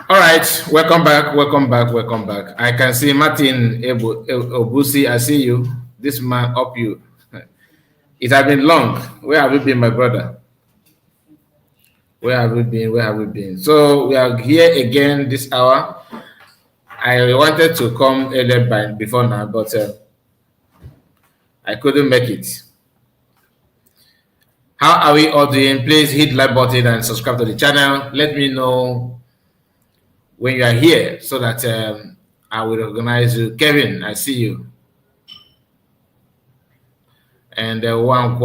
All right, welcome back, welcome back, welcome back. I can see Martin Obusi. I see you. This man up you. It has been long. Where have you been, my brother? Where have we been? Where have we been? So we are here again this hour. I wanted to come earlier before now, but I couldn't make it. How are we all doing? Please hit like button and subscribe to the channel. Let me know when you are here so that I will recognize you. Kevin, I see you. And one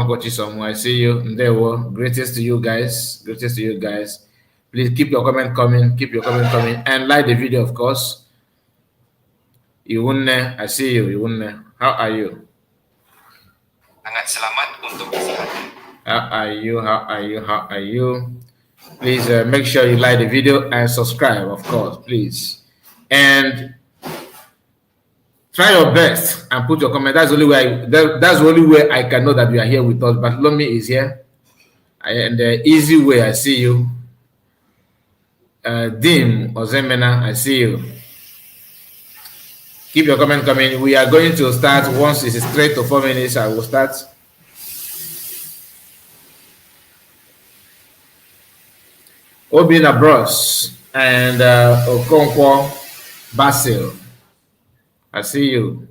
coach somewhere, I see you. There were greatest to you guys. Greatest to you guys. Please keep your comment coming. Keep your comment coming. And like the video, of course. Iwunne, I see you. Iwunne, how are you? Sangat selamat untuk kesehatan. How are you? How are you? How are you? Please make sure you like the video and subscribe, of course, please. And try your best and put your comment. That's the only way. That's the only way I can know that you are here with us. But Lomi is here, and the easy way. I see you. Dim Ozemena, I see you. Keep your comment coming. We are going to start once it's straight to 4 minutes. I will start. Obina Bros and Okonkwo Basil. I see you.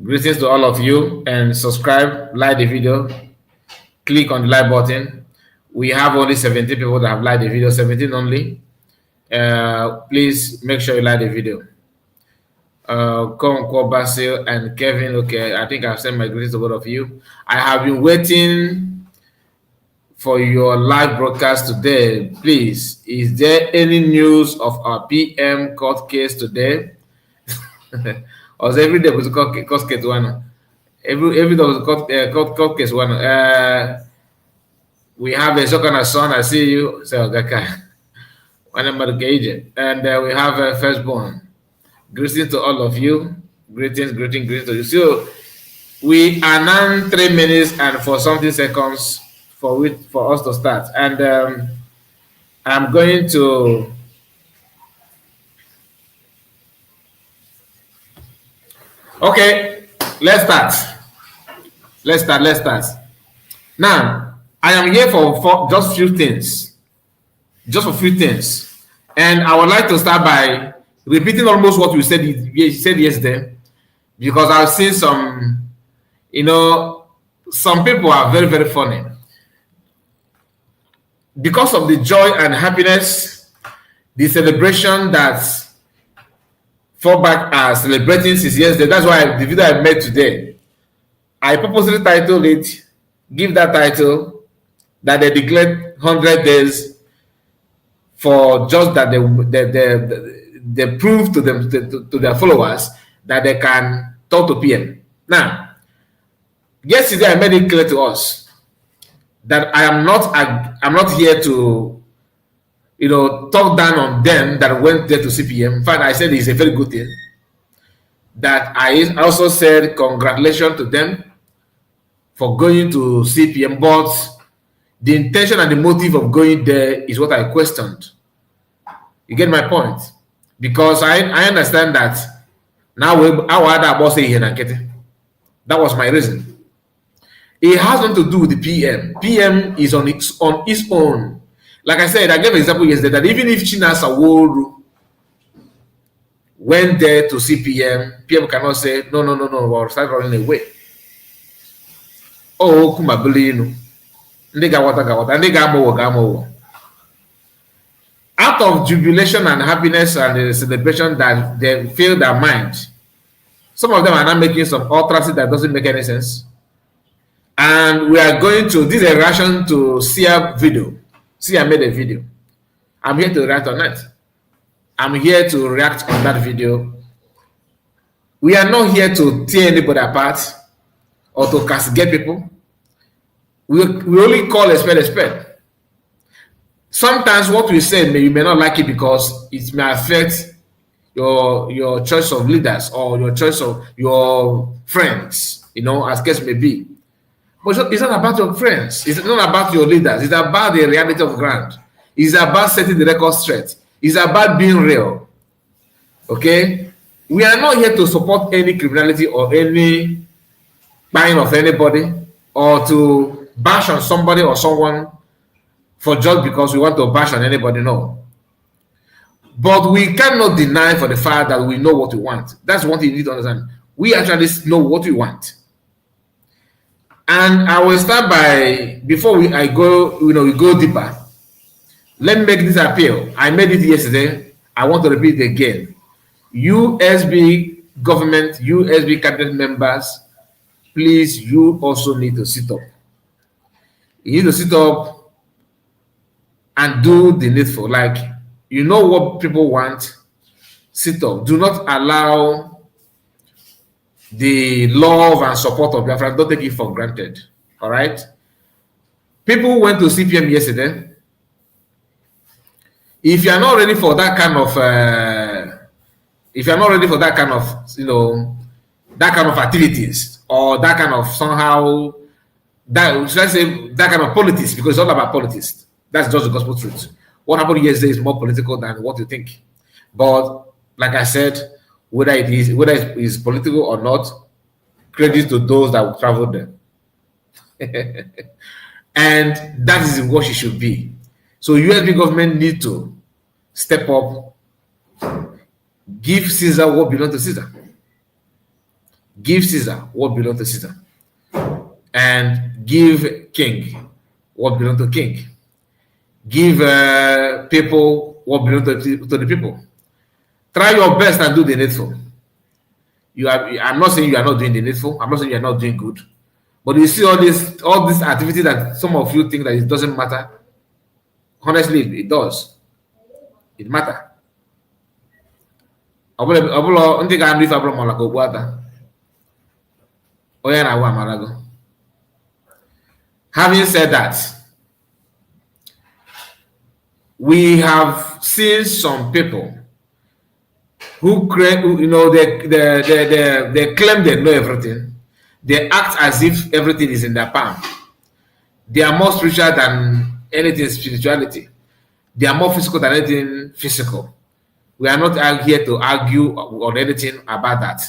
Greetings to all of you, and subscribe, like the video, click on the like button. We have only 17 people that have liked the video, 17 only. Please make sure you like the video. Okonkwo Basil and Kevin. Okay, I think I've sent my greetings to both of you. I have been waiting for your live broadcast today. Please, is there any news of our PM court case today? Or is every day was a court case one? Every day was a court case one. We have a second son. I see you. So Gaka, and we have a firstborn. Greetings to all of you. Greetings to you. So we are now 3 minutes and for something seconds for us to start, and I'm going to let's start now. I am here for just few things, and I would like to start by repeating almost what you said yesterday, because I've seen some people are very, very funny. Because of the joy and happiness, the celebration that Fallback are celebrating since yesterday. That's why the video I made today, I purposely titled it, give that title, that they declared 100 days for just that they prove to them to their followers that they can talk to PM. Now, yesterday I made it clear to us that I'm not here to, talk down on them that went there to CPM. In fact, I said it's a very good thing. That I also said congratulations to them for going to CPM, but the intention and the motive of going there is what I questioned. You get my point? Because I understand that now that was my reason. It has nothing to do with the PM. PM is on its own. Like I said, I gave an example yesterday that even if Chinasa Woru went there to see PM cannot say, no, or start running away. Oh, Kumabulino. Out of jubilation and happiness and the celebration that they fill their mind, some of them are not making some utterances that doesn't make any sense. And we are going to, this is a reaction to SEER video. SEER made a video. I'm here to react on it. I'm here to react on that video. We are not here to tear anybody apart or to castigate people. We only call a spade. Sometimes what we say, you may not like it because it may affect your choice of leaders or your choice of your friends, as case may be. But it's not about your friends. It's not about your leaders. It's about the reality of the ground. It's about setting the record straight. It's about being real. Okay? We are not here to support any criminality or any buying of anybody or to bash on somebody or someone for just because we want to bash on anybody. No. But we cannot deny for the fact that we know what we want. That's one thing you need to understand. We actually know what we want. And I will start by, before we go deeper, let me make this appeal. I made it yesterday. I want to repeat it again. USB government, USB cabinet members, please, you also need to sit up. You need to sit up and do the needful. Like, you know what people want, sit up. Do not allow the love and support of Biafra. Don't take it for granted. All right? People went to CPM yesterday. If you are not ready for that kind of that kind of activities, or that kind of somehow, that, should I say, that kind of politics, because it's all about politics. That's just the gospel truth. What happened yesterday is more political than what you think. But like I said, whether it is political or not, credit to those that traveled there. And that is what it should be. So USB government need to step up, give Caesar what belongs to Caesar. Give Caesar what belongs to Caesar. And give King what belongs to King. Give people what belongs to the people. Try your best and do the needful. I'm not saying you are not doing the needful. I'm not saying you are not doing good. But you see all this activity that some of you think that it doesn't matter. Honestly, it does. It matters. Having said that, we have seen some people who claim, they claim they know everything. They act as if everything is in their palm. They are more spiritual than anything spirituality. They are more physical than anything physical. We are not here to argue on anything about that.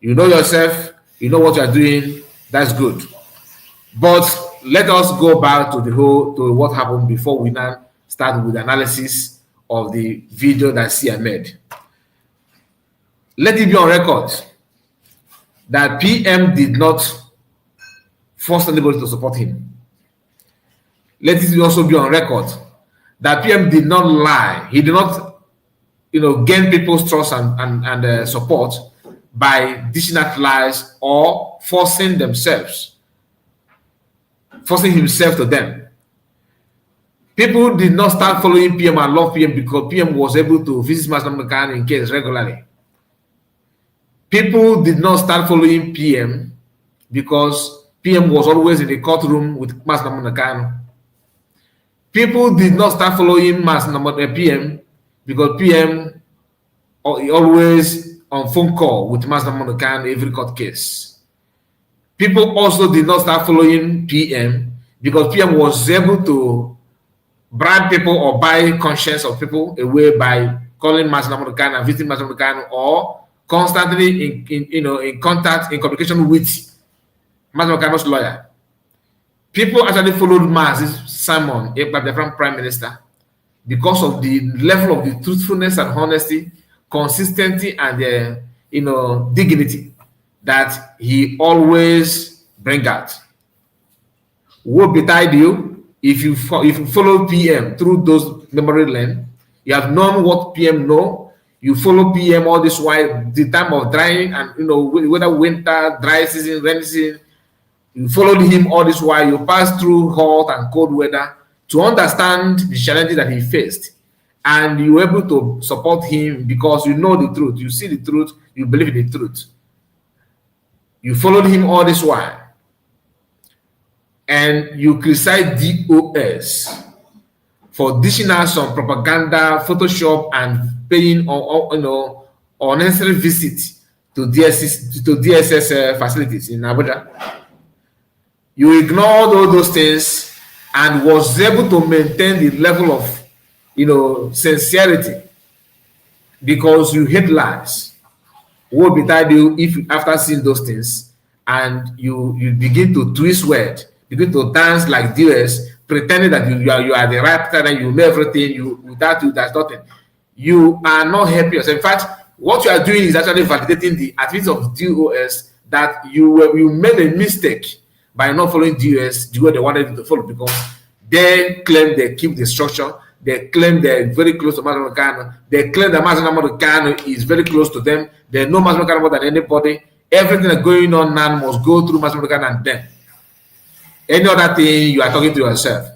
You know yourself, you know what you are doing, that's good. But let us go back to what happened before we now start with the analysis of the video that SEER made. Let it be on record that PM did not force anybody to support him. Let it also be on record that PM did not lie. He did not, gain people's trust and support by dishing out lies or forcing himself to them. People did not start following PM and love PM because PM was able to visit Master Mccann in case regularly. People did not start following PM because PM was always in the courtroom with Master Mccann. People did not start following PM because PM always on phone call with Master Mccann every court case. People also did not start following PM because PM was able to bribe people or buy conscience of people away by calling Master Mccann and visiting Master Mccann, or constantly in contact, in communication with Master Mccann's lawyer. People actually followed Simon, the Prime Minister, because of the level of the truthfulness and honesty, consistency, and dignity that he always bring out. Woe betide you if you follow PM through those memory lane. You have known what PM know. You follow PM all this while, the time of drying and whether winter, dry season, rainy season. You followed him all this while. You passed through hot and cold weather to understand the challenges that he faced, and you were able to support him because you know the truth. You see the truth. You believe in the truth. You followed him all this while, and you criticize DOS for dishing out some propaganda, Photoshop, and paying unnecessary visits to DSS facilities in Abuja. You ignored all those things and was able to maintain the level of sincerity, because you hate lies. What will betide you if after seeing those things and you begin to twist words, begin to dance like DOS, pretending that you are the right person, you know everything, without you there's nothing. You are not helping yourself. In fact, what you are doing is actually validating the activities of DOS, that you made a mistake by not following DOS the way they wanted you to follow, because they claim they keep the structure. They claim they're very close to Massimo Kano. They claim that Massimo Kano is very close to them. They know Massimo Kano more than anybody. Everything that's going on now must go through Massimo Kano and them. Any other thing, you are talking to yourself.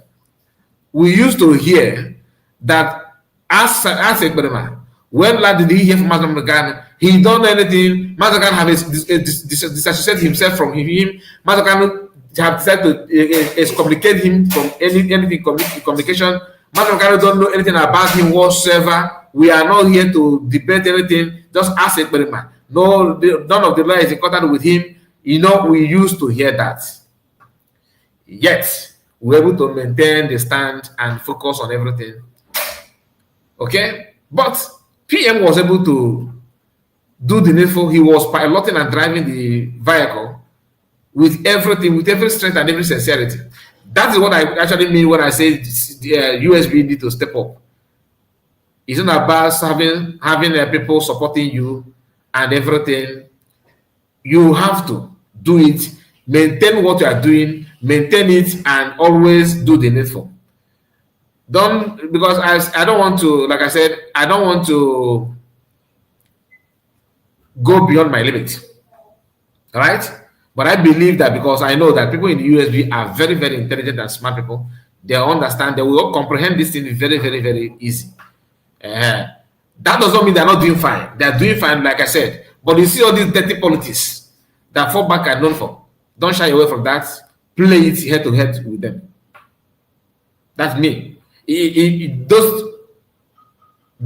We used to hear that as a Berman, when did he hear from Massimo Kano? He don't know anything. Massimo Kano has disassociated himself from him. Massimo Kano have decided to excommunicate him from anything communication. Massimo Kano don't know anything about him whatsoever. We are not here to debate anything. Just ask it, man. No, none of the law is in contact with him. We used to hear that. Yet, we're able to maintain the stand and focus on everything. Okay? But PM was able to do the needful. He was piloting and driving the vehicle with everything, with every strength and every sincerity. That is what I actually mean when I say USB need to step up. It's not about having people supporting you and everything. You have to do it, maintain what you are doing, maintain it, and always do the needful. Because I don't want to, like I said, I don't want to go beyond my limit. All right? But I believe that, because I know that people in the USB are very, very intelligent and smart people. They understand, they will comprehend this thing very, very, very easy. That does not mean they're not doing fine. They're doing fine, like I said. But you see all these dirty politics that fallback are known for. Don't shy away from that. Play it head to head with them. That's me. Those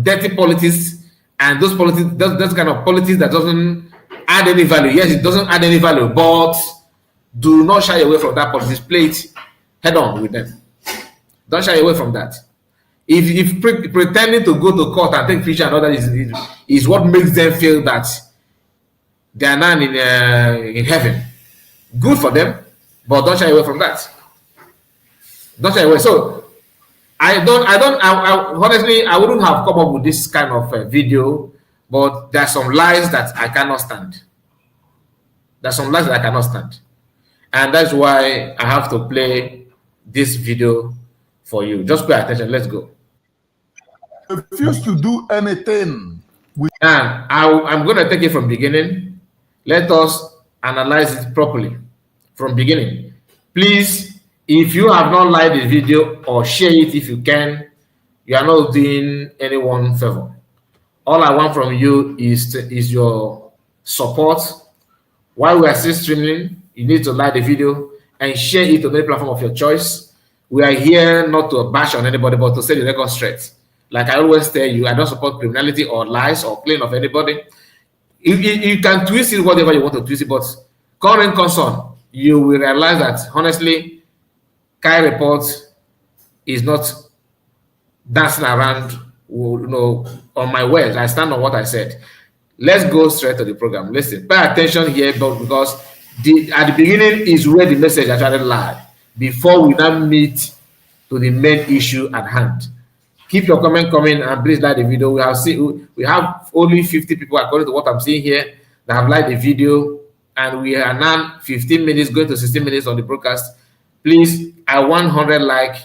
dirty politics and those politics, those kind of politics that doesn't add any value. Yes, it doesn't add any value, but do not shy away from that politics. Play it head on with them. Don't shy away from that. If pretending to go to court and take picture and all that is what makes them feel that they are now in heaven, good for them, but don't shy away from that. Don't shy away. So I honestly, I wouldn't have come up with this kind of video, but there are some lies that I cannot stand. There's some lies that I cannot stand. And that's why I have to play this video for you. Just pay attention. Let's go. Refuse to do anything. And I'm going to take it from beginning. Let us analyze it properly from beginning. Please, if you have not liked the video or share it if you can, you are not doing anyone favor. All I want from you is your support. While we are still streaming, you need to like the video and share it on any platform of your choice. We are here not to bash on anybody, but to set the record straight. Like I always tell you, I don't support criminality or lies or claim of anybody. You can twist it whatever you want to twist it, but current concern, you will realize that honestly, Kai report is not dancing around, on my words. I stand on what I said. Let's go straight to the program. Listen, pay attention here, because at the beginning is where the message actually lies, before we now meet to the main issue at hand. Keep your comment coming and please like the video. We have only 50 people, according to what I'm seeing here, that have liked the video, and we are now 15 minutes going to 16 minutes on the broadcast. Please, I want 100 likes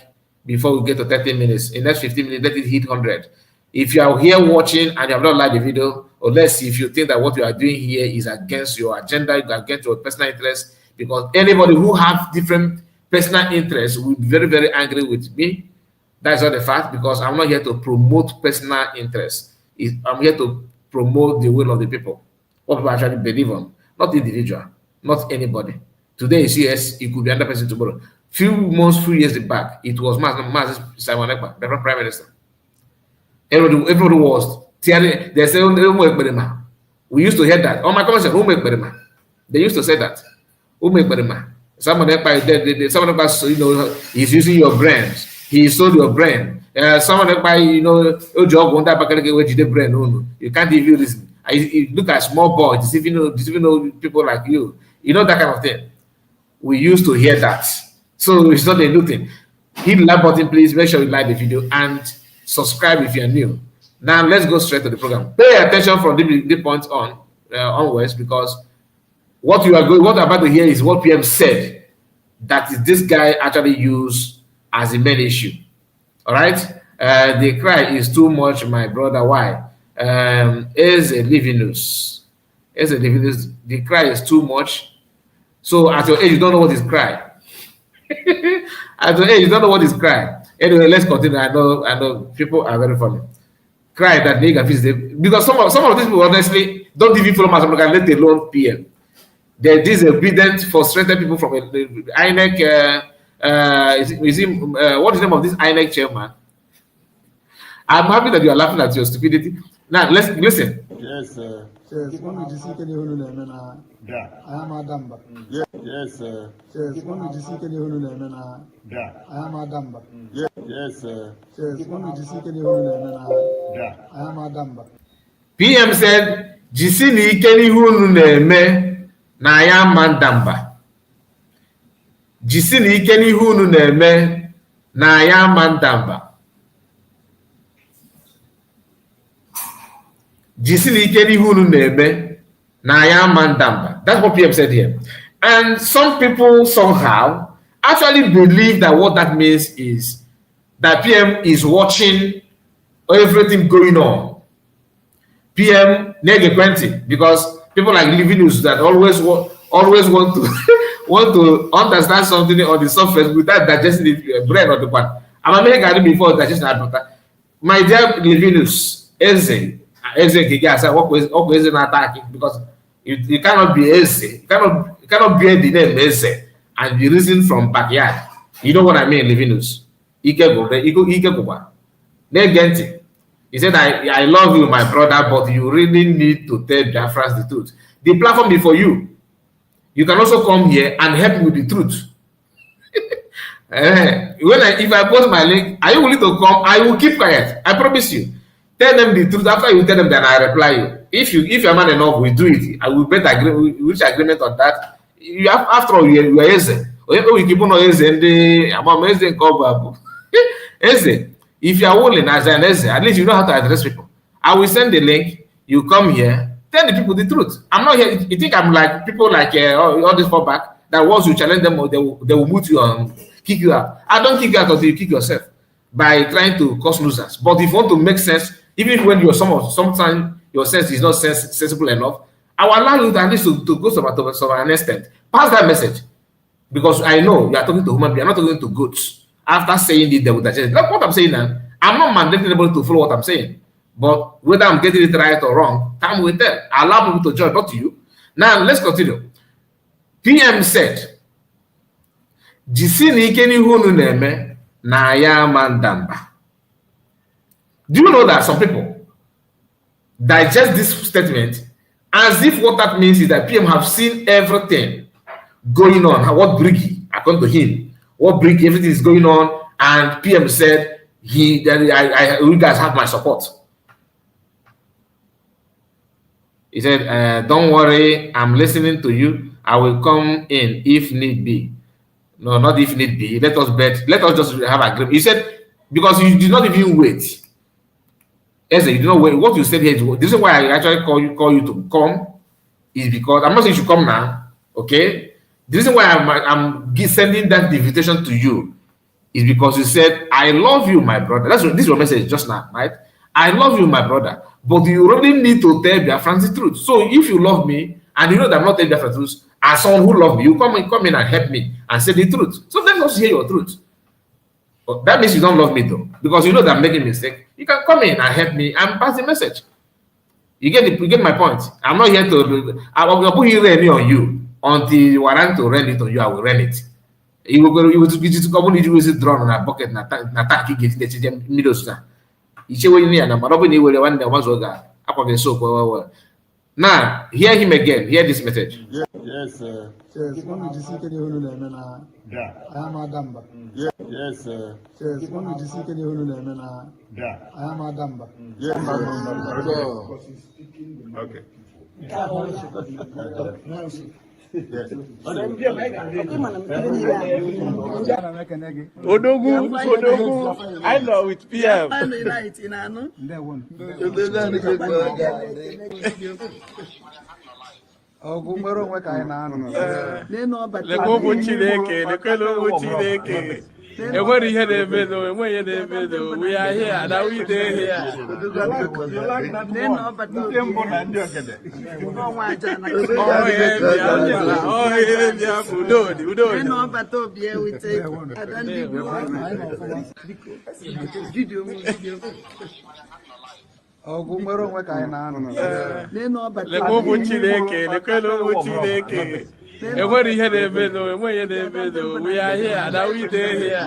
before we get to 30 minutes. In the next 15 minutes, let it hit 100. If you are here watching and you have not liked the video, or let's see if you think that what you are doing here is against your agenda, against your personal interest, because anybody who has different personal interests will be very, very angry with me. That's not the fact, because I'm not here to promote personal interests. I'm here to promote the will of the people, what people actually believe on, not individual, not anybody. Today is yes, it could be another person tomorrow. Few years back, it was Simon Ekpa, the Prime Minister. Everybody was tearing. They say, we used to hear that. Oh my God, they used to say that. Someone Ekpa, he's using your brains. He sold your brain. Someone that buy, you know, you can't even reason. You look at small boys, deceiving people like you. You know that kind of thing. We used to hear that. So it's not a new thing. Hit the like button, please. Make sure you like the video and subscribe if you're new. Now let's go straight to the program. Pay attention from the point on onwards, because what I'm about to hear is what PM said that is this guy actually used as the main issue. All right. The cry is too much, my brother. Why? Is a living news. Is a living news. The cry is too much. So at your age, you don't know what is cry. At your age, you don't know what is cry. Anyway, let's continue. I know people are very funny. Cry that they can visit, because some of these people honestly don't even follow Master, let alone PM. There is obedient, frustrated people from INEC. What is the name of this INEC chairman? I'm happy that you are laughing at your stupidity. Now let's listen. Yes, sir. Yes, when we just see any who know I am a dumber. Yes, sir. Yes, when we just see any who know I am a dumber. Yes, sir. Yes, when we just see any who know I am a dumber. PM said, Jisini Kenny Hunu na ya mandamba. Jisini Kenny Hunu na ya mandamba. Jisini Kenny Hunu na ya mandamba. That's what PM said here. And some people somehow actually believe that what that means is that PM is watching everything going on. PM neg 20, because people like living news that always want to want to understand something on the surface without digesting the brain or the one. I'm a make before digesting that. My dear living news, Eze attacking, because you cannot be Eze, you cannot bear the name Eze and be reason from backyard. You know what I mean, living news. He said, I love you, my brother, but you really need to tell Biafrans the truth. The platform is for you. You can also come here and help me with the truth. If I post my link, are you willing to come? I will keep quiet. I promise you. Tell them the truth. After you tell them, then I reply you. If you're man enough, we do it. I will bet we reach agreement on that. You have, after all, you are Eze. We keep on Eze and I'm Eze cover. Eze. If you are willing as an Eze, at least you know how to address people. I will send the link. You come here, tell the people the truth. I'm not here. You think I'm like people like all this fallback that once you challenge them, they will mute you and kick you out. I don't kick you out until you kick yourself by trying to cause losers. But if you want to make sense, even when you're sometimes your sense is not sensible enough, I will allow you to at least to go to an extent. Pass that message, because I know you are talking to human beings. You're not talking to goats. After saying it, they would digest. Look what I'm saying now. I'm not mandating anybody to follow what I'm saying, but whether I'm getting it right or wrong, time will tell. I allow people to judge, not to you. Now let's continue. PM said, "Jisini keni hunu neme na ya mandamba." Do you know that some people digest this statement as if what that means is that PM have seen everything going on? What Gree, according to him, what Gree, everything is going on, and PM said, you guys have my support. He said, don't worry, I'm listening to you. I will come in if need be. No, not if need be. Let us just have agreement. He said, because you did not even wait. Yes, you did not wait. What you said here is the reason why I actually call you to come is because I'm not saying you should come now. Okay? The reason why I'm sending that invitation to you is because you said, I love you, my brother. This is your message just now, right? I love you, my brother. But you really need to tell Biafrans the truth. So if you love me, and you know that I'm not telling Biafrans the truth, as someone who loves me, you come in and help me and say the truth. So let us hear your truth. But that means you don't love me though, because you know that I'm making a mistake. You can come in and help me and pass the message. You get my point. I'm not here to. I will put it on you until you want to rent it on you. I will rent it. You will just come and use it drawn on a bucket. Na tank get the middle. You say when you and Robin will one that was now hear him again. Hear this message. Yes, sir. Yes, when we just see any who know them, I am Adamba. Yes, sir. Yes, when we just see any who know them, I am Adamba. Yes, Okay. Odogu, I know with PM. Lekwa ụmụ Chineke, lekwela ụmụ Chineke. Enwere ihe na-eme no, enwe ihe na-eme no. We are here, now we dey here. Lekwa ụmụ Chineke, lekwela ụmụ Chineke. Enwere ihe na-eme no, enwe ihe na-eme no. We are here, now we dey here.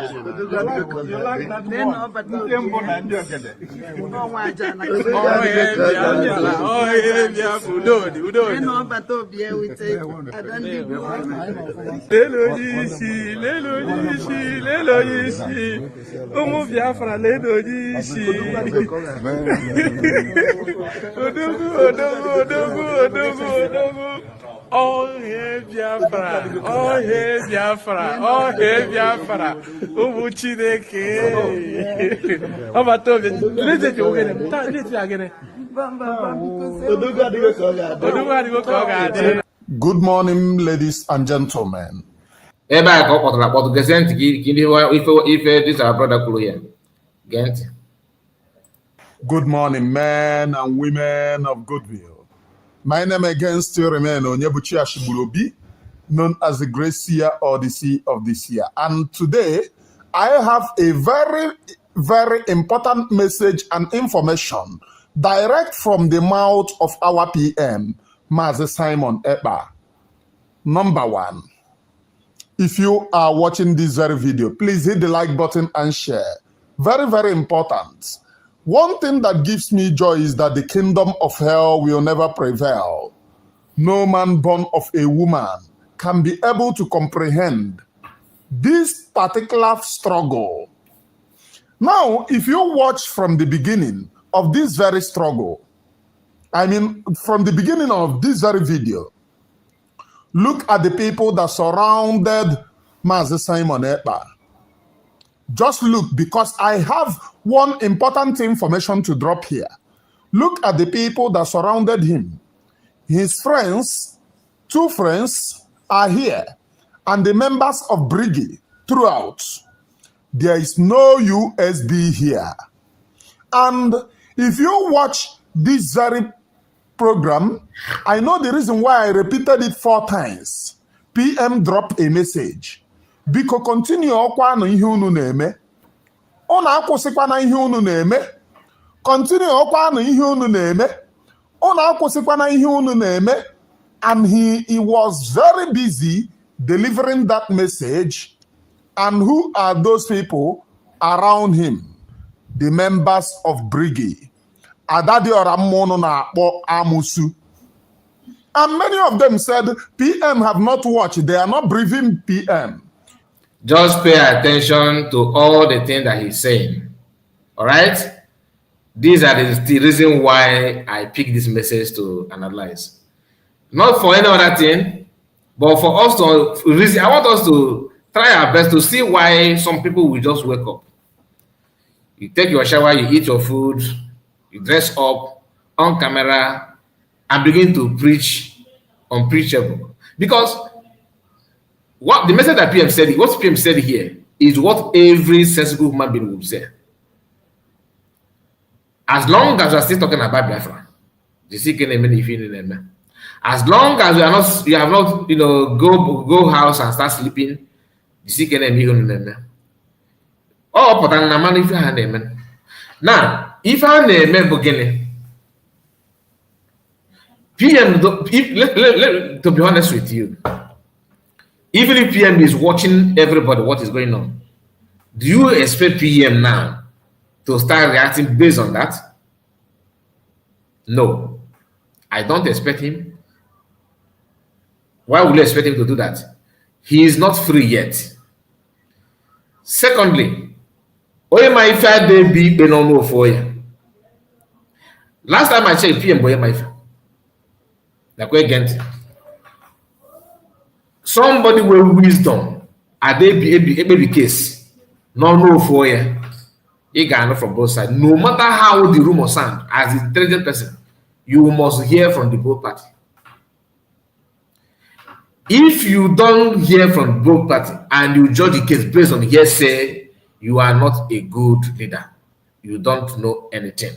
Lelo isi, ụmụ Biafra lelo isi. Odogu. Oh, hey, Biafra. Ụmụ Chineke. Ọ bata obi. Let's again. Good morning, ladies and gentlemen. Ebe a ka ọ kpọtara akpọtụ gezie ntị ka ife this our brother kwuru here. Gee ntị. Good morning, men and women of goodwill. My name again still remains Onyebuchi Ashiburobi, known as the Great Seer or the Seer of the Seer. And today, I have a very, very important message and information direct from the mouth of our PM, Mazi Simon Ekpa. Number one, if you are watching this very video, please hit the like button and share. Very, very important. One thing that gives me joy is that the kingdom of hell will never prevail. No man born of a woman can be able to comprehend this particular struggle. Now, if you watch from the beginning of this very struggle, I mean, from the beginning of this very video, look at the people that surrounded Mazi Simon Ekpa. Just look, because I have one important information to drop here. Look at the people that surrounded him. His friends, 2 friends, are here, and the members of Gree throughout. There is no USB here. And if you watch this very program, I know the reason why I repeated it 4 times. PM dropped a message. Biko continue ọkwa na ihe unu na-eme. Unu akwụsịkwa na ihe unu na-eme. Continue ọkwa na ihe unu na-eme. Unu akwụsịkwa na ihe unu na-eme. And he was very busy delivering that message. And who are those people around him? The members of Gree. Adadiora mmono na akpọ amusu. And many of them said, PM have not watched. They are not briefing PM. Just pay attention to all the things that he's saying. All right? These are the reason why I picked this message to analyze. Not for any other thing, but for us to reason. I want us to try our best to see why some people will just wake up. You take your shower, you eat your food, you dress up on camera, and begin to preach unpreachable. Because what the message that PM said, what PM said here, is what every sensible human being would say. As long as we are still talking about Biafra, as long as we have not, go house and start sleeping, oh, but now, if I name PM, to be honest with you, even if PM is watching everybody, what is going on, do you expect PM now to start reacting based on that? No, I don't expect him. Why would you expect him to do that? He is not free yet. Secondly, my fair day be no for you. Last time I checked, PM boy my fair. Like again, somebody with wisdom, are they be case? No for you. You can know from both sides. No matter how the rumor sound, as an intelligent person, you must hear from the both party. If you don't hear from both party and you judge the case based on hearsay, you are not a good leader. You don't know anything.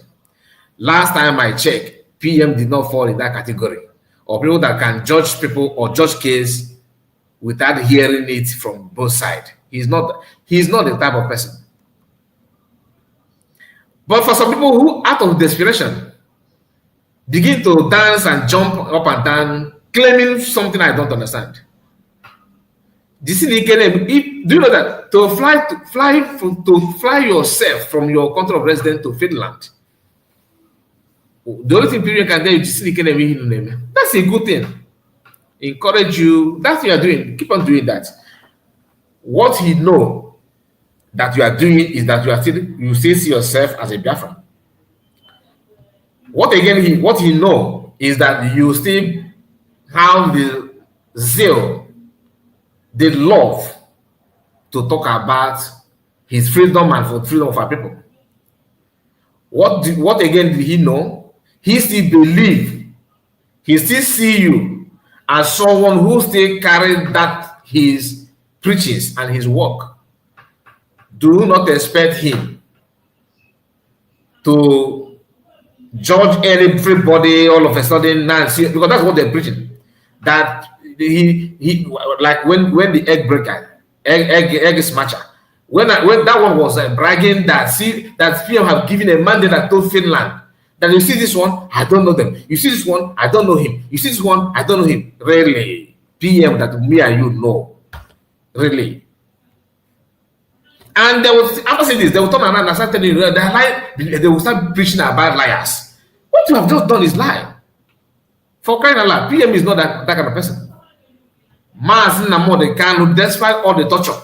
Last time I checked, PM did not fall in that category, or people that can judge people or judge case without hearing it from both sides. He's not the type of person. But for some people who, out of desperation, begin to dance and jump up and down, claiming something I don't understand. Do you know that to fly yourself from your country of residence to Finland, the only thing people can tell you, that's a good thing. Encourage you. That's what you are doing. Keep on doing that. What he know that you are doing is that you still see yourself as a Biafran. What he know is that you still have the zeal, the love to talk about his freedom and for freedom of our people. What again did he know? He still believe, he still see you as someone who still carried that his preachings and his work. Do not expect him to judge everybody all of a sudden now, because that's what they're preaching. That he like when the egg breaker, egg smasher, when that one was bragging that PM have given a mandate that told Finland that you see this one, I don't know them. You see this one, I don't know him. You see this one, I don't know him. Really, PM that me and you know, really. And they will, after saying this, they will turn around and start telling you they will start preaching about liars. What you have just done is lie. For crying out loud, PM is not that kind of person. Despite all the torture,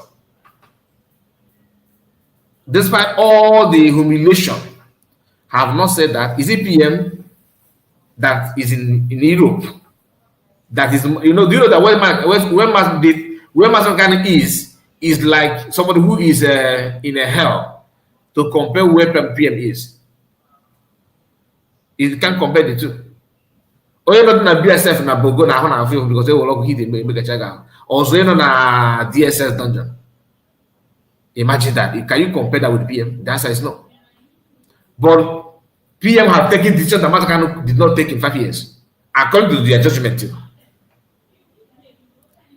despite all the humiliation, have not said that. Is it PM that is in Europe? That is, do you know that where Master is like somebody who is in a hell to compare where PM is. You can't compare the two. Only not na BSF na Bogo na hona feel because they will lock hit make a check out. Also, you know na DSS dungeon. Imagine that. Can you compare that with PM? The answer is no. But PM have taken decisions that Master did not take in 5 years, according to their judgment too.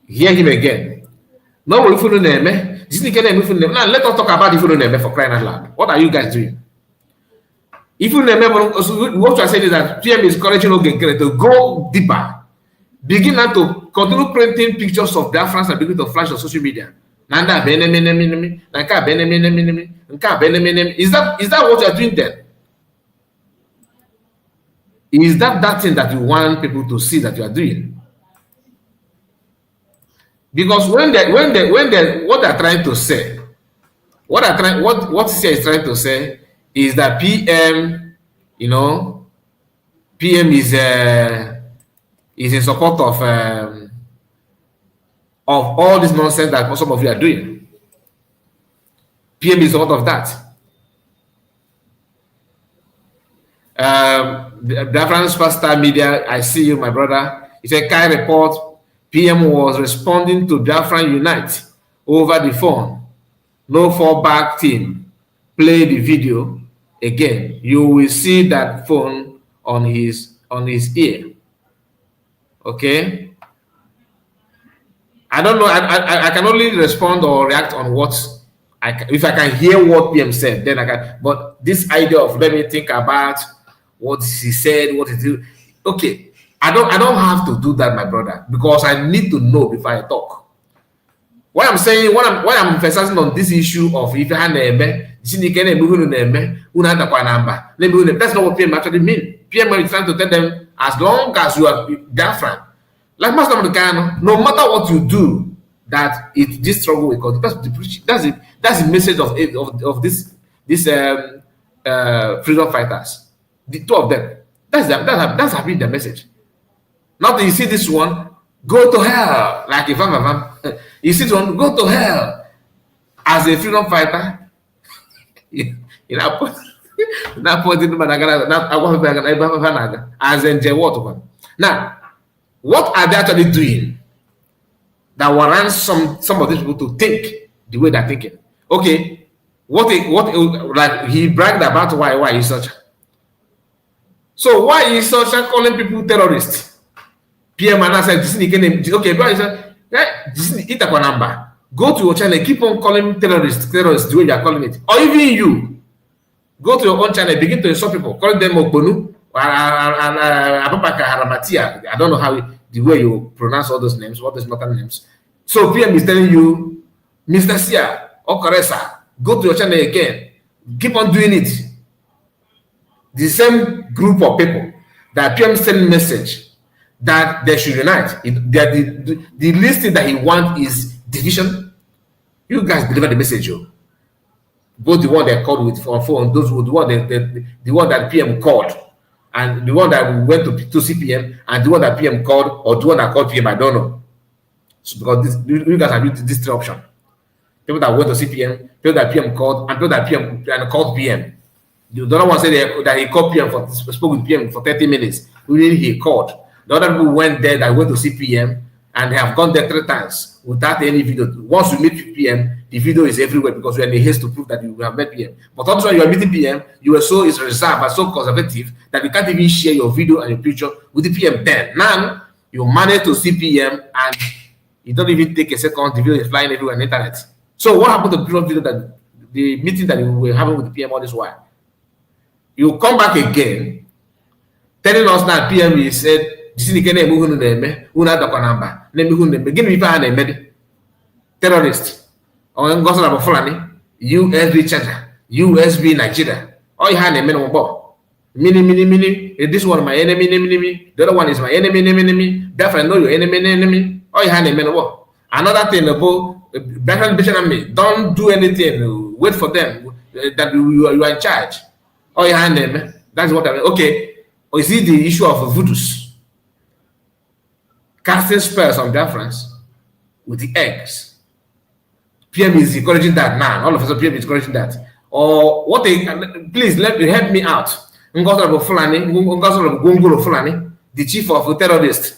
Hear him again. No, if you don't name, now let us talk about if you don't name for crying out loud. What are you guys doing? If you remember, what I said is that PM is encouraging Ogenkere to go deeper, begin now to continue printing pictures of Biafrans and begin to flash on social media. Is that what you are doing then? Is that thing that you want people to see that you are doing? Because what they're trying to say, what SEER is trying to say is that PM, PM is in support of all this nonsense that some of you are doing. PM is in support of that. Biafran Superstar Media, I see you, my brother. It's a Kai report. PM was responding to Biafran Unite over the phone. No fallback team. Play the video again. You will see that phone on his ear. Okay. I don't know. I can only respond or react on what if I can hear what PM said, then I can. But this idea of let me think about what he said, what he did. Okay. I don't have to do that, my brother, because I need to know before I talk. What I'm saying, why I'm emphasizing on this issue of if that's not what PM actually mean. PM is trying to tell them, as long as you are Biafran, Like Master Americano, no matter what you do, that this struggle will continue. That's the preaching. That's the message of this freedom fighters. The two of them. That's have been the message. Now that you see this one, go to hell. Like if you see this one, go to hell. As a freedom fighter, as in what? Now, what are they actually doing that warrants some of these people to think the way they're thinking? Okay, what like he bragged about why he's such. So why is such calling people terrorists? PM and I said, okay, but he said, it's a number. Go to your channel, keep on calling terrorists the way you are calling it. Or even you, go to your own channel, begin to insult people, call them Okbonu, I don't know how the way you pronounce all those names, all those northern names. So PM is telling you, Mr. Sia or Caressa, go to your channel again. Keep on doing it. The same group of people that PM send message that they should unite. The least thing that he wants is division. You guys deliver the message, yo. Both the one they called with on phone, those who the one that PM called, and the one that went to CPM, and the one that PM called, or the one that called PM, I don't know. So because you guys have used this three options. People that went to CPM, people that PM called, and people that PM and called PM. The other one said that he called PM spoke with PM for 30 minutes. Really, he called. The other people went there that went to CPM and they have gone there 3 times without any video. Once you meet PM, the video is everywhere because you're in a haste to prove that you have met PM. But also when you are meeting PM, you were so reserved and so conservative that you can't even share your video and your picture with the PM then. Now, you manage to see PM and you don't even take a second, the video is flying everywhere on the internet. So what happened to the previous video, that the meeting that you were having with the PM all this while? You come back again, telling us that PM is said, terrorist or USB charger, USB Nigeria. All you had a mini. This one my enemy. The other one is my enemy. Definitely know your enemy. All you had a another thing about background, don't do anything. Wait for them that you are in charge. Oh, yeah, that's what I mean. Okay. Or is it the issue of voodoos? Casting spells on Biafrans with the eggs. PM is encouraging that now. All of a sudden, PM is encouraging that. Or what please help me out. Fulani, the chief of the terrorists.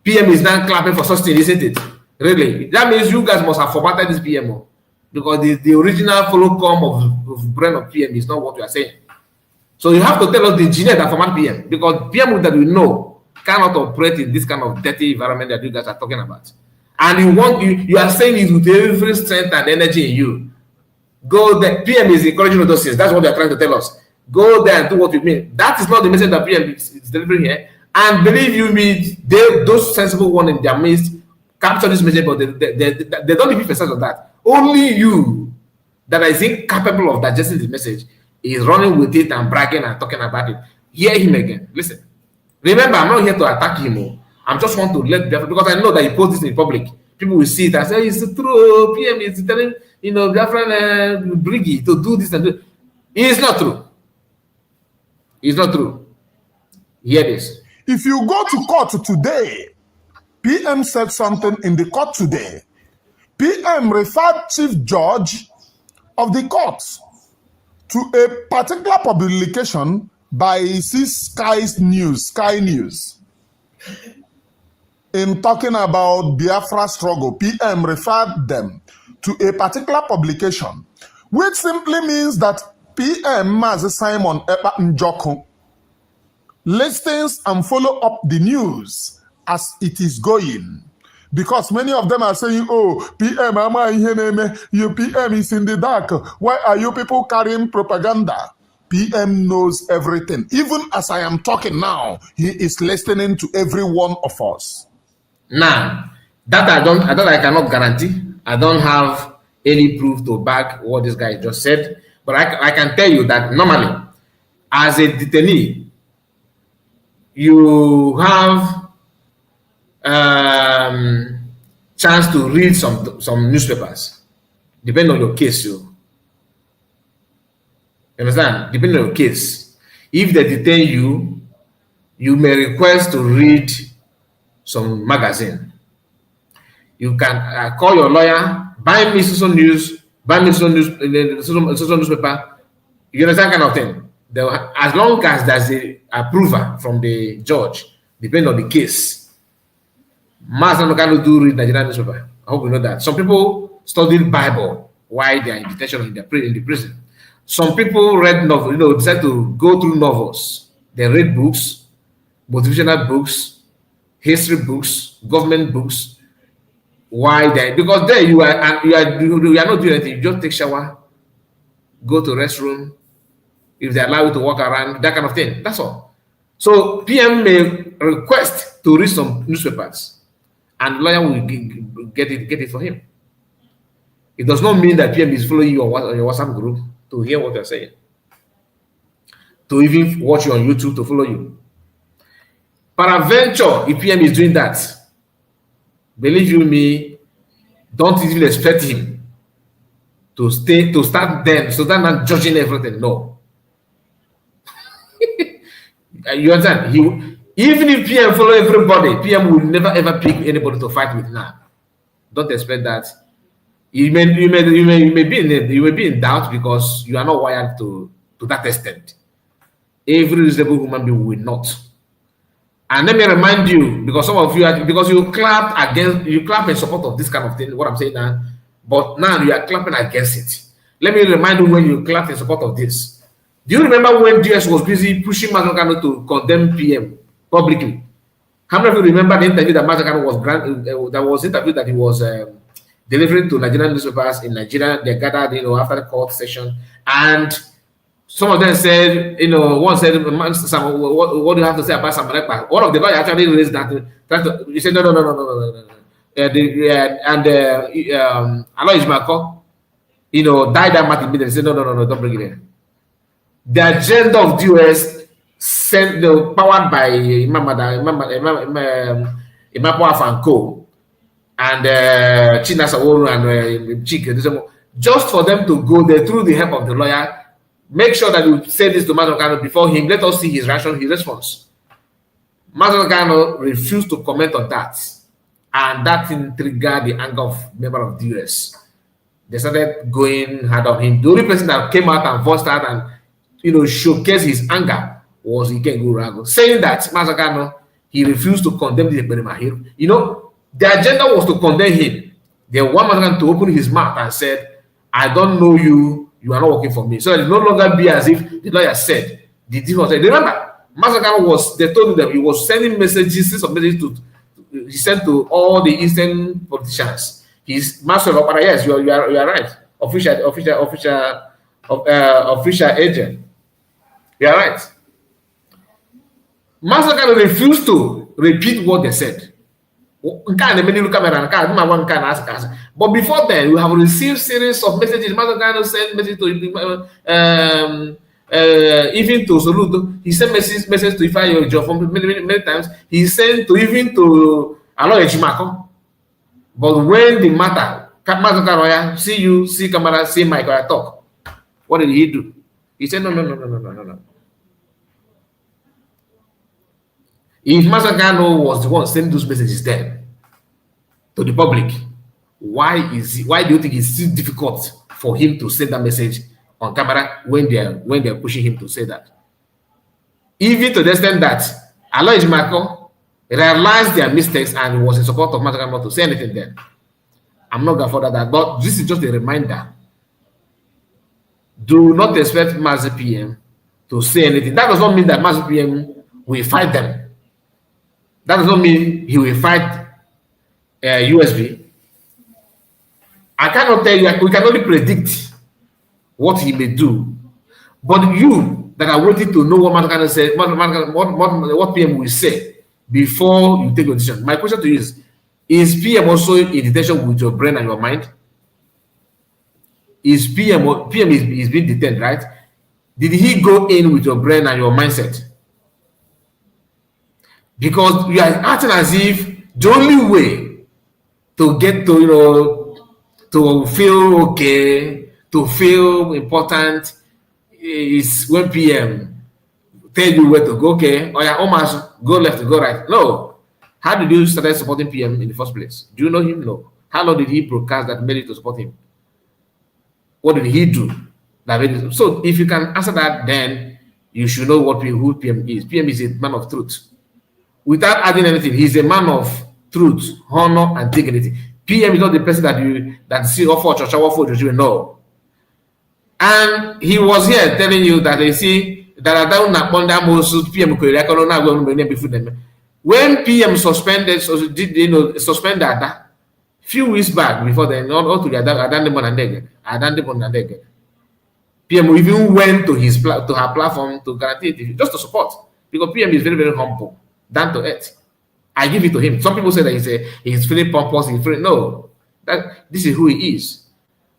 PM is now clapping for such thing, isn't it? Really? That means you guys must have formatted this PMO. Because the original follow-come of brain of PM is not what you are saying. So you have to tell us the engineer that format PM, because PM that we know cannot operate in this kind of dirty environment that you guys are talking about. And you are saying it with every strength and energy in you. Go there. PM is encouraging those things. That's what they are trying to tell us. Go there and do what you mean. That is not the message that PM is delivering here. And believe you me, those sensible ones in their midst capture this message, but they don't even sense of that. Only you that is incapable of digesting the message is running with it and bragging and talking about it. Hear him again. Listen. Remember, I'm not here to attack him. I just want to let Biafra, because I know that he posts this in public. People will see it and say, it's true. PM is telling, Biafra Gree to do this and do. It's not true. It's not true. Hear this. If you go to court today, PM said something in the court today. PM referred Chief Judge of the court to a particular publication by Sky News. In talking about Biafra struggle, PM referred them to a particular publication, which simply means that PM as Simon Epa Njoko listens and follow up the news as it is going. Because many of them are saying, oh, PM, your PM is in the dark. Why are you people carrying propaganda? PM knows everything. Even as I am talking now, he is listening to every one of us. Now, that I cannot guarantee. I don't have any proof to back what this guy just said. But I can tell you that normally, as a detainee, you have chance to read some newspapers, depending on your case. You understand? Depending on your case, if they detain you, you may request to read some magazine. You can call your lawyer, buy me social news, buy me social newspaper. You understand, kind of thing. As long as there's a approval from the judge, depending on the case. Master Nogano do read Nigerian newspaper. I hope you know that. Some people studied Bible while they are in detention in the prison. Some people read novels, decide to go through novels. They read books, motivational books, history books, government books. Why they? Because there you are not doing anything. You just take shower, go to restroom. If they allow you to walk around, that kind of thing. That's all. So PM may request to read some newspapers, and the lawyer will get it for him. It does not mean that PM is following you on your WhatsApp group to hear what you're saying, to even watch you on YouTube to follow you. Peradventure, if PM is doing that, believe you me, don't even expect him to start not judging everything. No. You understand? Even if PM follow everybody, PM will never ever pick anybody to fight with now. Don't expect that. You may be in doubt because you are not wired to that extent. Every reasonable human being will not. And let me remind you, because some of you you clap in support of this kind of thing, what I'm saying now, but now you are clapping against it. Let me remind you when you clapped in support of this. Do you remember when DS was busy pushing Mazakano to condemn PM publicly? How many of you remember the interview that Mazakano that he was delivering to Nigerian newspapers in Nigeria? They gathered, after the court session, and some of them said, one said, what do you have to say about Sabotage? One of the lawyers actually raised that. He said, no. Alois Mako, died that matter immediately. He said, no, don't bring it in. The agenda of the US powered by Imapo and Co. and China Saworu and Chike, just for them to go there through the help of the lawyer, make sure that you say this to Mazakano before him. Let us see his reaction, his response. Mazakano refused to comment on that, and that triggered the anger of member of the US. They started going hard on him. The only person that came out and voiced out and showcase his anger was Ikengu Rago, saying that Mazakano, he refused to condemn the Ekberemahir. The agenda was to condemn him. They want Mazakano to open his mouth and said, I don't know you, you are not working for me. So it no longer be as if the lawyer said, remember, Mazakano they told him that he was sending messages, he sent to all the Eastern politicians. He's master of yes, you are right. Official agent. You are right. Mazakano refused to repeat what they said. But before then, we have received series of messages. Mazakano sent messages to even to Soludo. He sent message to Ifayo Jofom many times. He sent to Aloy Ejimako. But when the matter, Mazakano, see you, see Kamara, see Mike, I talk. What did he do? He said, no. If Mazakano was the one sending those messages then to the public, why do you think it's still difficult for him to send that message on camera when they're pushing him to say that? Even to the extent that Aloy Ejimako realized their mistakes and was in support of Mazakano to say anything then. I'm not going to further that, but this is just a reminder. Do not expect Mazi PM to say anything. That does not mean that Mazi PM will fight them. That does not mean he will fight USB. I cannot tell you, we can only predict what he may do. But you that are waiting to know what Mazakano said, what PM will say before you take your decision. My question to you is PM also in detention with your brain and your mind? Is PM is being detained, right? Did he go in with your brain and your mindset? Because you are acting as if The only way to get to, to feel okay, to feel important is when PM tell you where to go. Okay, or yeah, almost go left, go right. No. How did you start supporting PM in the first place? Do you know him? No. How long did he broadcast that made you to support him? What did he do that made it? So if you can answer that, then you should know who PM is. PM is a man of truth. Without adding anything, he's a man of truth, honor, and dignity. PM is not the person that see offer church or no. And he was here telling you that they see that I don't know most PM when PM suspended, suspend that few weeks back before then, not to the PM even went to her platform to guarantee it, just to support, because PM is very, very humble, down to earth. I give it to him. Some people say that he's feeling pompous, no, this is who he is.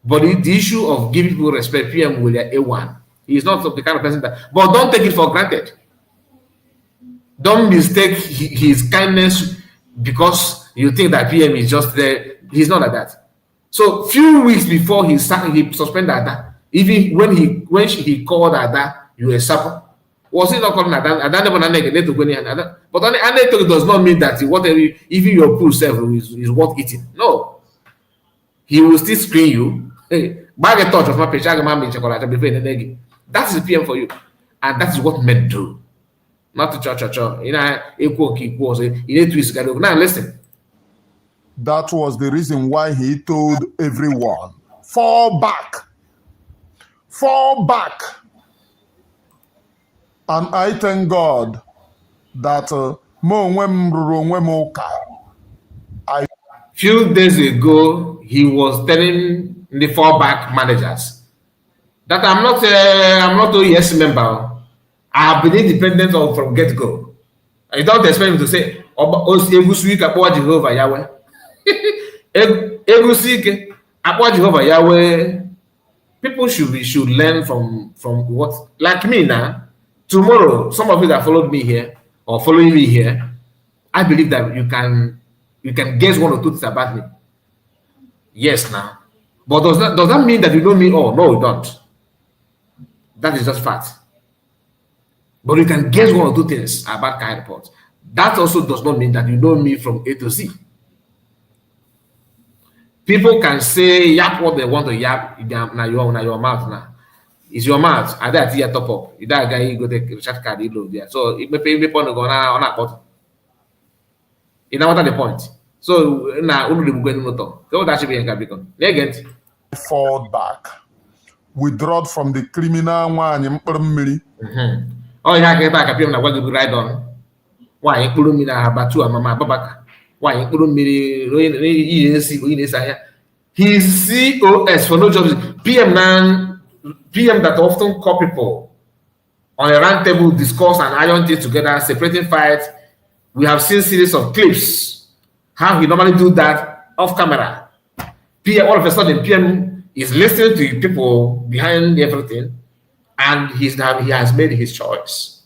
But the issue of giving people respect, PM will be A1. He is not the kind of person that, but don't take it for granted. Don't mistake his kindness because you think that PM is just there. He's not like that. So few weeks before he suspended Ada, even when he called Ada, you were supper. Was he not calling Ada? But Ada does not mean that whatever, even your pool self is worth eating. No. He will still screen you. Hey, bag a touch of my page. That is the PM for you. And that is what men do. Not to church. Now listen. That was the reason why he told everyone, fall back. Fall back. And I thank God that few days ago, he was telling the fallback managers that I'm not a yes member. I have been independent from get-go. I don't expect him to say, Jehovah Yahweh. Jehovah Yahweh. People should learn from what, like me now. Tomorrow, some of you that followed me here or following me here, I believe that you can guess one or two things about me. Yes, now. But does that mean that you know me? Oh, no, you don't. That is just fact. But you can guess one or two things about Kai Report. That also does not mean that you know me from A to Z. People can say yap what they want to yap now your mouth now. It's your mouth. I that here top up. That guy go take recharge card you load there. So it may pay me point go on that button. You know what the point? So now only the going to so that should be in again. Fall back. Withdraw from the criminal one. Oh, yeah, get back. I'm going to ride on. Why you put me na batu mama babaka? Why you put me his COS for no jobs. PM that often call people on a round table, discuss and iron things together, separating fights. We have seen series of clips. How he normally do that off camera. PM all of a sudden PM is listening to people behind everything. And he has made his choice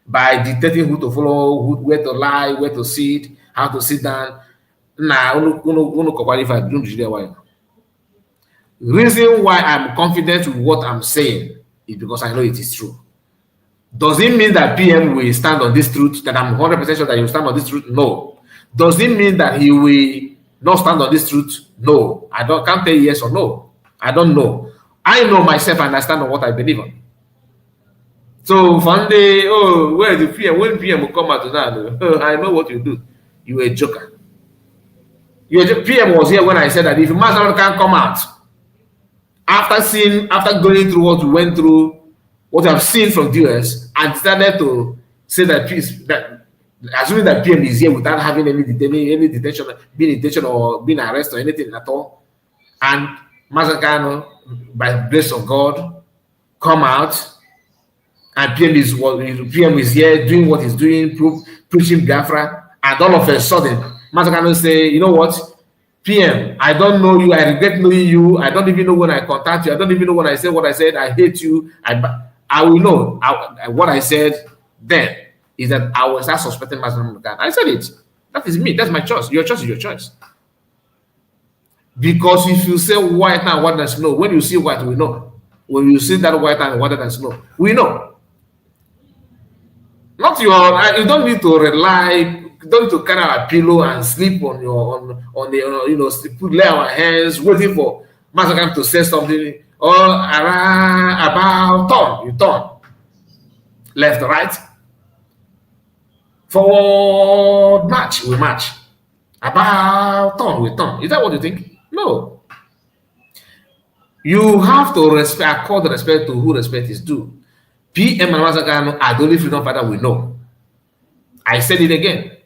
by dictating who to follow, where to lie, where to sit, how to sit down. Now, reason why I'm confident with what I'm saying is because I know it is true. Does it mean that PM will stand on this truth? That I'm 100% sure that he will stand on this truth? No. Does it mean that he will not stand on this truth? No. Can't tell yes or no. I don't know. I know myself and I stand on what I believe on. So one day, where the PM? When PM will come out to that, I know what you do. You a joker. PM was here when I said that if Master can come out after going through what we went through, what I've seen from the US, and started to say that assuming that PM is here without having any detention, being in detention or being arrested or anything at all, and Master by the grace of God, come out, and PM is here doing what he's doing, preaching Biafra, and all of a sudden, Master say, you know what, PM, I don't know you, I regret knowing you, I don't even know when I contact you, I don't even know when I say what I said, I hate you, I will know what I said then is that I will start suspecting Master. I said it. That is me. That's my choice. Your choice is your choice. Because if you say white and whiter than snow, when you see white, we know. When you see that white and whiter than snow, we know. Not your. You don't need to rely. You don't need to carry a pillow and sleep on the lay our hands waiting for Master to say something. Or about turn, you turn left, right, forward, march, we march. About turn, we turn. Is that what you think? No. You have to accord respect to who respect is due. PM and Masakano are the only freedom fighter we know. I said it again.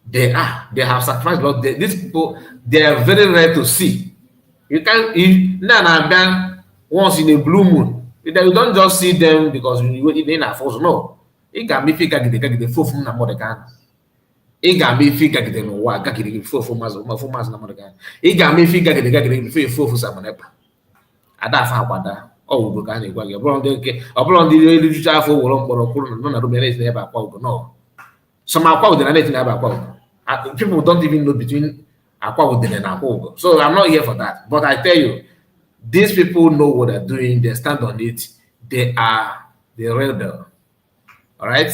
They have sacrificed a lot. These people, they are very rare to see. You can't, once in a blue moon, you don't just see them because you in a force. No. It can be figure the full from Namodekan. It can be figure the no gaki full from Mazumas Namodekan. It can be figure the full for Samonepa. Adafa Wada. Oh, Bugani, while you're upon the literature for Wolong, never quote. No. Some are quoted and never quote. People don't even know between Aqua and Aqua. So I'm not here for that. But I tell you, these people know what they're doing, they stand on it, they are the real deal. All right?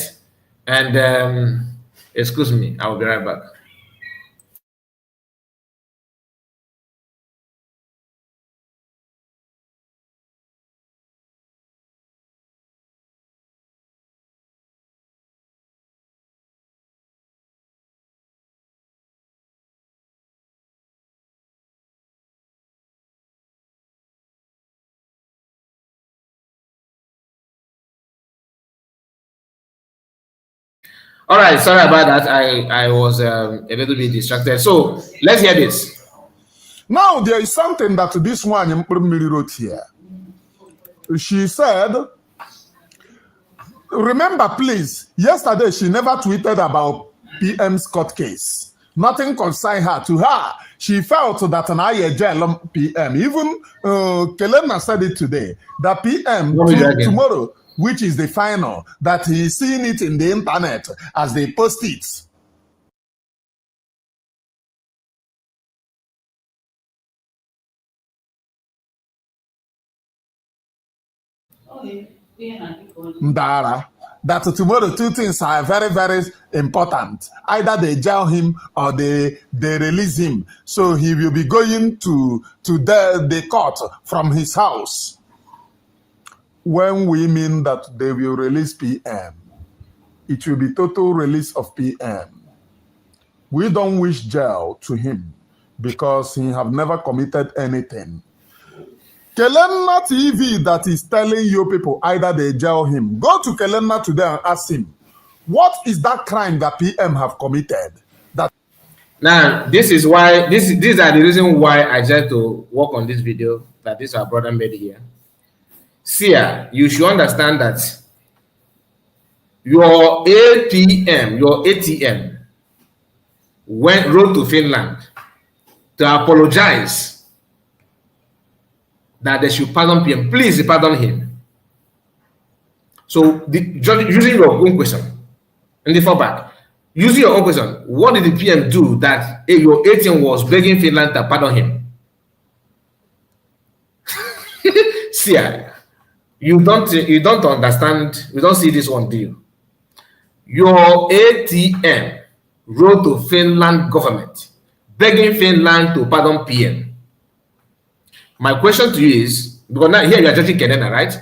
And excuse me, I will be right back. All right, sorry about that. I was a little bit distracted. So let's hear this. Now there is something that this one wrote here. She said, remember please, yesterday she never tweeted about PM's court case. Nothing concerned her. To her, she felt that an IAJ PM, even Kelena said it today, that PM tomorrow, which is the final, that he's seeing it in the internet as they post it. Ndara, that tomorrow two things are very, very important. Either they jail him or they release him. So he will be going to the court from his house. When we mean that they will release PM, it will be total release of PM. We don't wish jail to him because he have never committed anything. Kelena TV that is telling you people either they jail him. Go to Kelena today and ask him, what is that crime that PM have committed? Now, this is why, these are the reason why I decided to work on this video that this our brother made here. SEER, you should understand that your ATM rode to Finland to apologize that they should pardon PM. Please pardon him. So using your own question, in the fallback, using your own question, what did the PM do that your ATM was begging Finland to pardon him? SEER, you don't understand, you don't see this one deal. Your ATM wrote to Finland government begging Finland to pardon PM. My question to you is, because now here you are judging Kenena, right?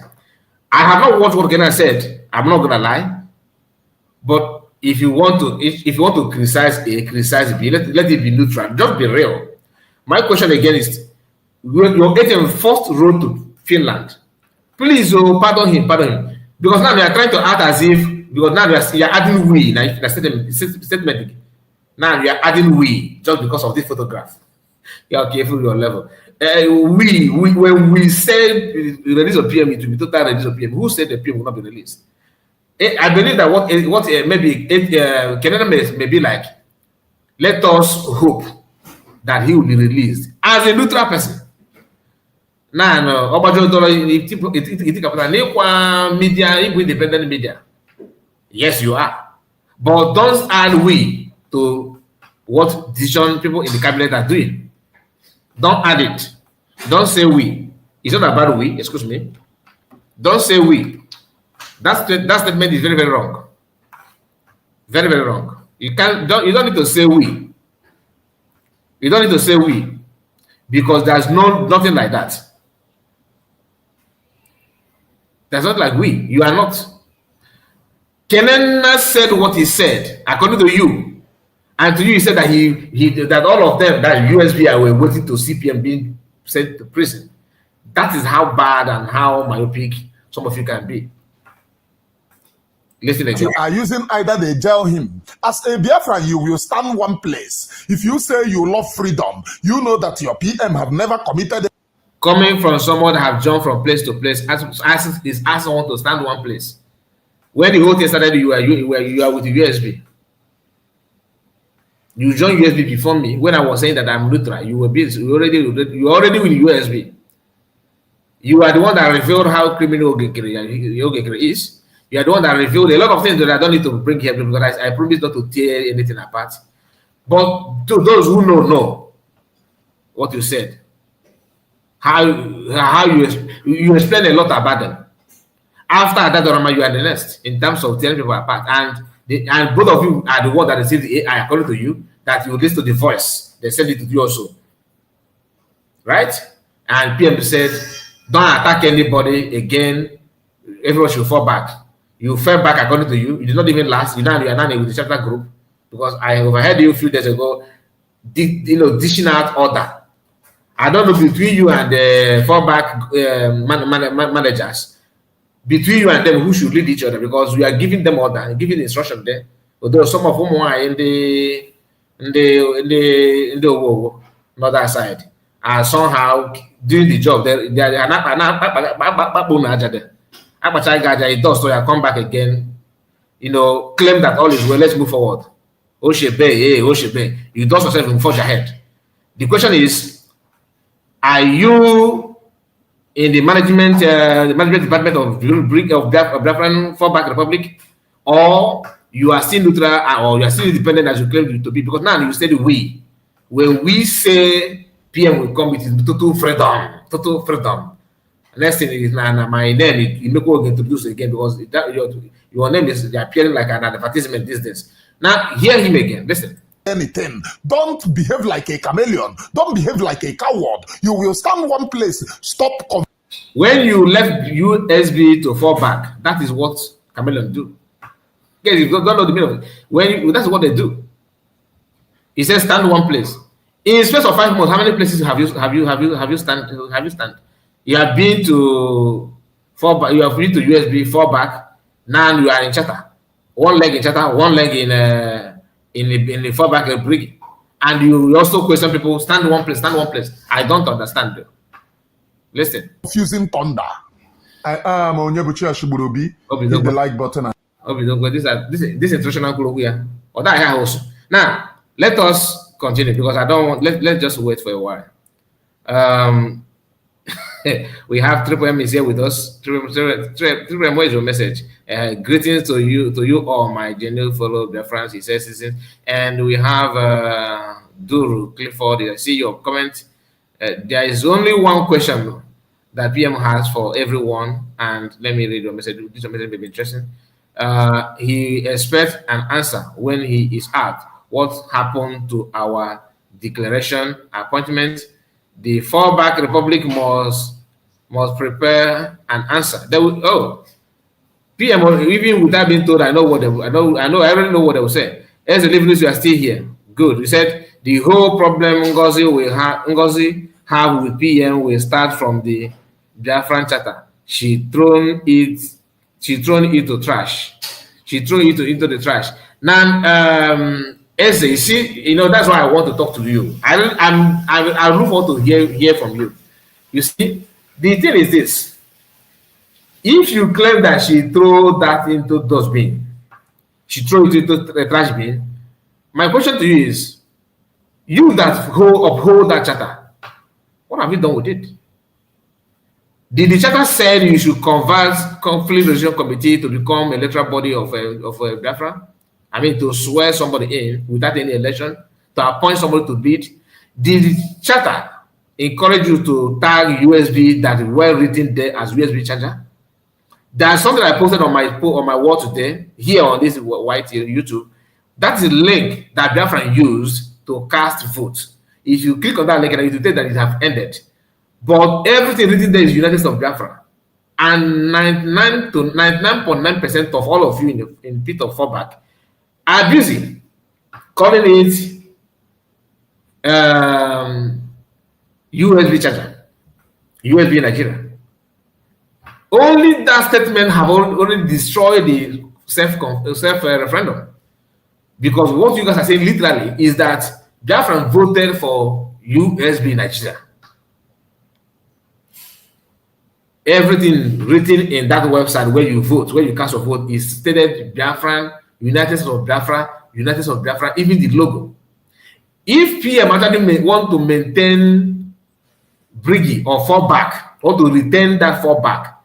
I have not watched what Kenena said. I'm not gonna lie. But if you want to criticize A, criticize B, let it be neutral. Just be real. My question again is, your ATM first wrote to Finland. Please, pardon him. Because now they are trying to act as if, because now you are adding we. Now, if the statement, now you are adding we just because of this photograph. You are careful with your level. When we say release of PM, it will be total release of PM. Who said the PM will not be released? I believe that what maybe Canada may be like, let us hope that he will be released as a neutral person. Now, media, independent media. Yes, you are. But don't add we to what decision people in the cabinet are doing. Don't add it. Don't say we. It's not about we, excuse me. Don't say we. That statement is very, very wrong. Very, very wrong. You don't need to say we. You don't need to say we, because there's nothing like that. There's not like we. You are not. Kenena said what he said, according to you. And to you, he said that that all of them, that USB were waiting to see PM being sent to prison. That is how bad and how myopic some of you can be. Listen again. You are using either they jail him. As a Biafran, you will stand one place. If you say you love freedom, you know that your PM have never committed. Coming from someone that have jumped from place to place, ask someone to stand one place. When the whole thing started, you are with the USB. You joined USB before me. When I was saying that I'm neutral, you were busy. You already with USB. You are the one that revealed how criminal Ogekere is. You are the one that revealed a lot of things that I don't need to bring here because I promise not to tear anything apart. But to those who know what you said, how you explain a lot about them. After that, you are the next in terms of tearing people apart, and both of you are the one that received the AI, according to you, that you listen to the voice. They send it to you also, right? And PM said, "Don't attack anybody again. Everyone should fall back." You fell back, according to you. You did not even last. You are not with the chapter group, because I overheard you a few days ago, dishing out order. I don't know between you and the fallback managers, between you and them, who should lead each other, because we are giving them order, giving instruction there. Although some of them are in the other side, and somehow doing the job. They are not. So I come back again, claim that all is well. Let's move forward. Oshebe, you dust yourself and forge ahead. The question is, are you in the management department of Biafran Fallback Republic, or you are still neutral, or you are still independent as you claim to be? Because now you said we. When we say PM will come, it is total freedom, total freedom. Next thing is my name. You make go introduce again, because your name is appearing like an advertisement these days. Now hear him again. Listen. Anything. Don't behave like a chameleon. Don't behave like a coward. You will stand one place. Stop. When you left USB to fall back, that is what chameleons do. Guys, you don't know the meaning of it. That's what they do. He says stand one place. In space of 5 months, how many places have you stand? You have been to fall back. You have been to USB fall back. Now you are in chatter. One leg in chatter. One leg in the fallback brig, and you also question people, stand one place. I don't understand them. Listen. Confusing thunder. I am Onyebuchi Ashiburobi. Hit the like button. This instructional group here. Or that here also. Now let us continue, because I don't want. Let's just wait for a while. We have Triple M is here with us. Triple M, where's your message? Greetings to you all, my genuine fellow Biafrans, he says, and we have Duru Clifford. I see your comment. There is only one question that PM has for everyone, and let me read your message. This message may be interesting. He expects an answer when he is asked what happened to our declaration appointment. The fallback republic must prepare an answer. PM, even without being told, I already know what they will say. As the listeners, you are still here. Good. You said the whole problem Ngozi have with PM will start from the Biafran charter. She thrown it to trash. She threw it into the trash. Now, Eze, you see, that's why I want to talk to you. I really want to hear from you. You see, the thing is this: if you claim that she threw that into dustbin, she threw it into the trash bin, my question to you is, you that uphold that charter, what have you done with it? Did the charter say you should convert conflict resolution committee to become electoral body of Biafra? I mean, to swear somebody in without any election, to appoint somebody to bid. The charter encourage you to tag USB that is well written there as USB charger. There's something I posted on my wall today here on this white YouTube. That's the link that Biafran used to cast votes. If you click on that link, it will tell that it have ended. But everything written there is United States of Biafra. And 99.9% of all of you in pit of fallback are busy calling it USB charger, USB Nigeria. Only that statement have already destroyed the self referendum, because what you guys are saying literally is that Biafran voted for USB Nigeria. Everything written in that website where you vote, where you cast your vote, is stated Biafran, United States of Biafra, United States of Biafra, even the logo. If PM actually want to maintain Gree or fallback, or to retain that fallback,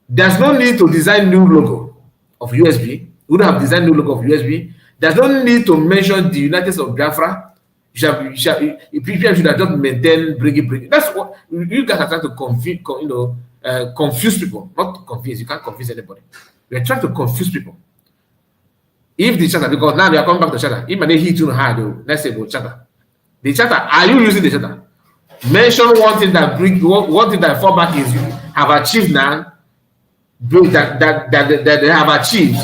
there's no need to design new logo of USB. We would have designed new logo of USB. There's no need to mention the United States of Biafra. PM should have just maintained Gree. That's what you guys are trying to confuse, confuse people. Not confuse. You can't confuse anybody. We're trying to confuse people. If the charter, because now they are coming back to charter. If they hit you hard, let's say about charter. The charter, are you using the charter? Mention one thing that one thing that fallback is have achieved now. That they have achieved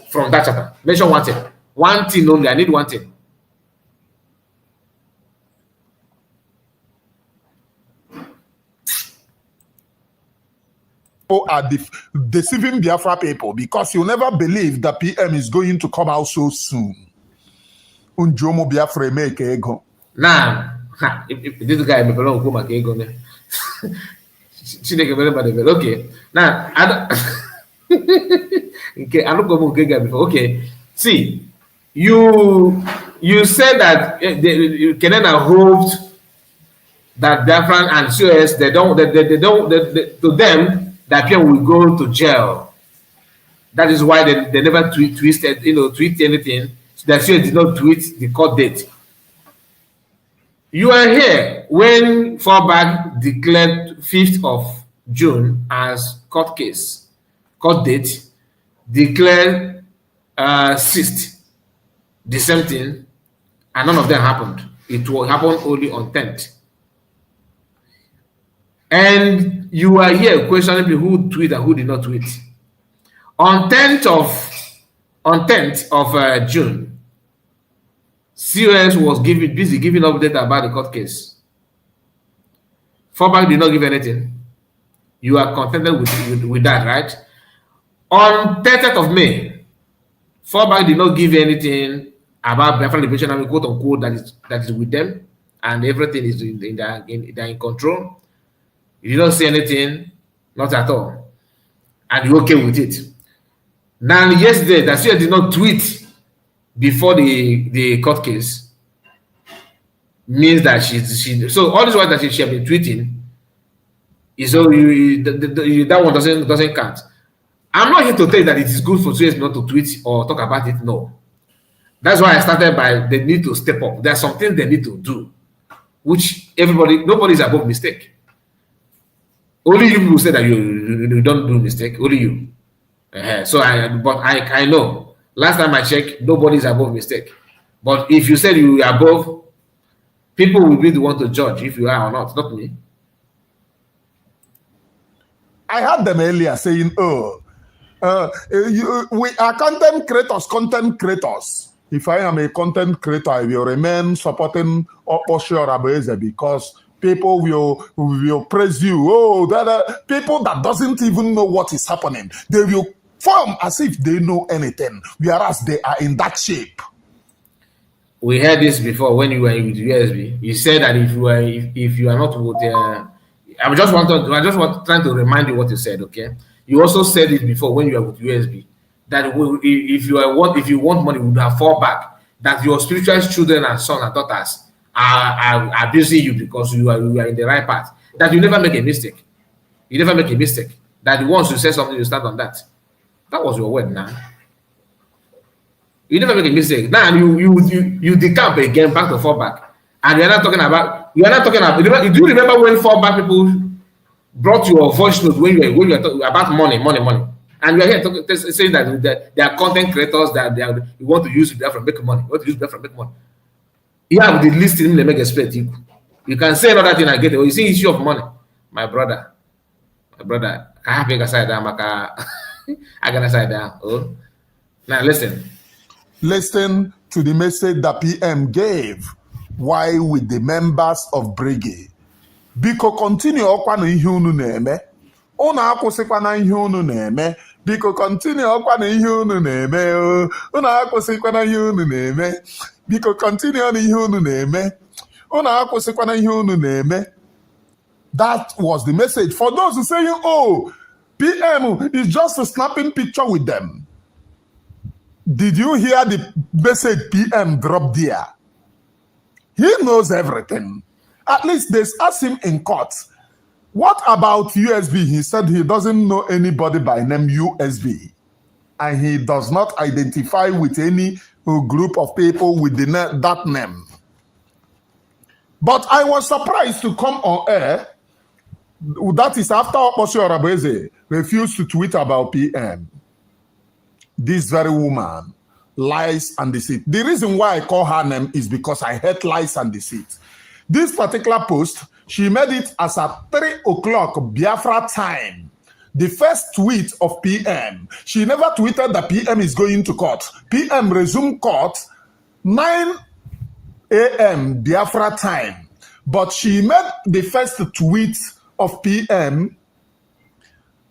from that charter. Mention one thing. One thing only. I need one thing. Are deceiving Biafra people, because you never believe that PM is going to come out so soon. Unjomo Biafra make ego. Nah, if this guy may belong to make ego. Okay. Now I don't okay, I don't go before. Okay. See, you said that Canada hoped that Biafran and COS to them that people will go to jail. That is why they never tweet anything. So that COS did not tweet the court date. You are here when fallback declared 5th of June as court date, declared 6th, the same thing, and none of them happened. It will happen only on 10th. And you are here questioning who tweeted and who did not tweet. On 10th of June, COS was busy giving update about the court case. Fallback did not give anything. You are contented with that, right? On 30th of May, Fallback did not give anything about Biafran Liberation Army, quote unquote, that is with them, and everything is they're in control. You did not say anything, not at all, and you're okay with it. Now, yesterday, that she did not tweet before the court case means that she so all this while that she has been tweeting is so that one doesn't count. I'm not here to tell you that it is good for COS not to tweet or talk about it. No, that's why I started by they need to step up. There's something they need to do, which nobody is above mistake. Only you people say that you don't do mistake. Only you. So I know. Last time I checked, nobody is above mistake. But if you said you are above, people will be the one to judge if you are or not me. I heard them earlier saying, we are content creators. If I am a content creator, I will remain supporting Osho Rabeze because people will praise you. Oh, people that doesn't even know what is happening, they will form as if they know anything, whereas they are in that shape. We heard this before when you were with USB. You said that if you are not with I just trying to remind you what you said, okay? You also said it before when you were with USB that if you want money, we would have fall back. That your spiritual children and sons and daughters are abusing you because you are in the right path. That you never make a mistake. You never make a mistake. That once you say something, you stand on that. That was your word now. You never make a mistake. Now you decamp again back to fallback. And you're not talking about do you remember when fallback people brought your voice note when you were talking about money? And we are here saying that they are content creators that you want to use that from make money. You want to use that from make money. You have the listing they make expect you. You can say another thing and get it. You see issue of money. My brother, I have to side down, I gotta side down. Oh. Now listen. Listen to the message that PM gave while with the members of Gree. Biko continue ọkwa na ihe unu na-eme. Unu akwụsịkwa na ihe unu na-eme. Biko continue ọkwa na ihe unu na-eme. Unu akwụsịkwa na ihe unu na-eme. Biko continue na ihe unu na-eme. Unu akwụsịkwa na ihe unu na-eme. That was the message for those who say, oh, PM is just a snapping picture with them. Did you hear the message PM dropped there? He knows everything. At least they asked him in court, what about USB? He said he doesn't know anybody by name USB. And he does not identify with any group of people with that name. But I was surprised to come on air. That is after Oposio Arabeze refused to tweet about PM. This very woman, lies and deceit. The reason why I call her name is because I hate lies and deceit. This particular post, she made it as at 3 o'clock Biafra time. The first tweet of PM. She never tweeted that PM is going to court. PM resumed court 9 a.m. Biafra time. But she made the first tweet of PM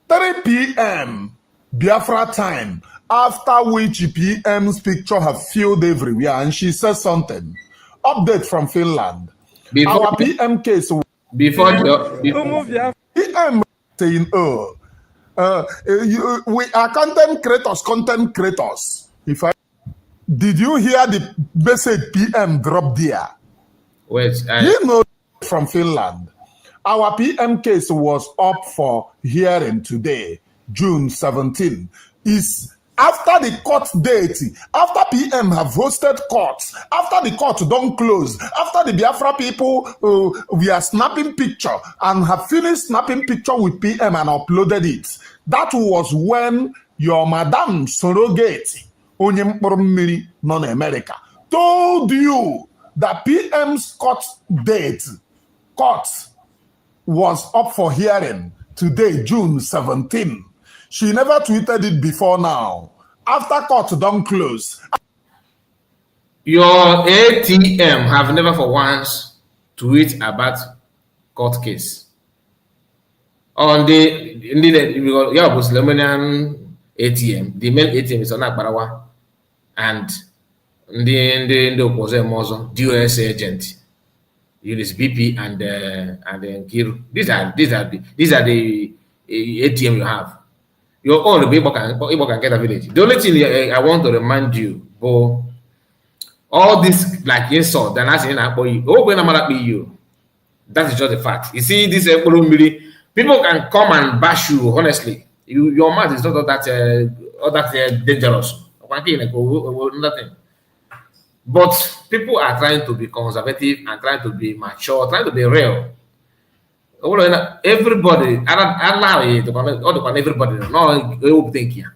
3 p.m. Biafra time. After which PM's picture have filled everywhere, and she says something. Update from Finland. Before, our PM case. Before PM saying, we are content creators. Did you hear the message PM dropped there? Wait, You know from Finland. Our PM case was up for hearing today, June 17. Is after the court date, after PM have hosted courts, after the court don't close, after the Biafra people we are snapping picture and have finished snapping picture with PM and uploaded it. That was when your madam surrogate, onye mkpụrụ mmiri nọ na America, told you that PM's court was up for hearing today, June 17. She never tweeted it before now. After court don't close. Your ATM have never for once tweet about court case. On the Muslim ATM, the main ATM is on Akbarawa, and the opposite Mozo, DOS agent, Unis BP and Kiru. These are the ATM you have. Your own people can get a village. The only thing I want to remind you, Bo, all this like insult, they're not saying that when I'm you. That is just the fact. You see, this people can come and bash you, honestly. Your mouth is not all that dangerous. Nothing. But people are trying to be conservative and trying to be mature, trying to be real. Everybody, allow it to everybody. No, you think here.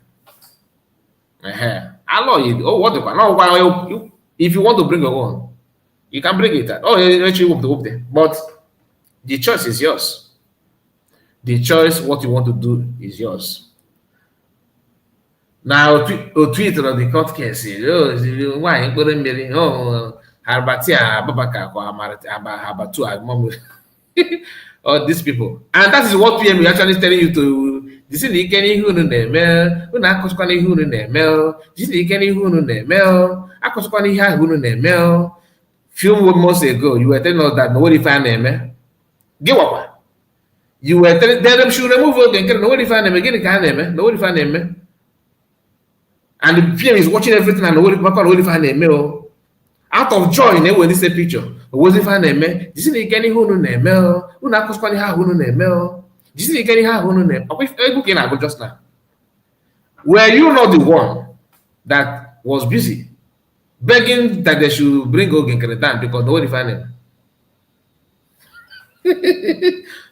Allow it. Oh, what no? If you want to bring your own, you can bring it. But the choice is yours. The choice, what you want to do, is yours. Now, Twitter on the court case. Why? Harbatia, Babaka, Habatu, all these people, and that is what PM is actually telling you to. This is the Kenny who in the mail, who not Cosquani who in the mail, this is the Kenny who in the mail, I Cosquani who in the mail. Few months ago, you were telling us that nobody find them. Give up. You were telling them should remove again, nobody find them again, nobody find them. And the PM is watching everything and nobody find them. Out of joy, when they say picture, was it find them? This is the Kenny who in the mail, who not Cosquani who in the mail. This is the Kenny who in the mail. Just now. Were you not the one that was busy begging that they should bring Ogen down because nobody find him.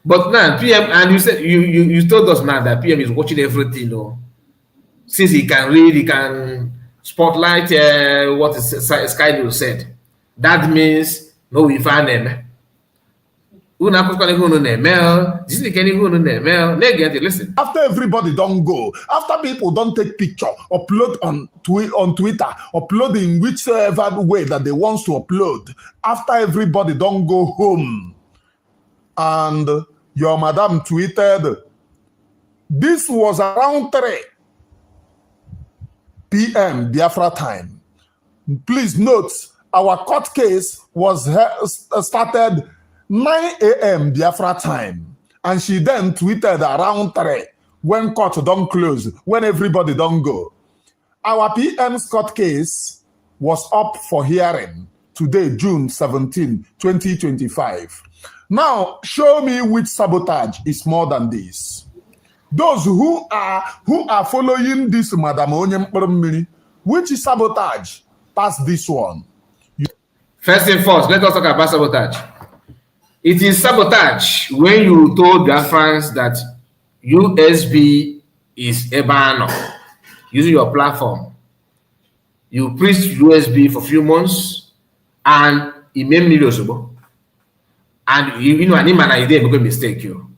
But now PM, and you said you told us now that PM is watching everything, though. Since he can read, he can spotlight what Skydo said. That means no, we find them. Listen. After everybody don't go, after people don't take picture, upload on Twitter, upload in whichever way that they want to upload, after everybody don't go home, and your madam tweeted, this was around 3 p.m. Biafra time. Please note, our court case was started 9 a.m. Biafra time. And she then tweeted around 3 when court don't close, when everybody don't go. Our PM's court case was up for hearing today, June 17, 2025. Now, show me which sabotage is more than this. Those who are following this Madam Onyem, which is sabotage past this one? First thing first, let us talk about sabotage. It is sabotage when you told their fans that USB is Ebano using your platform. You preached USB for a few months and it made millions. And you know, you didn't make a mistake. You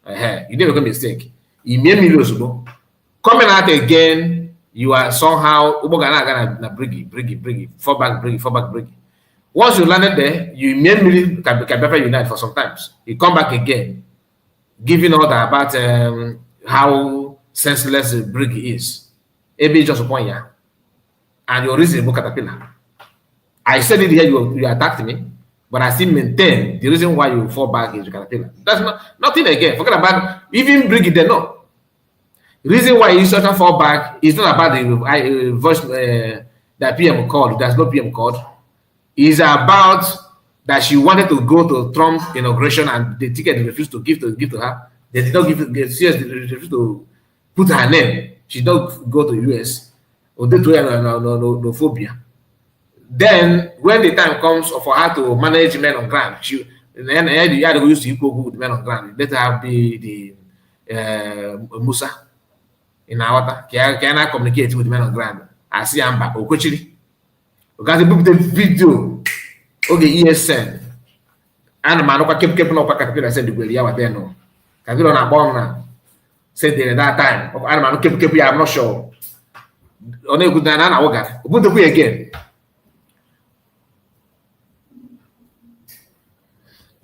didn't make a mistake. It made millions. Coming out again, you are somehow bring fall back. Once you landed there, you immediately can unite for some times. You come back again, giving all that about how senseless Brig is. Maybe just a point, yeah. And your reasonable caterpillar. I said it here, you attacked me, but I still maintain the reason why you fall back is caterpillar. That's nothing again. Forget about even Brig there, no. The reason why you sort of fall back is not about the voice that PM called. There's no PM called. Is about that she wanted to go to Trump inauguration and the ticket they refused to give to her. They did not give it. They refused to put her name. She don't go to US or do no phobia. Then when the time comes for her to manage men on ground, she then the other used to equal with men on ground. Let her be the Musa in our can I communicate with men on ground? I see I'm back. Okochiri. Because book the video, okay, ESN, and Manoka kept up a caterpillar said the way you are there. No, Caterpillar on a bomb now. Said there at that time, of Anamano kept, I'm not sure. Only good than an hour. Put the way again.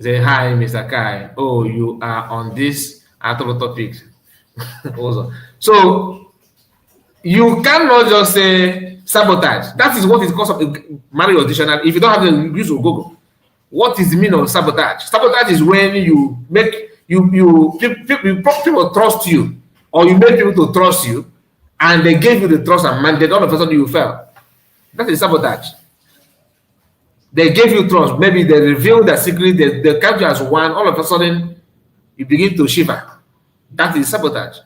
Say hi, Mr. Kai. Oh, you are on this other topic. Also, so you cannot just say sabotage. That is what is called Mario Dictionary. If you don't have the use of Google, what is the meaning of sabotage? Sabotage is when you make people trust you, or you make people to trust you, and they gave you the trust and mandate. All of a sudden you fell. That is sabotage. They gave you trust. Maybe they revealed the secret. They kept you as one. All of a sudden you begin to shiver. That is sabotage.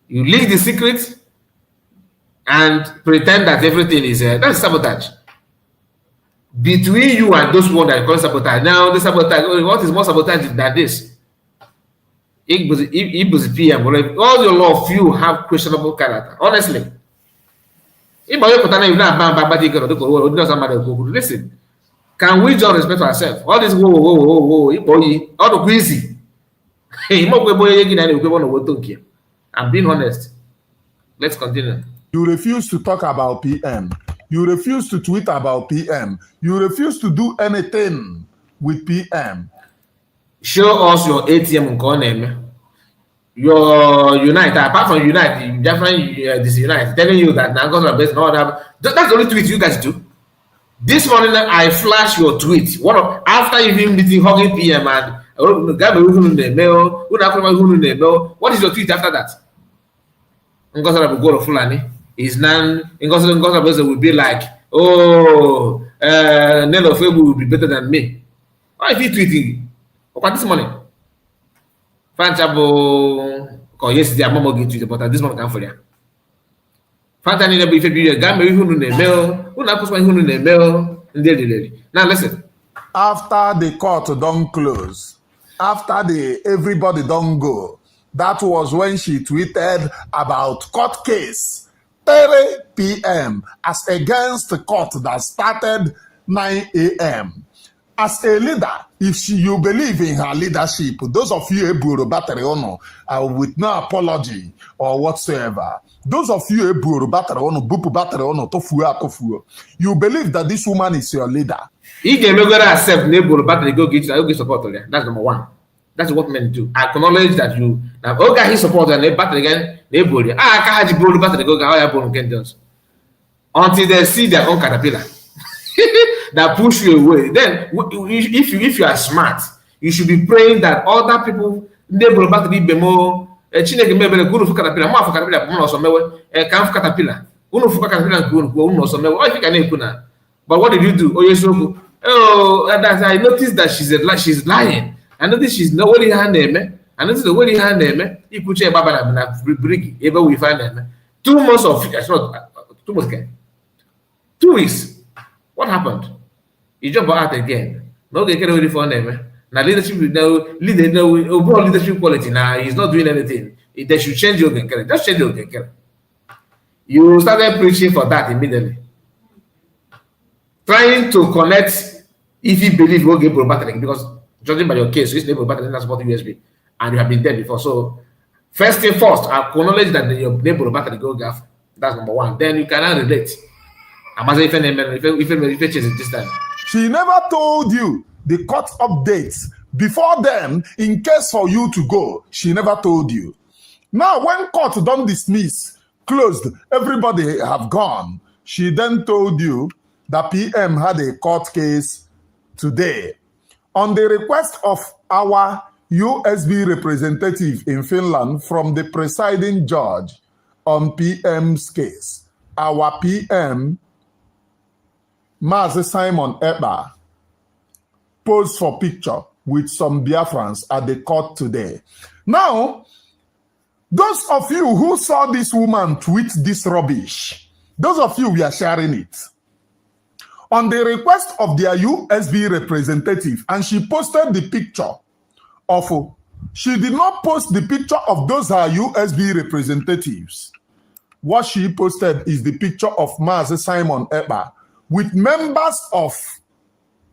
You leak the secret and pretend that everything is that's sabotage. Between you and those ones that call sabotage. Now the sabotage, what is more sabotage than this? It was PM. All your law of you have questionable character. Honestly. Listen, can we just respect ourselves? All this all the easy. I'm being honest. Let's continue. You refuse to talk about PM. You refuse to tweet about PM. You refuse to do anything with PM. Show us your ATM name. Your Unite. Apart from Unite, you definitely disunite. Telling you that now that's the only tweet you guys do. This morning I flash your tweet. After even meeting hugging PM and what is your tweet after that? Is now will be like, oh, none of you will be better than me. Why is he tweeting? Okay, this morning. Fanchabo, yesterday I'm not going to tweet, but this morning I'm for you. Fantasy never if you got me who in mail, who not who in the mail, and daily. Now listen. After the court don't close, after everybody don't go, that was when she tweeted about court case 3 p.m. as against the court that started 9 a.m. As a leader, if you believe in her leadership, those of you Eburu Battery Ono with no apology or whatsoever, those of you Eburu Battery Ono, Bupu Battery Ono, Tofu, you believe that this woman is your leader. He can never accept Neburu Battery go get support. That's number one. That's what men do. Acknowledge that you now okay his support and battery again, Neburu. Can't Eburu Battery go get until they see their own caterpillar. That push you away. Then, if you are smart, you should be praying that other people neighbor back to be more. Chineke mebele guru fuka caterpillar, more for caterpillar, more so mewe. Can't caterpillar. Unu fuka caterpillar guru unu so mewe. I think I need kuna. But what did you do? Oh yes, I noticed that she's lying. I noticed she's not really her name. I noticed the way her name. You could say Baba na bring ever we find them. 2 months of it's not 2 months again. 2 weeks. What happened? You jump out again. No, they get ready for them. Now leadership, overall leadership quality. Now he's not doing anything. They should change your character. Just change your character. You started preaching for that immediately, trying to connect. If you believe you'll get battling, because judging by your case, it's neighbor battling that's about USB, and you have been there before. So first thing first, acknowledge that your neighbor battling go gaff. That's number one. Then you cannot relate. She never told you the court updates before then, in case for you to go. She never told you. Now, when court don't dismiss, closed, everybody have gone. She then told you that PM had a court case today. On the request of our USB representative in Finland from the presiding judge on PM's case, our PM Mazi Simon Eba posed for picture with some Biafrans at the court today. Now, those of you who saw this woman tweet this rubbish, those of you, we are sharing it. On the request of their USB representative, and she posted the picture of, she did not post the picture of those her USB representatives. What she posted is the picture of Mazi Simon Eba with members of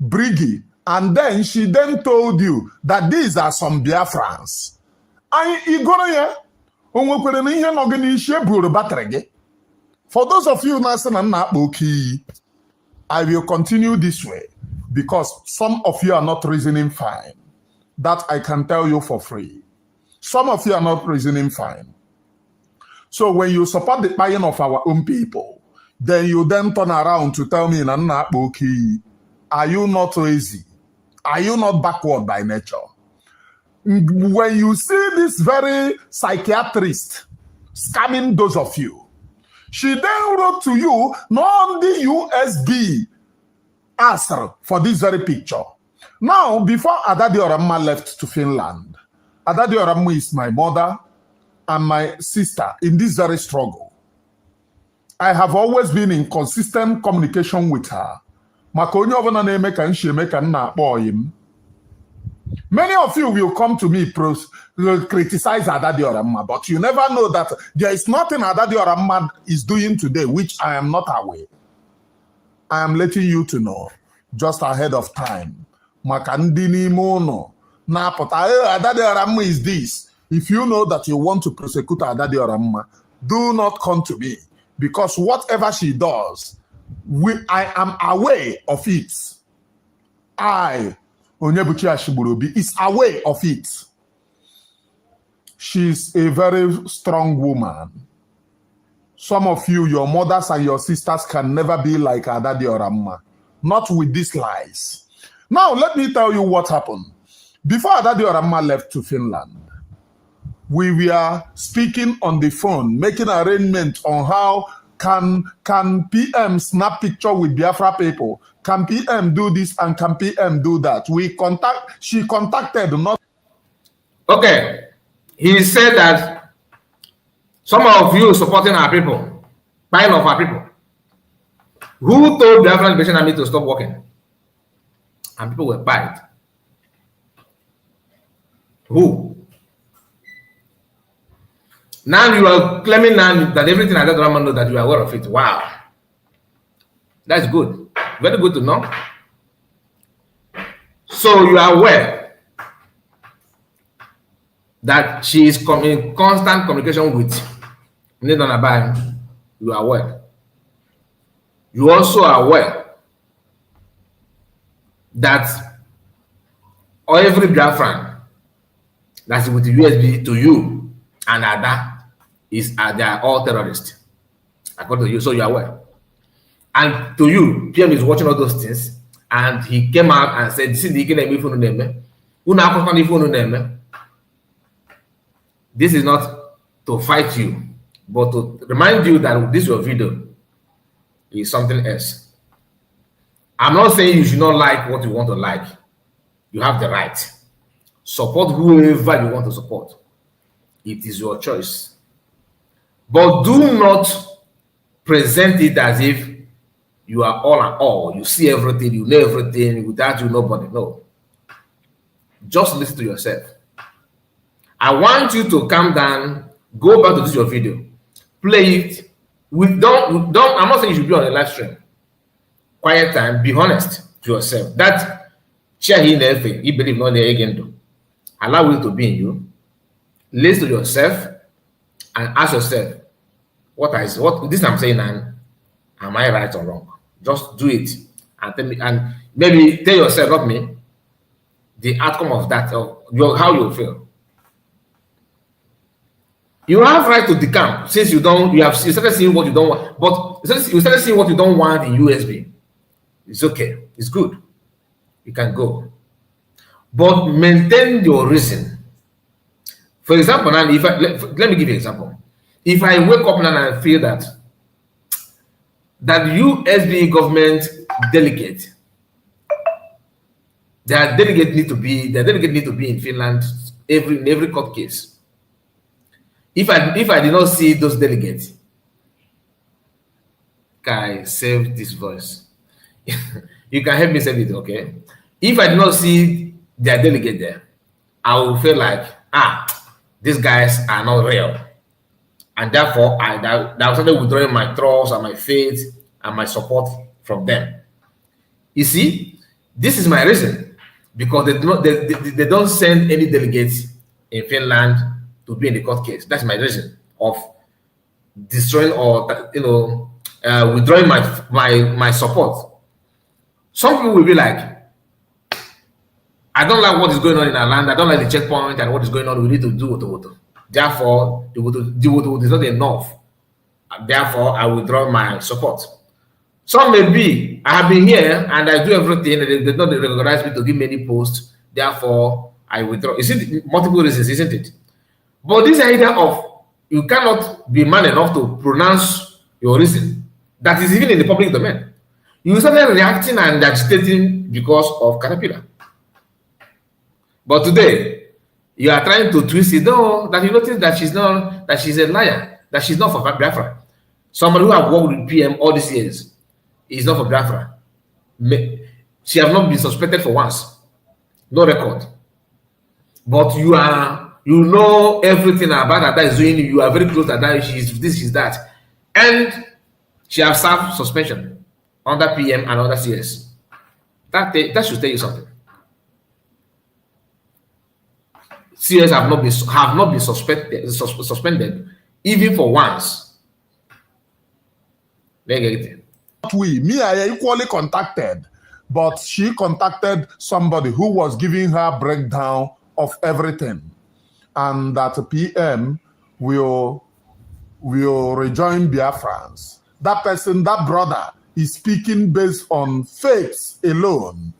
Gree, and then she then told you that these are some Biafrans. For those of you I will continue this way because some of you are not reasoning fine. That I can tell you for free. Some of you are not reasoning fine. So when you support the buying of our own people, then you then turn around to tell me, are you not lazy? Are you not backward by nature? When you see this very psychiatrist scamming those of you, she then wrote to you, not on the USB answer for this very picture. Now, before Adadi Oramma left to Finland, Adadi Oramma is my mother and my sister in this very struggle. I have always been in consistent communication with her. Many of you will come to me criticize Adadi Oramma, but you never know that there is nothing Adadi Oramma is doing today which I am not aware. I am letting you to know just ahead of time. Makandini mono. Adadi Oramma is this. If you know that you want to prosecute Adadi Oramma, do not come to me. Because whatever she does, I am aware of it. Onyebuchi Ashiburobi is aware of it. She's a very strong woman. Some of you, your mothers and your sisters can never be like Adadi Oramma. Not with these lies. Now, let me tell you what happened. Before Adadi Oramma left to Finland, we were speaking on the phone, making arrangements on how can PM snap picture with Biafra people? Can PM do this and can PM do that? She contacted not. Okay. He said that some of you supporting our people. spying of our people. Who told the African Liberation Army to stop working? And people were spied. Who? Now you are claiming now that everything I don't know that you are aware of it. Wow. That's good. Very good to know. So you are aware that she is in constant communication with Nidanabai. You are aware. You also are aware that every Biafran that's with the USB to you and Ada they are all terrorists, according to you. So you are aware. And to you, PM is watching all those things, and he came out and said, "This is the This is not to fight you, but to remind you that this your video is something else. I'm not saying you should not like what you want to like. You have the right. Support whoever you want to support. It is your choice. But do not present it as if you are all and all. You see everything, you know everything, without you, nobody. No. Just listen to yourself. I want you to calm down, go back to this your video, play it. I'm not saying you should be on a live stream. Quiet time, be honest to yourself. That share he never, he believe not there again do. Allow it to be in you. Listen to yourself and ask yourself, what this I'm saying, and am I right or wrong? Just do it and tell me, and maybe tell yourself, not me, the outcome of that, or how you feel. You have right to decamp since you started seeing what you don't want, but you started seeing what you don't want in USB. It's okay, it's good. You can go. But maintain your reason. For example, now if let me give you an example. If I wake up now and feel that USB government delegate, their delegate need to be in Finland in every court case. If I did not see those delegates, guy, save this voice. You can help me save it, okay? If I did not see their delegate there, I will feel like, these guys are not real. And therefore, I started withdrawing my trust and my faith and my support from them. You see, this is my reason, because they don't send any delegates in Finland to be in the court case. That's my reason of destroying or withdrawing my support. Some people will be like, I don't like what is going on in our land. I don't like the checkpoint and what is going on. We need to do what. Therefore, the what is not enough. Therefore, I withdraw my support. Some may be, I have been here and I do everything, and they did not recognize me to give me any post. Therefore, I withdraw. You see, multiple reasons, isn't it? But this idea of you cannot be man enough to pronounce your reason, that is even in the public domain. You started reacting and agitating because of Caterpillar. But today, you are trying to twist it, though, that you notice that she's a liar, that she's not for Biafra. Somebody who have worked with PM all these years is not for Biafra. She have not been suspected for once. No record. But you know everything about her that is doing. You are very close to that. She's this, she's that. And she have served suspension under PM and under CS. That should tell you something. CS have not been suspended even for once. Me, I equally contacted, but she contacted somebody who was giving her breakdown of everything, and that PM will rejoin Biafrans. That person, that brother, is speaking based on facts alone.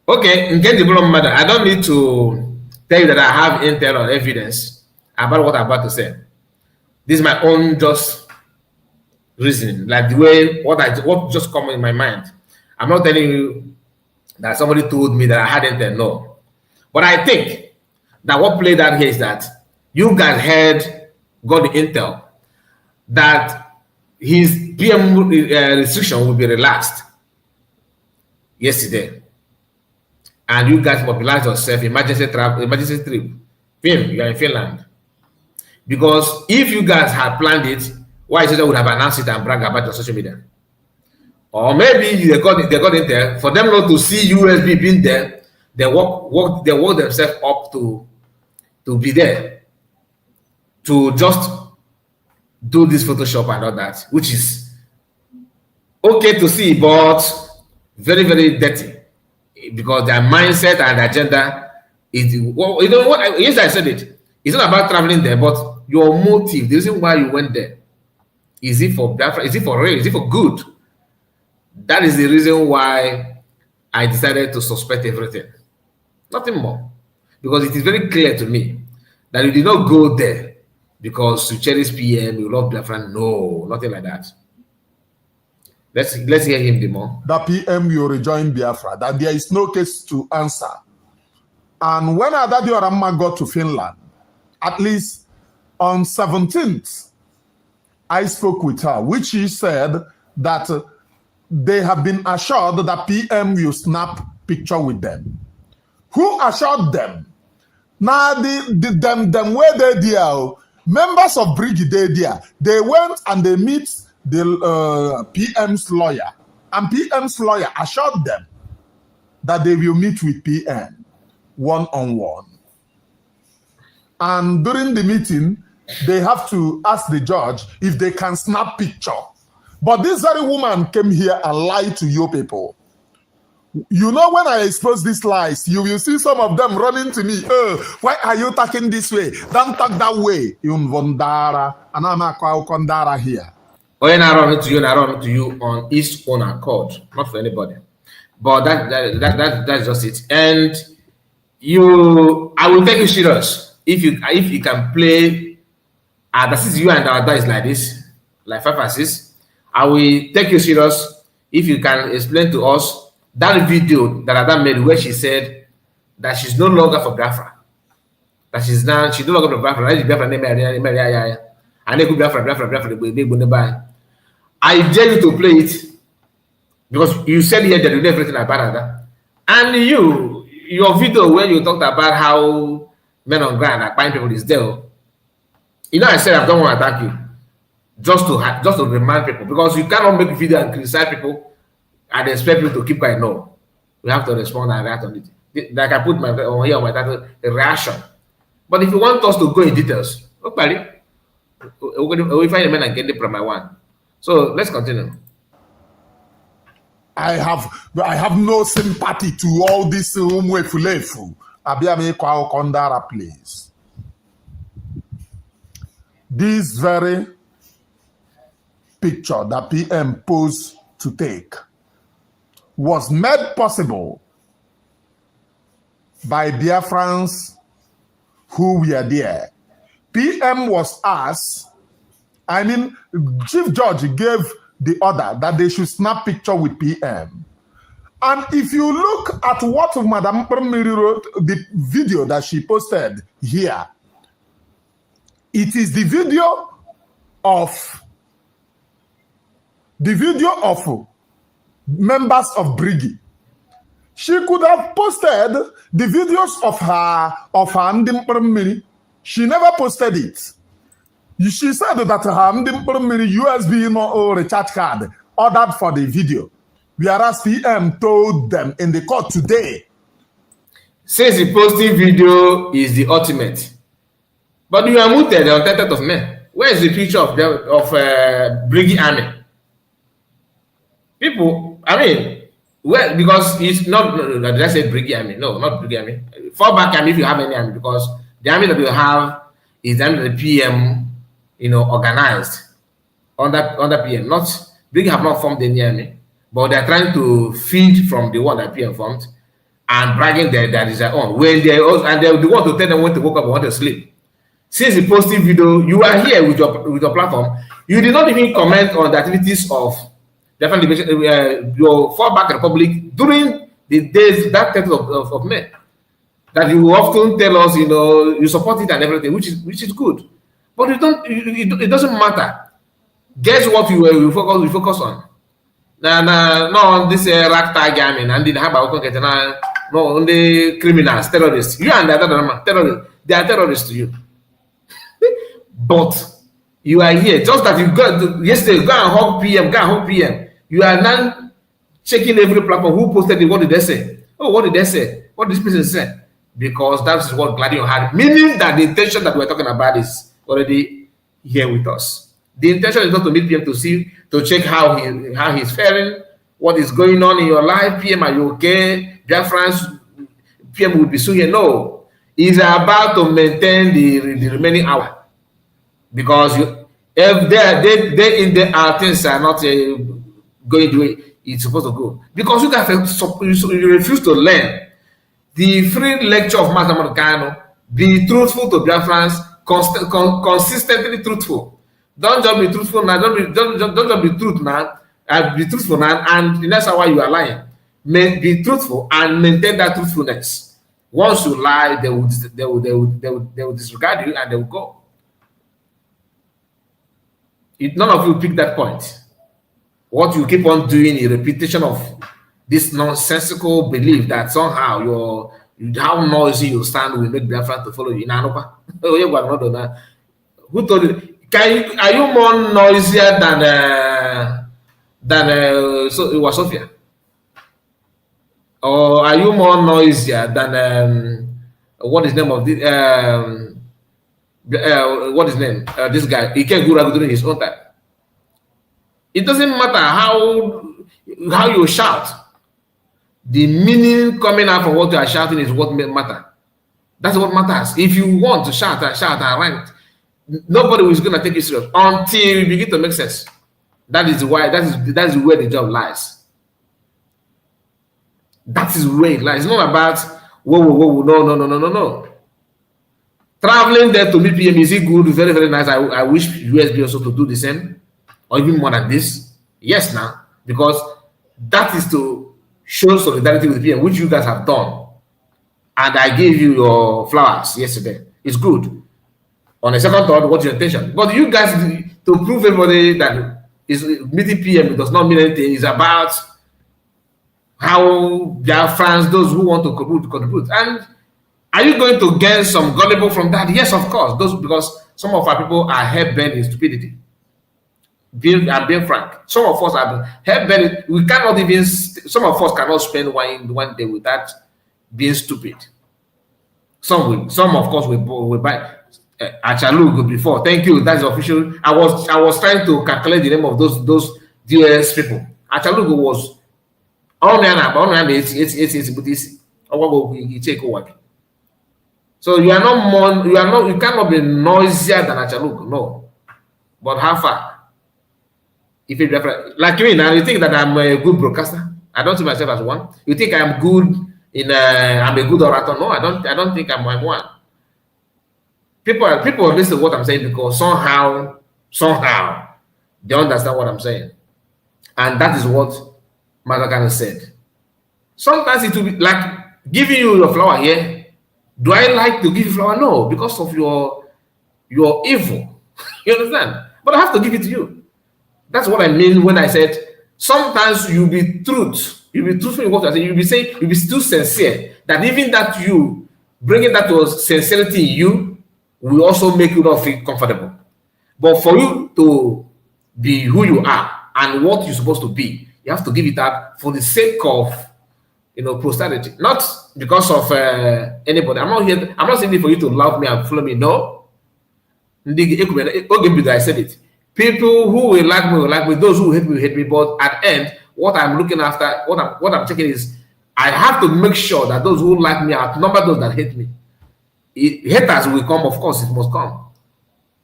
Okay, in case the problem matter, I don't need to tell you that I have intel or evidence about what I'm about to say. This is my own just reasoning, like the way what just come in my mind. I'm not telling you that somebody told me that I had intel, no. But I think that what played out here is that you guys got the intel that his PM restriction will be relaxed yesterday, and you guys mobilized yourself, emergency trip. Film, you are in Finland. Because if you guys had planned it, why is it that would have announced it and brag about your social media? Or maybe they got in there for them not to see USB being there. They work themselves up to be there to just do this Photoshop and all that, which is okay to see, but very, very dirty, because their mindset and agenda is, well, you know what? Yes, I said it. It's not about traveling there, but your motive, the reason why you went there, is it for Biafra? Is it for real? Is it for good? That is the reason why I decided to suspect everything. Nothing more. Because it is very clear to me that you did not go there because you cherish PM, you love Biafra. No, nothing like that. Let's hear him the more. The PM will rejoin Biafra, that there is no case to answer. And when Adadi Oramma got to Finland, at least on 17th, I spoke with her, which she said that they have been assured that PM will snap picture with them. Who assured them? Now, them where they there, members of Gree there, they went and they meet the PM's lawyer, and PM's lawyer assured them that they will meet with PM one-on-one. And during the meeting, they have to ask the judge if they can snap picture. But this very woman came here and lied to you people. You know, when I expose these lies, you will see some of them running to me. Oh, why are you talking this way? Don't talk that way. Vondara, and I'm a Kondara here. When I run to you on his own accord, not for anybody. But that's just it. And I will take you serious if you can play. That is you and our guys like this, like 5 and 6. I will take you serious if you can explain to us that video that Adam made where she said that she's no longer for Biafra. That she's no longer for Biafra. I dare you to play it because you said here that you know everything about that. And your video where you talked about how men on ground are buying people is there. You know, I said I don't want to attack you, just to remind people, because you cannot make a video and criticize people and expect people to keep quiet. No, we have to respond and react on it. Like I put on here on my title, a reaction. But if you want us to go in details, okay, we find a man and get the from my one. So let's continue. I have no sympathy to all this umwefulefu. Abiame kwa Kondara, please. This very picture that PM posed to take was made possible by Biafrans who were there. PM was asked, Chief Judge gave the order that they should snap picture with PM. And if you look at what Madam Permiri wrote, the video that she posted here, it is the video of members of Gree. She could have posted the videos of her Ndim. She never posted it. She said that her Ndim USB recharge card ordered for the video. Whereas PM told them in the court today. Since the posting video is the ultimate. But you are muted on 30th of May. Where is the picture of Gree army? People, well, because it's not, did I say Gree army? No, not Gree army. Fall back army if you have any army, because the army that you have is the army that the PM, organized under PM. Not, Gree have not formed any army, but they're trying to feed from the one that PM formed and bragging that is their own. When they want to tell them when to wake up and when to sleep. Since the posting video, you are here with your platform. You did not even comment on the activities of your fallback republic during the days that 30th of May. That you often tell us, you support it and everything, which is good. But it doesn't matter. Guess what we focus on? No on this ragtag gaming and the haba no on the criminals, terrorists. You and the other terrorists, they are terrorists to you. But you are here just that you got yesterday. Go and hug PM. You are now checking every platform who posted it. What did they say? Oh, what did they say? What did this person say? Because that's what Gladion had. Meaning that the intention that we're talking about is already here with us. The intention is not to meet PM to check how he's faring, what is going on in your life. PM, are you okay? Dear friends, PM will be soon here. No, it's about to maintain the remaining hour. Because if they in the things are not going the way it's supposed to go, because you guys you refuse to learn the free lecture of Master Monicano. Be truthful to Biafrans, consistently truthful. Don't just be truthful now. Don't just be truth now. Be truthful now, and that's why you are lying. Be truthful and maintain that truthfulness. Once you lie, they will disregard you and they will go. None of you pick that point. What you keep on doing is repetition of this nonsensical belief that somehow how noisy you stand will make Biafra to follow you. Who told you? Are you more noisier than Sophia? Or are you more noisier than what is the name of this? What is his name? This guy, he can't go during his own time. It doesn't matter how you shout. The meaning coming out from what you are shouting is what matters. That's what matters. If you want to shout and rant, nobody is going to take you serious until you begin to make sense. That is where the job lies. That is where it lies. It's not about whoa, no. Traveling there to meet PM, is it good? Very, very nice. I wish USB also to do the same, or even more than this. Yes, now, because that is to show solidarity with PM, which you guys have done. And I gave you your flowers yesterday. It's good. On a second thought, what's your intention? But you guys, to prove everybody that is meeting PM does not mean anything. It's about how their fans, those who want to contribute. And are you going to gain some gullible from that? Yes, of course. Because some of our people are head-bent in stupidity. Being frank. Some of us are head-bent. We cannot even. Some of us cannot spend one day without being stupid. Some of course will buy. Achalug before. Thank you. That's official. I was trying to calculate the name of those DOS people. Achalug was on so you cannot be noisier than Achalug, no. But how far? If it like me now, you think that I'm a good broadcaster? I don't see myself as one. You think I'm good I'm a good orator? No, I don't think I'm one. People listen to what I'm saying because somehow they understand what I'm saying. And that is what Madagascar said. Sometimes it will be like giving you your flower here. Do I like to give you flower? No, because of your evil. You understand? But I have to give it to you. That's what I mean when I said sometimes you'll be truthful in what you're saying. You'll be too sincere that even that you bringing that to sincerity in you will also make you not feel comfortable. But for you to be who you are and what you're supposed to be, you have to give it up for the sake of posterity, not because of anybody. I'm not saying it for you to love me and follow me. No. I said it. People who will like me will like me. Those who hate me will hate me. But at the end, what I'm looking after, what I'm checking is, I have to make sure that those who like me outnumber those that hate me. Haters will come, of course, it must come,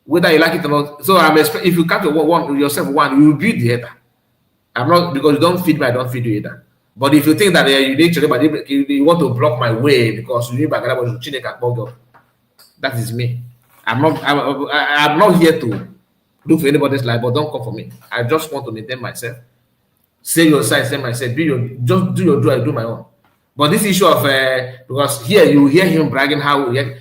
whether you like it or not. So if you count yourself one, you will be the hater. I'm not, because you don't feed me, I don't feed you either. But if you think that you need to, you want to block my way because you need that is me. I'm not here to look for anybody's life, but don't come for me. I just want to maintain myself. Say your side, say myself. Just do your do, I do my own. But this issue of because here you hear him bragging how maybe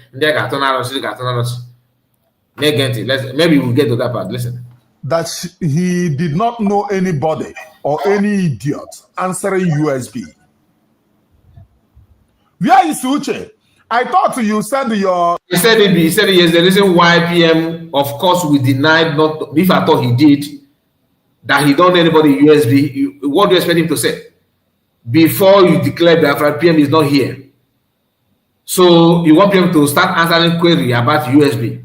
we'll get to that part. Listen. that he did not know anybody or any idiot answering USB. Where is Uche? I thought you said your... He said it, he said yes, the reason why PM, of course, we denied not, if I thought he did, that he don't know anybody USB. What do you expect him to say? Before you declare that PM is not here. So you want PM to start answering query about USB,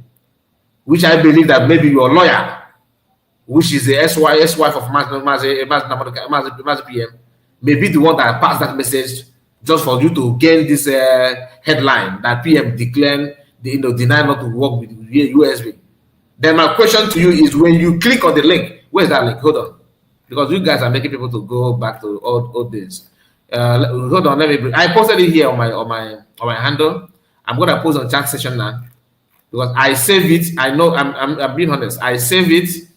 which I believe that maybe your lawyer, which is the wife of Mazi PM, may be the one that passed that message just for you to gain this headline that PM declared, deny not to work with USB. Then my question to you is, when you click on the link, where's that link? Hold on, because you guys are making people to go back to old days. Hold on, let me. I posted it here on my handle. I'm gonna post on chat session now because I save it. I know I'm being honest. I save it.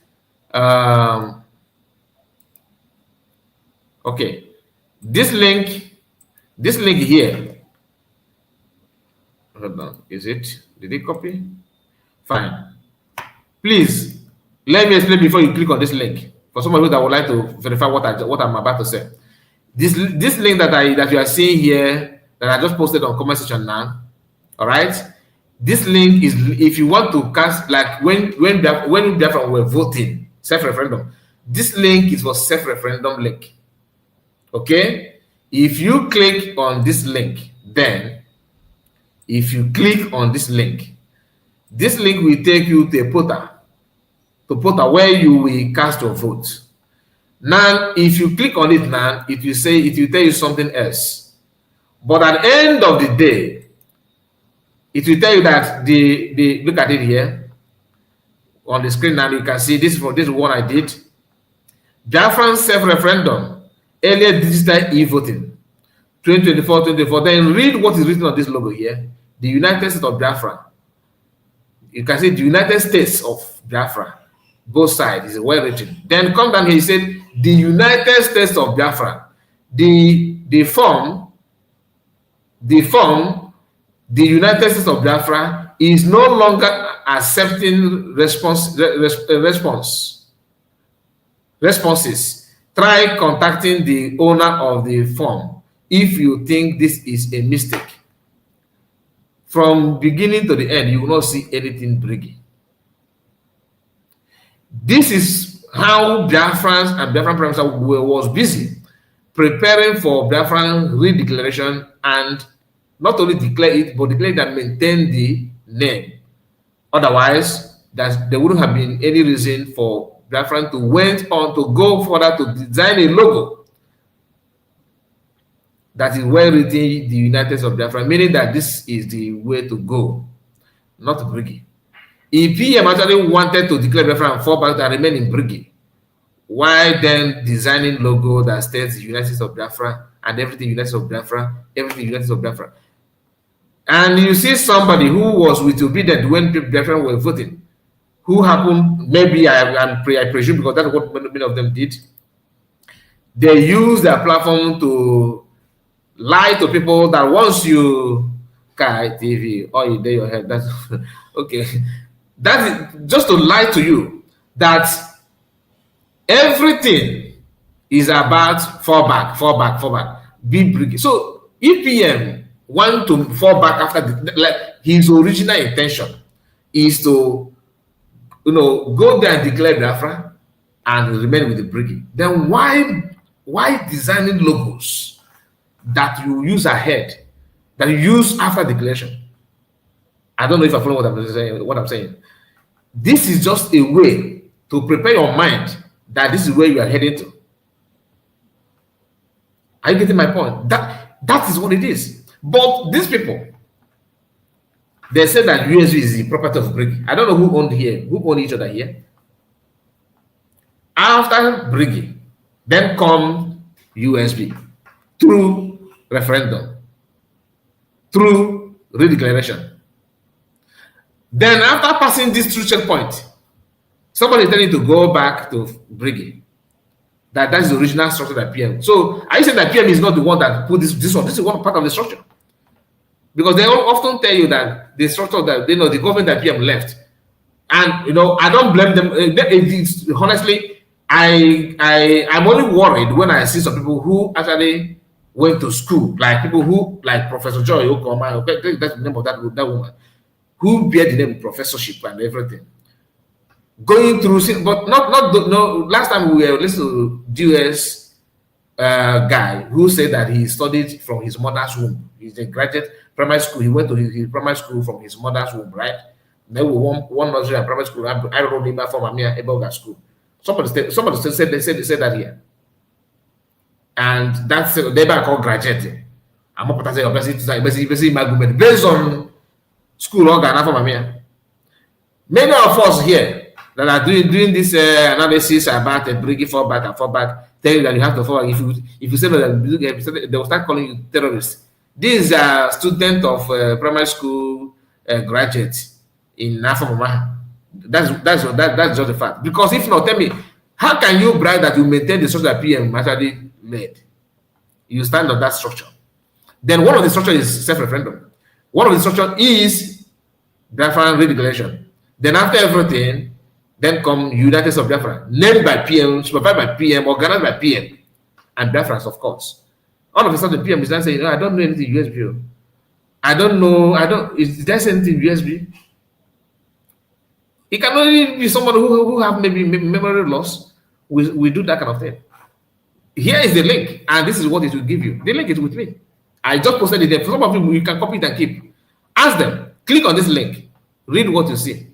Okay, this link here. Hold on, is it? Did it copy? Fine. Please let me explain before you click on this link. For some of you that would like to verify what I'm about to say. This link that you are seeing here that I just posted on comment section now. All right. This link is if you want to cast, like when Biafra were voting self-referendum. This link is for self-referendum link. Okay. If you click on this link, then if you click on this link will take you to a portal. Where you will cast your vote. Now, if you click on it now, it will tell you something else. But at the end of the day, it will tell you that the look at it here on the screen now. You can see this is one I did. Biafran self-referendum, earlier digital e-voting, 2024. Then read what is written on this logo here. The United States of Biafra. You can see the United States of Biafra. Both sides is well written. Then come down here, he said the United States of Biafra. The form, the United States of Biafra is no longer accepting responses. Try contacting the owner of the form if you think this is a mistake. From beginning to the end, you will not see anything briggy. This is how Biafrans and Biafran Prime Minister was busy preparing for Biafran redeclaration, and not only declare it, but declare that maintain the name. Otherwise, there wouldn't have been any reason for Biafran to went on to go further to design a logo that is well written, the United States of Biafra, meaning that this is the way to go, not Briggy. If PM actually wanted to declare Biafra and fall back and remain in Briggy, why then designing logo that states the United States of Biafra and everything United States of Biafra, everything United States of Biafra? And you see somebody who was with obedient when Biafra were voting, who happened, maybe I presume, because that's what many of them did. They used their platform to lie to people that once you TV or you lay your head, that's okay. That is just to lie to you that everything is about fall back. Be Briggy. So if PM want to fall back after his original intention is to go there and declare Biafra and remain with the Briggy, then why designing logos that you use ahead, that you use after declaration? I don't know if I follow what I'm saying. This is just a way to prepare your mind that this is where you are heading to. Are you getting my point? That is what it is. But these people, they say that USB is the property of Briggy. I don't know who owned each other here. After Briggy, then come USB through referendum, through redeclaration. Then after passing this through checkpoint, somebody is telling you to go back to Briggy. That's the original structure that PM. So are you saying that PM is not the one that put this one? This is one part of the structure. Because they often tell you that the structure that the government that PM left, And I don't blame them. Honestly, I'm only worried when I see some people who actually went to school, like people who, like Professor Joy Okoma, okay, that's the name of that woman, who bear the name professorship and everything, going through, but no. Last time we were listening to US guy who said that he studied from his mother's womb. He's a graduate primary school. He went to his primary school from his mother's womb, right? Then we one nursery and primary school. I don't remember from Amia Eboga school. Somebody said that here, and that's they back called graduating. I'm not going to say based on school organ from Amia. Many of us here that are doing this analysis about bringing forward and forward, tell you that you have to forward. If you say that, they will start calling you terrorists. These are students of primary school graduates in Afamama. That's just the fact. Because if not, tell me, how can you brag that you maintain the structure that PM actually made? You stand on that structure. Then one of the structure is self-referendum. One of the structure is Biafran re-declaration. Then after everything, then come United States of Biafra, named by PM, supervised by PM, organized by PM, and Biafrans, of course. All of a sudden, the PM is not saying, I don't know anything USB. I don't know, is there anything USB? It can only be someone who have maybe memory loss. We do that kind of thing. Here is the link, and this is what it will give you. The link is with me. I just posted it there. For some of you, you can copy it and keep. Ask them, click on this link, read what you see.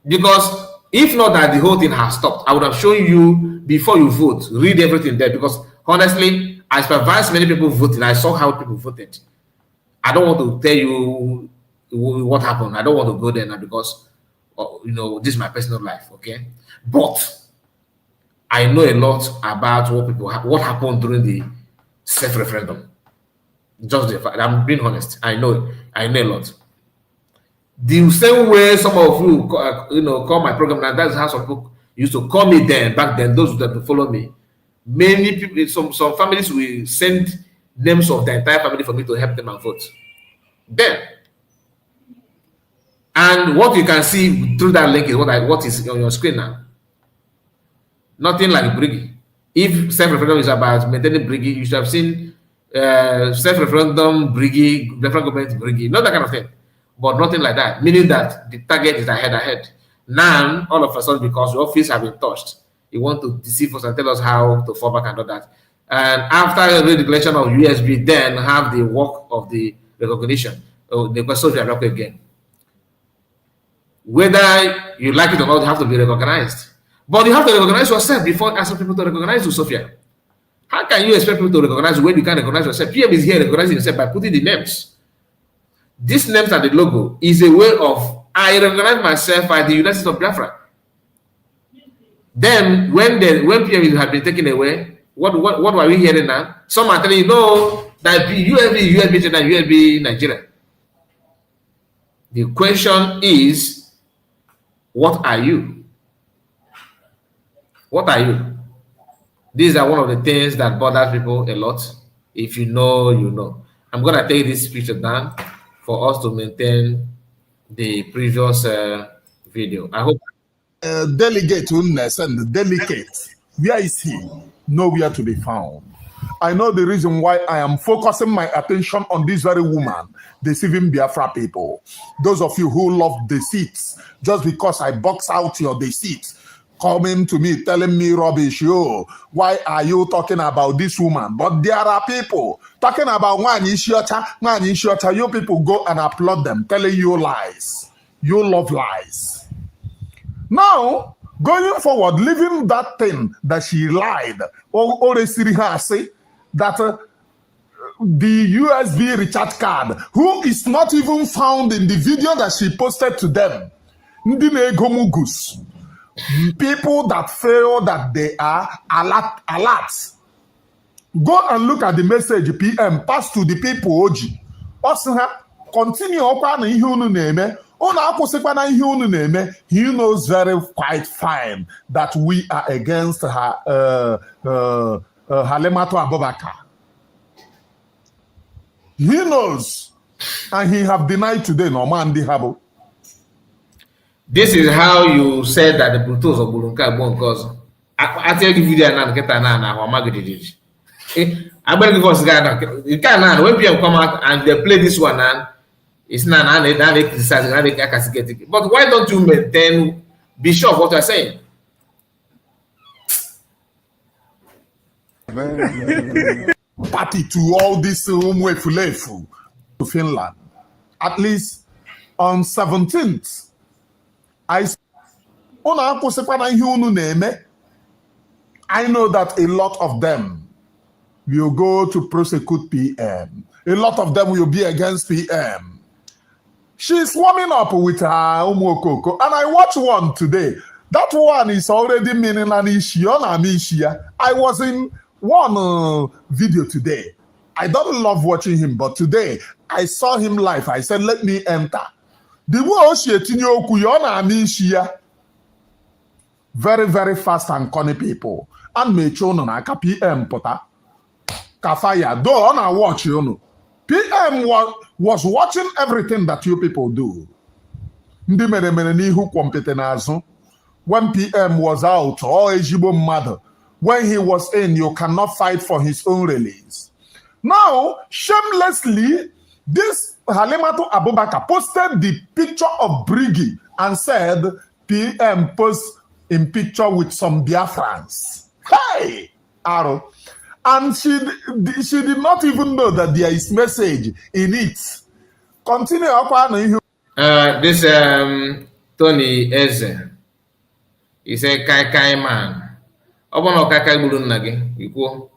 Because if not that the whole thing has stopped, I would have shown you before you vote, read everything there. Because honestly, I supervised many people voting. I saw how people voted. I don't want to tell you what happened. I don't want to go there now because, this is my personal life, okay? But I know a lot about what happened during the self-referendum. Just the fact, I'm being honest. I know a lot. The same way some of you, call my program, and that's how some people used to call me then, back then, those that follow me. Many people, some families will send names of the entire family for me to help them and vote. Then, and what you can see through that link is what is on your screen now. Nothing like Briggy. If self-referendum is about maintaining Briggy, you should have seen self-referendum Briggy, referendum government Briggy, not that kind of thing. But nothing like that, meaning that the target is ahead. Now, all of a sudden, because your office have been touched, you want to deceive us and tell us how to fall back and do that. And after the declaration of USB, then have the work of the recognition. The question is up again. Whether you like it or not, you have to be recognized. But you have to recognize yourself before asking people to recognize you, Sophia. How can you expect people to recognize you when you can't recognize yourself? PM is here recognizing yourself by putting the names. These names and the logo is a way of I recognize myself as the United States of Biafra. Then when PM had been taken away, what were we hearing now? Some are telling you, no, that USB Nigeria. The question is, what are you? What are you? These are one of the things that bother people a lot. If you know, you know. I'm going to take this picture down for us to maintain the previous video. I hope. Delegate, and the delegate, where is he? Nowhere to be found. I know the reason why I am focusing my attention on this very woman deceiving Biafra people. Those of you who love deceits, just because I box out your deceit, coming to me, telling me rubbish, why are you talking about this woman? But there are people talking about Shota. You people go and applaud them, telling you lies. You love lies. Now, going forward, leaving that thing that she lied, or say that the USB recharge card, who is not even found in the video that she posted to them, people that feel that they are alert. Go and look at the message PM pass to the people. Oji. Continue. He knows very quite fine that we are against her Halemato Abubakar. He knows, and he have denied today. No man, This is how you said that the Bluetooth or Bulunka won't cause. I tell you video and get an an or magazine. I beg you, you can't when people come out and they play this one and it's not an they criticize it. But why don't you maintain be sure of what you're saying? Party to all this Umwefulefu to Finland. At least on 17th, I know that a lot of them will go to prosecute PM. A lot of them will be against PM. She's warming up with her Umwokoko, and I watched one today. That one is already meaning an issue on Amisha. I was in one video today. I don't love watching him, but today I saw him live. I said, let me enter. The way she Amisha. Very, very fast and cunning people. And me chono na ka PM pota. Kafaya. Though on I watch, you know. PM was watching everything that you people do. Ndi mere mere n'ihu kwọmpete n'azụ. When PM was out, or Ejibo mother, when he was in, you cannot fight for his own release. Now, shamelessly, this Halimatu Abubakar posted the picture of Gree and said, PM posts in picture with some Biafrans. Hey! Aro. And she did not even know that there is message in it. Continue. This Tony Eze. He said, Kai man. Obono Kai Bulun Nagi, you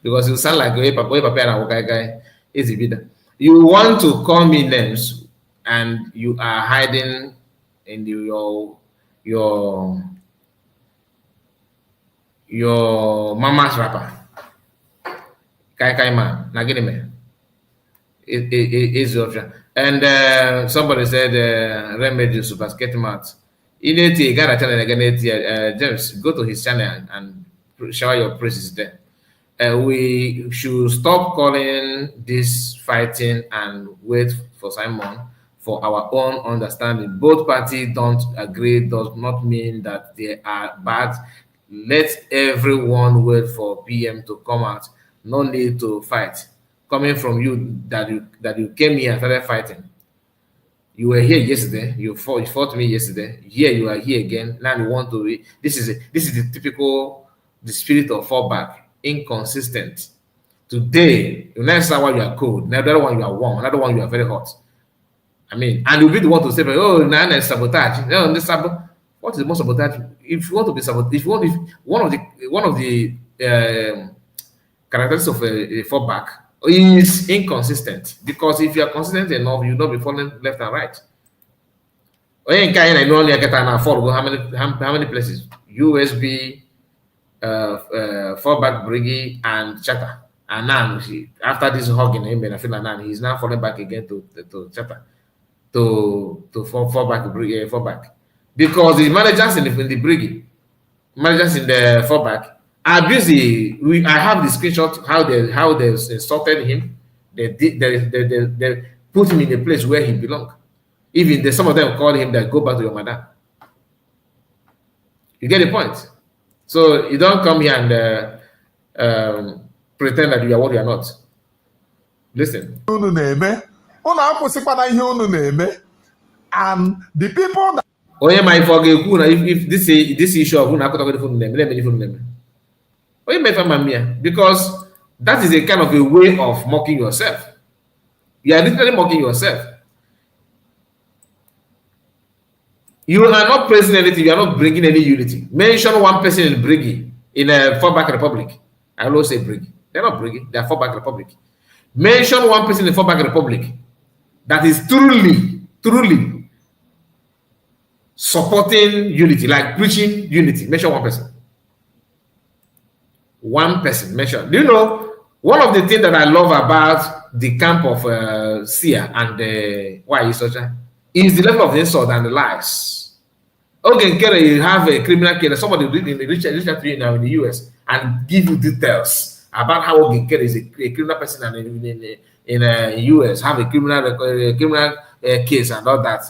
because you sound like a papa Kai easy bidder. You want to call me names and you are hiding in your mama's rapper. Kai man, Nagini is your option. And somebody said remedy super skate mat. You gotta tell again, James, go to his channel and shower your praises there. We should stop calling this fighting and wait for Simon for our own understanding. Both parties don't agree does not mean that they are bad. Let everyone wait for PM to come out. No need to fight. Coming from you that you came here and started fighting. You were here yesterday. You fought me yesterday. Here you are here again. Now you want to. This is the typical spirit of fallback. Inconsistent. Today, the next one you are cold. Another one you are warm. Another one you are very hot. I mean, and you'll be the one to say, "Oh, now it's sabotage." No, this sabotage. What is the most sabotage? If you want to be sabotage, if you want, one of the characteristics of a fallback is inconsistent, because if you are consistent enough, you'll not be falling left and right. How many places? USB, fallback, Gree, and Chatter. And now, after this hugging him, I feel like he's now falling back again to Chatter, to fallback, fallback, because the managers in the Gree, managers in the fallback are busy. I have the screenshot how they insulted him. They put him in a place where he belongs. Even some of them called him that go back to your mother. You get the point. So you don't come here and pretend that you are what you are not. Listen. And the people that if this issue of because that is a kind of a way of mocking yourself. You are literally mocking yourself. You are not praising anything. You are not bringing any unity. Mention one person in Gree in a fallback republic. I will say Gree. They're not Gree. They are fallback republic. Mention one person in fallback republic that is truly supporting unity, like preaching unity. Mention one person. One person. Mention. Do you know one of the things that I love about the camp of SEER and why is such a is the level of the insult and the lies. Okay, you have a criminal killer. Somebody reach out to you now in the US and give you details about how Ogenkere is a criminal person and in the US have a criminal case and all that.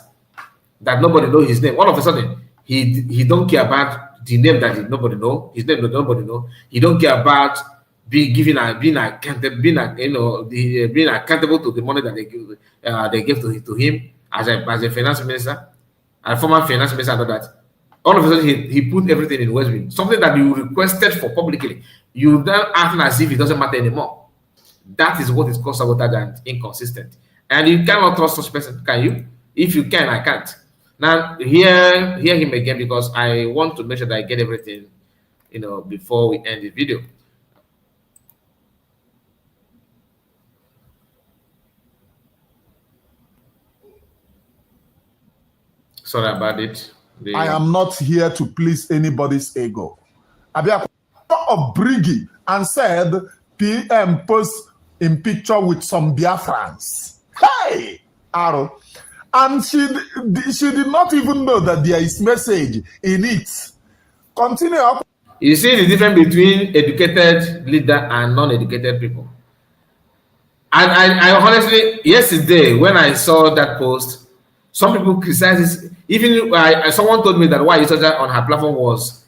that nobody knows his name. All of a sudden, he don't care about the name that nobody know. His name that nobody know. He don't care about being accountable, being accountable to the money that they give to him as a finance minister, a former finance minister, and all that. All of a sudden, he put everything in West Wing, something that you requested for publicly. You then acting as if it doesn't matter anymore. That is what is called sabotage and inconsistent. And you cannot trust such person, can you? If you can, I can't. Now, hear him again, because I want to make sure that I get everything, before we end the video. Sorry about it. I am not here to please anybody's ego. Abia of Gree and said PM post in picture with some Biafrans. Hey, Aro. And she did not even know that there is message in it. Continue. You see the difference between educated leader and non-educated people. And I honestly, yesterday when I saw that post, some people criticized it. Even someone told me that why Isoja on her platform was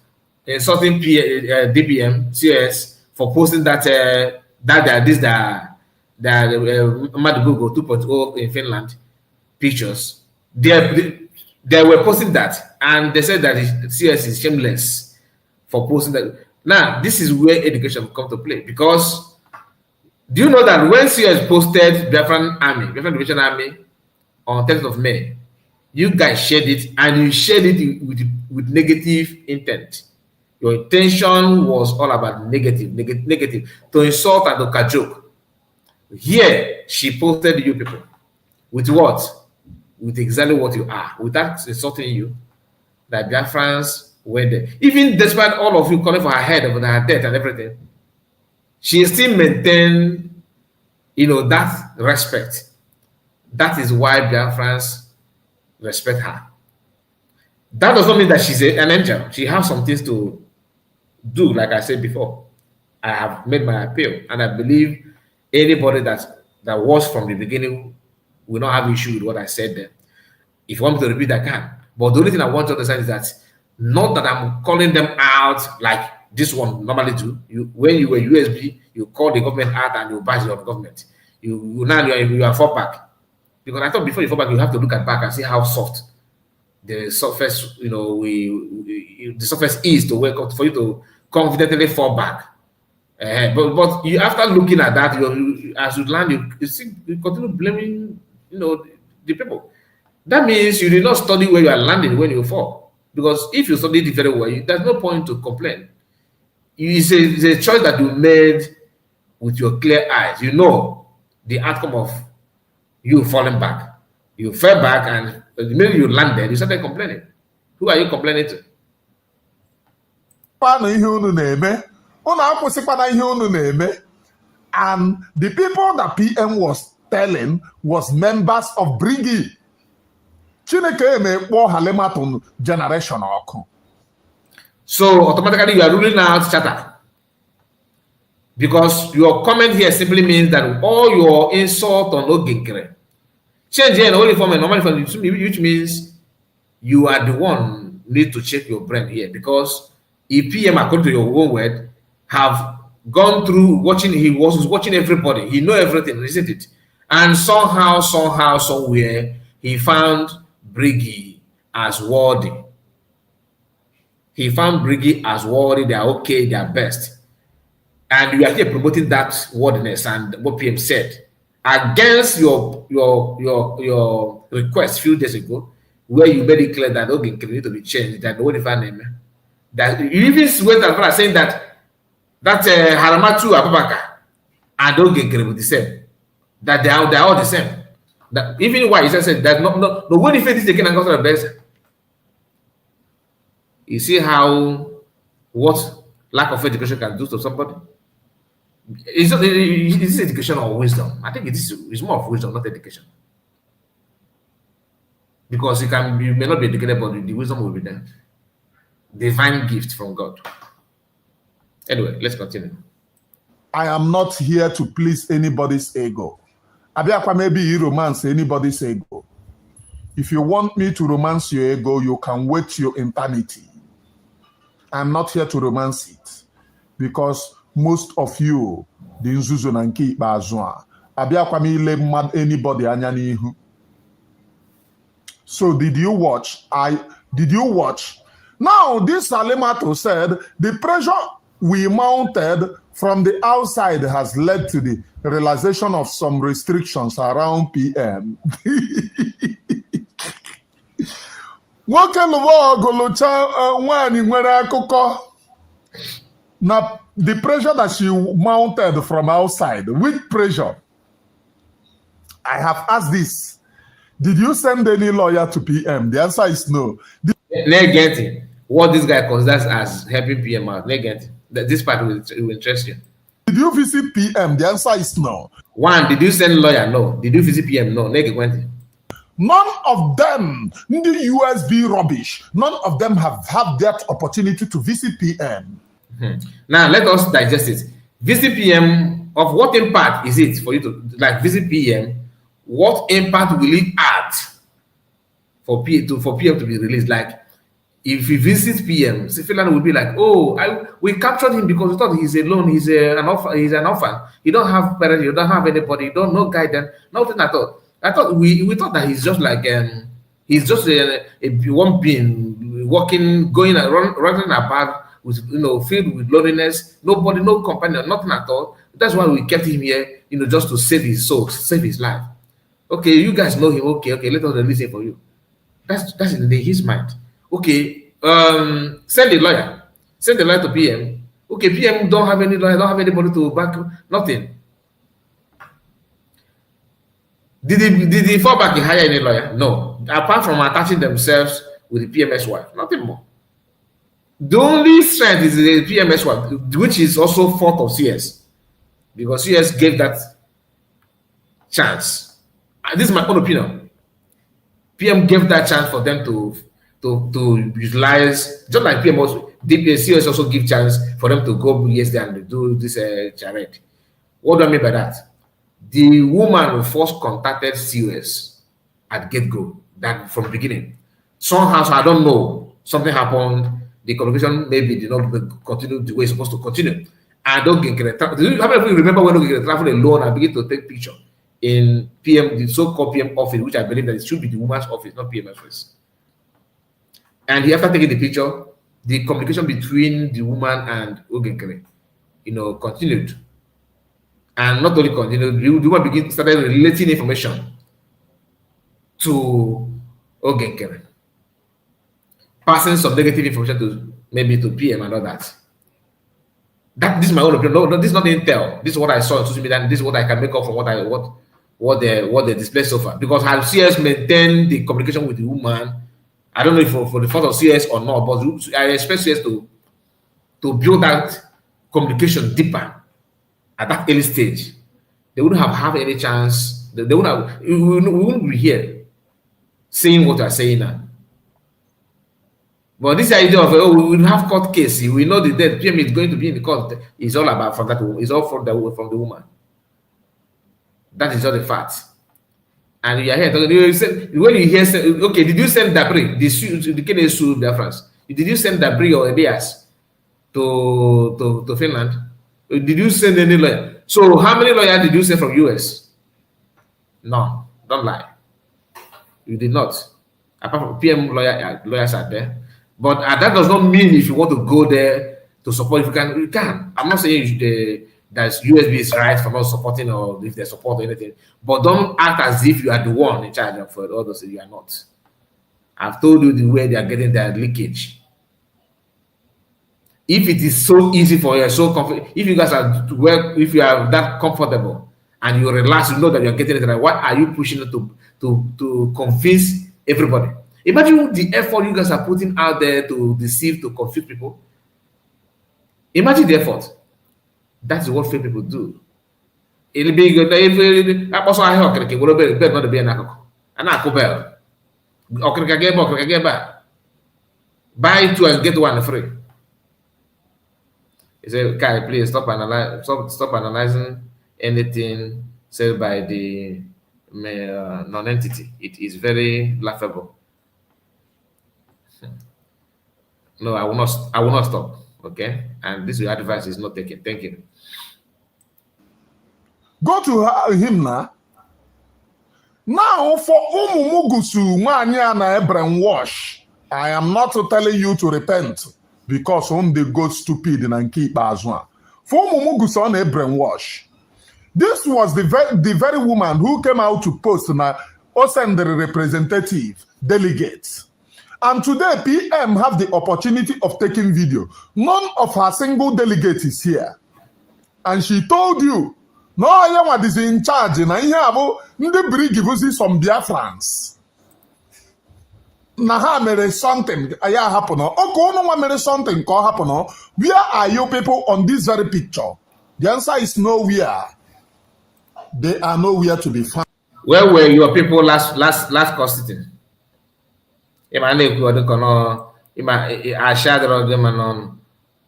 insulting DPM, CS, for posting that Madubugo 2.0 in Finland pictures. They were posting that, and they said that CS is shameless for posting that. Now, this is where education comes to play, because do you know that when CS posted Biafran Division Army on 10th of May, you guys shared it, and you shared it with negative intent. Your intention was all about negative, to insult and to cajole. Here, she posted you people with what? With exactly what you are, without insulting you. That Biafrans were there. Even despite all of you calling for her head over her death and everything, she still maintained, that respect. That is why Biafrans respect her. That does not mean that she's an angel. She has some things to do, like I said before. I have made my appeal, and I believe anybody that was from the beginning will not have issue with what I said there. If you want me to repeat, I can. But the only thing I want to understand is that not that I'm calling them out like this one normally do. When you were USB, you call the government out and you bash the government. You are fall back. Because I thought before you fall back, you have to look at back and see how soft the surface, the surface is to work out for you to confidently fall back. But you, after looking at that, as you land, you continue blaming, the people. That means you did not study where you are landing when you fall. Because if you studied it very well, there's no point to complain. It's a choice that you made with your clear eyes. You know the outcome of you falling back. You fell back, and the minute you landed, you started complaining. Who are you complaining to? And the people that PM was telling was members of Gree. Generation. So automatically you are ruling out chatter. Because your comment here simply means that all your insult on Oginkere change here in only form and normal form, which means you are the one need to check your brain here. Because if PM, according to your own word, have gone through watching, he was watching everybody, he know everything, isn't it? And somehow, somewhere, he found Gree as worthy. He found Gree as worthy, they are okay, they are best. And you are here promoting that worthiness and what PM said against your request a few days ago, where you made it clear that okay, need to be changed, that what if I name that you even went as far as saying that Haramatu Abubakar and Oginkere were the same, that they are all the same. That even why he said that no what if it is taken and considered best. You see how what lack of education can do to somebody. Is this education or wisdom? I think it's more of wisdom, not education. Because you may not be educated, but the wisdom will be there. Divine gift from God. Anyway, let's continue. I am not here to please anybody's ego. Abiakwa maybe you romance anybody's ego. If you want me to romance your ego, you can wait your eternity. I'm not here to romance it because most of you, the nzuzo na nke ikpeazụ a, abịakwa m ile mmadụ anybody anya n'ihu. So did you watch? Did you watch? Now this Salimato said the pressure we mounted from the outside has led to the realization of some restrictions around PM. Nwoke lụwa ogolocha nwanyị nwere akụkọ na the pressure that she mounted from outside. Which pressure? I have asked this. Did you send any lawyer to PM? The answer is no. Negative. What this guy considers as helping PM out. Negative. This part will interest you. Did you visit PM? The answer is no. One, did you send lawyer? No. Did you visit PM? No. Negative. None of them, the USB rubbish, none of them have had that opportunity to visit PM. Now, let us digest it. Visit PM, of what impact is it for you to like visit PM? What impact will it add for PM to be released? Like, if you visit PM, Finland will be like, oh, we captured him because we thought he's alone, he's an orphan. He don't have parents, you don't have anybody, you don't know guidance, nothing at all. I thought we thought that he's just like he's just a one being walking, going and running about with filled with loneliness, nobody, no companion, nothing at all. That's why we kept him here, just to save his soul, save his life. Okay, you guys know him. Okay, let us release him for you. That's in his mind. Okay, send the lawyer to PM. Okay, PM don't have any lawyer, don't have anybody to back, nothing. Did he fall back and hire any lawyer? No. Apart from attaching themselves with the PMS wife, nothing more. The only strength is the PMS wife, which is also fault of CS, because CS gave that chance. This is my own opinion. PM gave that chance for them to utilize, just like PM also, CS also give chance for them to go yesterday and do this charade. What do I mean by that? The woman who first contacted CS at get-go, that from the beginning. Somehow, I don't know, something happened, the communication maybe did not continue the way it's supposed to continue. And don't get do you remember when we get travel alone and begin to take picture in PM, the so-called PM office, which I believe that it should be the woman's office, not PM office. And after taking the picture, the communication between the woman and Ogenkere, continued. And not only continued, the woman started relating information to Ogenkere, passing some negative information to PM and all that. This is my own opinion. No, this is not intel. This is what I saw on social media, and this is what I can make up from what they display so far. Because how CS maintained the communication with the woman, I don't know if for the fault of CS or not, but I expect CS to build that communication deeper at that early stage. They wouldn't have any chance. We wouldn't be here saying what we are saying now. But this idea of we will have court case, we know the dead PM is going to be in the court, is all about from that. It's all from the woman. That is all the fact. And you are here talking. When you hear, okay, did you send Dabri? The case sued France. Did you send Dabri or Elias to Finland? Did you send any lawyer? So how many lawyers did you send from US? No, don't lie. You did not. Apart from PM lawyers are there. But that does not mean if you want to go there to support, if you can. I'm not saying that USB is right for not supporting or if they support or anything. But don't act as if you are the one in charge of all those things. You are not. I've told you the way they are getting their leakage. If it is so easy for you, so comfortable, if you guys are if you are that comfortable and you relax, you know that you're getting it right, why are you pushing it to convince everybody? Imagine the effort you guys are putting out there to deceive, to confuse people. Imagine the effort. That's what fake people do. It'll be good. If also I heard, okay, we'll be not be an alcohol. And I could bear. Okay, get back. Buy two and get one free. He said, Kai, please stop analyzing anything said by the non-entity. It is very laughable. No, I will not. I will not stop. Okay, and this advice is not taken. Thank you. Go to him now. Now, for Umumugusu, Manyana brainwash, I am not telling you to repent because they go stupid and keep as one. For Umumugusu on a brainwash. This was the very woman who came out to post now, send the representative delegates. And today, PM have the opportunity of taking video. None of her single delegate is here. And she told you, no, I am in charge. And I have the Gree gives some Biafrans. Now, mere something. I happen. Okay, no mere something. Happen. Where are you people on this very picture? The answer is nowhere. They are nowhere to be found. Where were your people last constituting?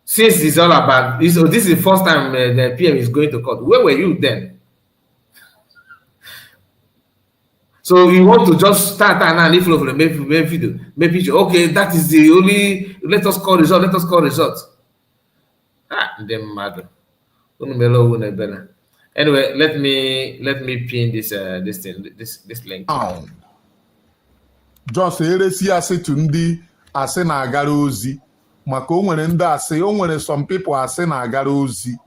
Since it's all about this, this is the first time the PM is going to court. Where were you then? So you want to just start and if you make video, make picture. Okay, that is the only. Let us call result. Let us call result. Them mad. Anyway, let me pin this this link. Just say to ndị asị na-agara ozi maka o nwere ndị asị o nwere some people asị na-agara ozi.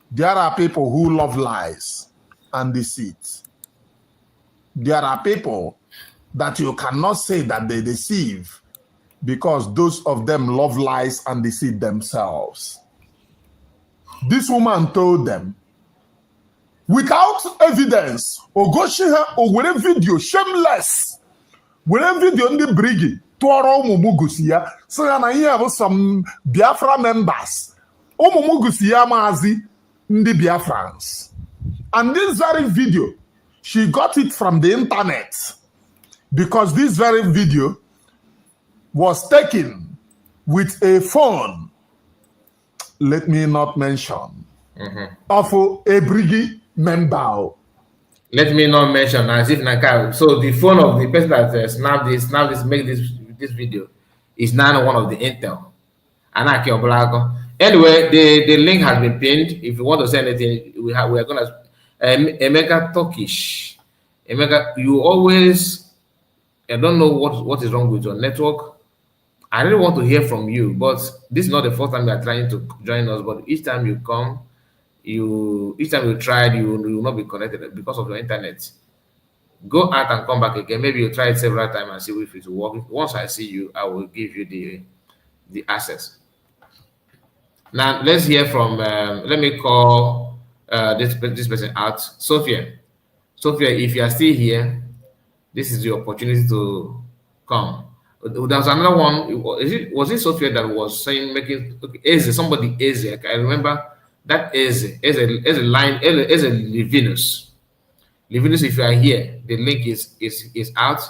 There are people who love lies and deceit. There are people that you cannot say that they deceive because those of them love lies and deceit themselves. This woman told them without evidence or go she her or whatever video shameless. Whenever video on the Gree, Toro Mumugusia, so I have some Biafra members. Mumugusia Mazi, the Biafrans. And this very video, she got it from the internet because this very video was taken with a phone. Let me not mention of a Gree member. Let me not mention as if Naka. So the phone of the person that snapped this, make this video is now one of the intel. Anaki Oblago. Anyway, the link has been pinned. If you want to say anything, we are gonna Emeka Turkish. Emeka, you always I don't know what is wrong with your network. I really want to hear from you, but this is not the first time you are trying to join us, but each time you come, each time you tried, you will not be connected because of your internet. Go out and come back again. Maybe you try it several times and see if it will work. Once I see you, I will give you the access. Now let's hear from. Let me call this person out, Sophia. Sophia, if you are still here, this is the opportunity to come. There's another one. Was it Sophia that was saying making Eze? Somebody Eze. I remember. That is a line, is a Levinus. Levinus, if you are here, the link is out.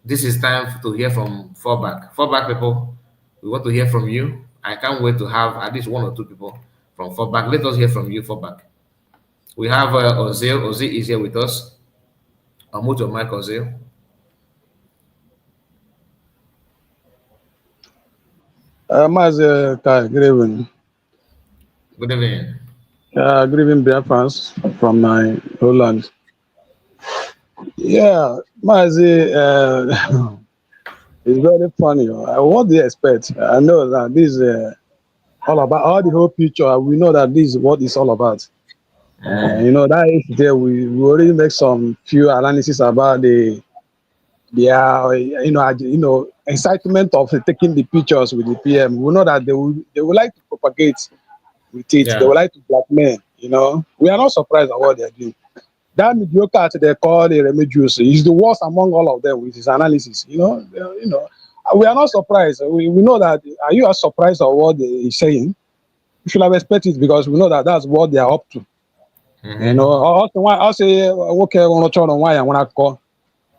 This is time to hear from Fallback. Fallback people, we want to hear from you. I can't wait to have at least one or two people from Fallback. Let us hear from you, Fallback. We have Ozil. Ozil is here with us. I'll move to Mike Ozil. Good evening. Good evening. Good evening, Biafrans from my Holland. Yeah, Mazi, it's very funny. What do you expect? I know that this is all about all the whole picture. We know that this is what it's all about. You know, that is there. We already make some few analysis about the incitement of taking the pictures with the PM. We know that they would like to propagate with it. Yeah. They would like to blackmail, you know. We are not surprised at what they're doing. That mediocre they call the Remedios is the worst among all of them with his analysis. You know, we are not surprised. We know that. Are you as surprised at what he's saying? You should have expected because we know that that's what they are up to. You know, I'll say, okay, why I want to call.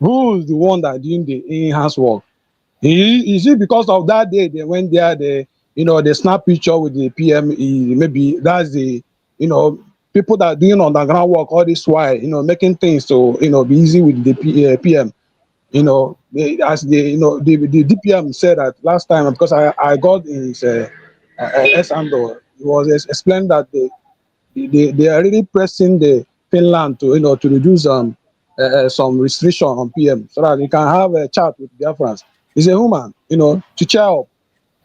Who is the one that doing the enhanced work? Is it because of that day they went there, they snap picture with the PM? Maybe that's the, people that are doing underground work all this while, making things to, be easy with the PM. As the DPM said that last time, because I got his S-Ando, he was explained that they are really pressing the Finland to reduce some restriction on PM so that they can have a chat with Biafrans. He's a human, to cheer up.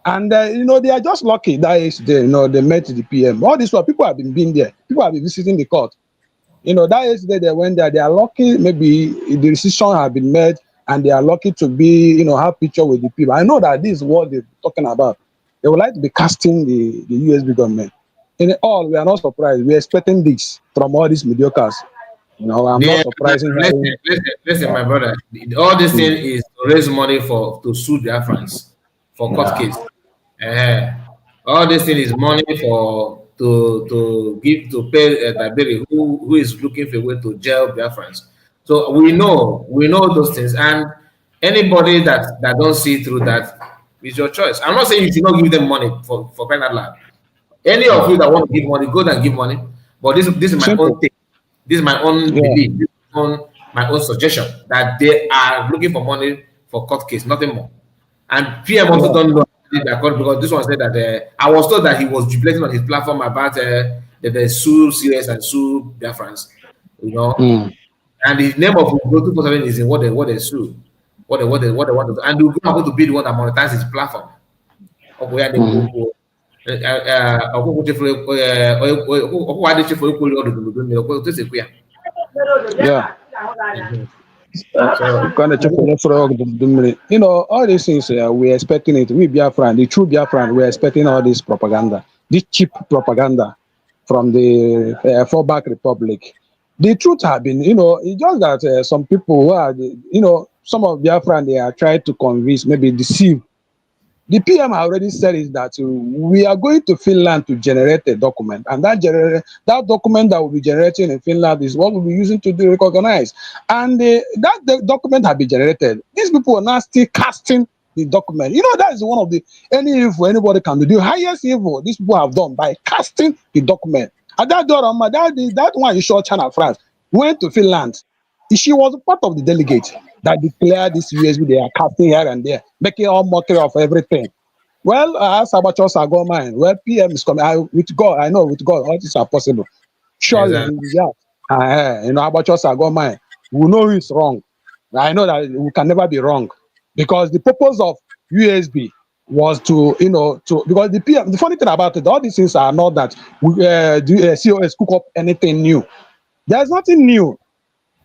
And they are just lucky that is they met the PM. All this while people have been being there, people have been visiting the court. That yesterday they went there, they are lucky, maybe the decision has been made and they are lucky to be, have picture with the people. I know that this is what they're talking about. They would like to be casting the USB government. In all, we are not surprised. We are expecting this from all these mediocres. I'm not surprised. Listen, my brother. All this thing is to raise money to sue their friends for court case. All this thing is money to pay Dabiri who is looking for a way to jail their friends. So we know those things, and anybody that don't see through that is your choice. I'm not saying you should not give them money for crying out loud. Any of you that want to give money, go and give money. But this is my own thing. This is my own belief. This is my own suggestion that they are looking for money for court case, nothing more. And PM also don't know because this one said that I was told that he was jubilating on his platform about that they sue serious and sue their friends, And the name of Go 247 is in what they sue, what they want to, and we're going to be the one that monetize his platform. Yeah. All these things we're expecting it. We Biafran, the true Biafran, we're expecting all this propaganda, this cheap propaganda from the fallback republic. The truth have been, it's just that some people who are, some of Biafran, they are trying to convince, maybe deceive. The PM already said is that we are going to Finland to generate a document, and that document that will be generating in Finland is what we'll be using to recognize. And that document has been generated. These people are now still casting the document. That is one of any evil anybody can do. The highest evil these people have done by casting the document. And that one is short China France went to Finland. She was part of the delegate that declared this USB they are casting here and there, making all mockery of everything. Well, Sabotage are going mine. Well, PM is coming. With God, I know with God, all things are possible. Surely, yeah. Sabotage are going mine. We know who is wrong. I know that we can never be wrong because the purpose of USB was to, because the PM, the funny thing about it, all these things are not that COS cook up anything new. There's nothing new.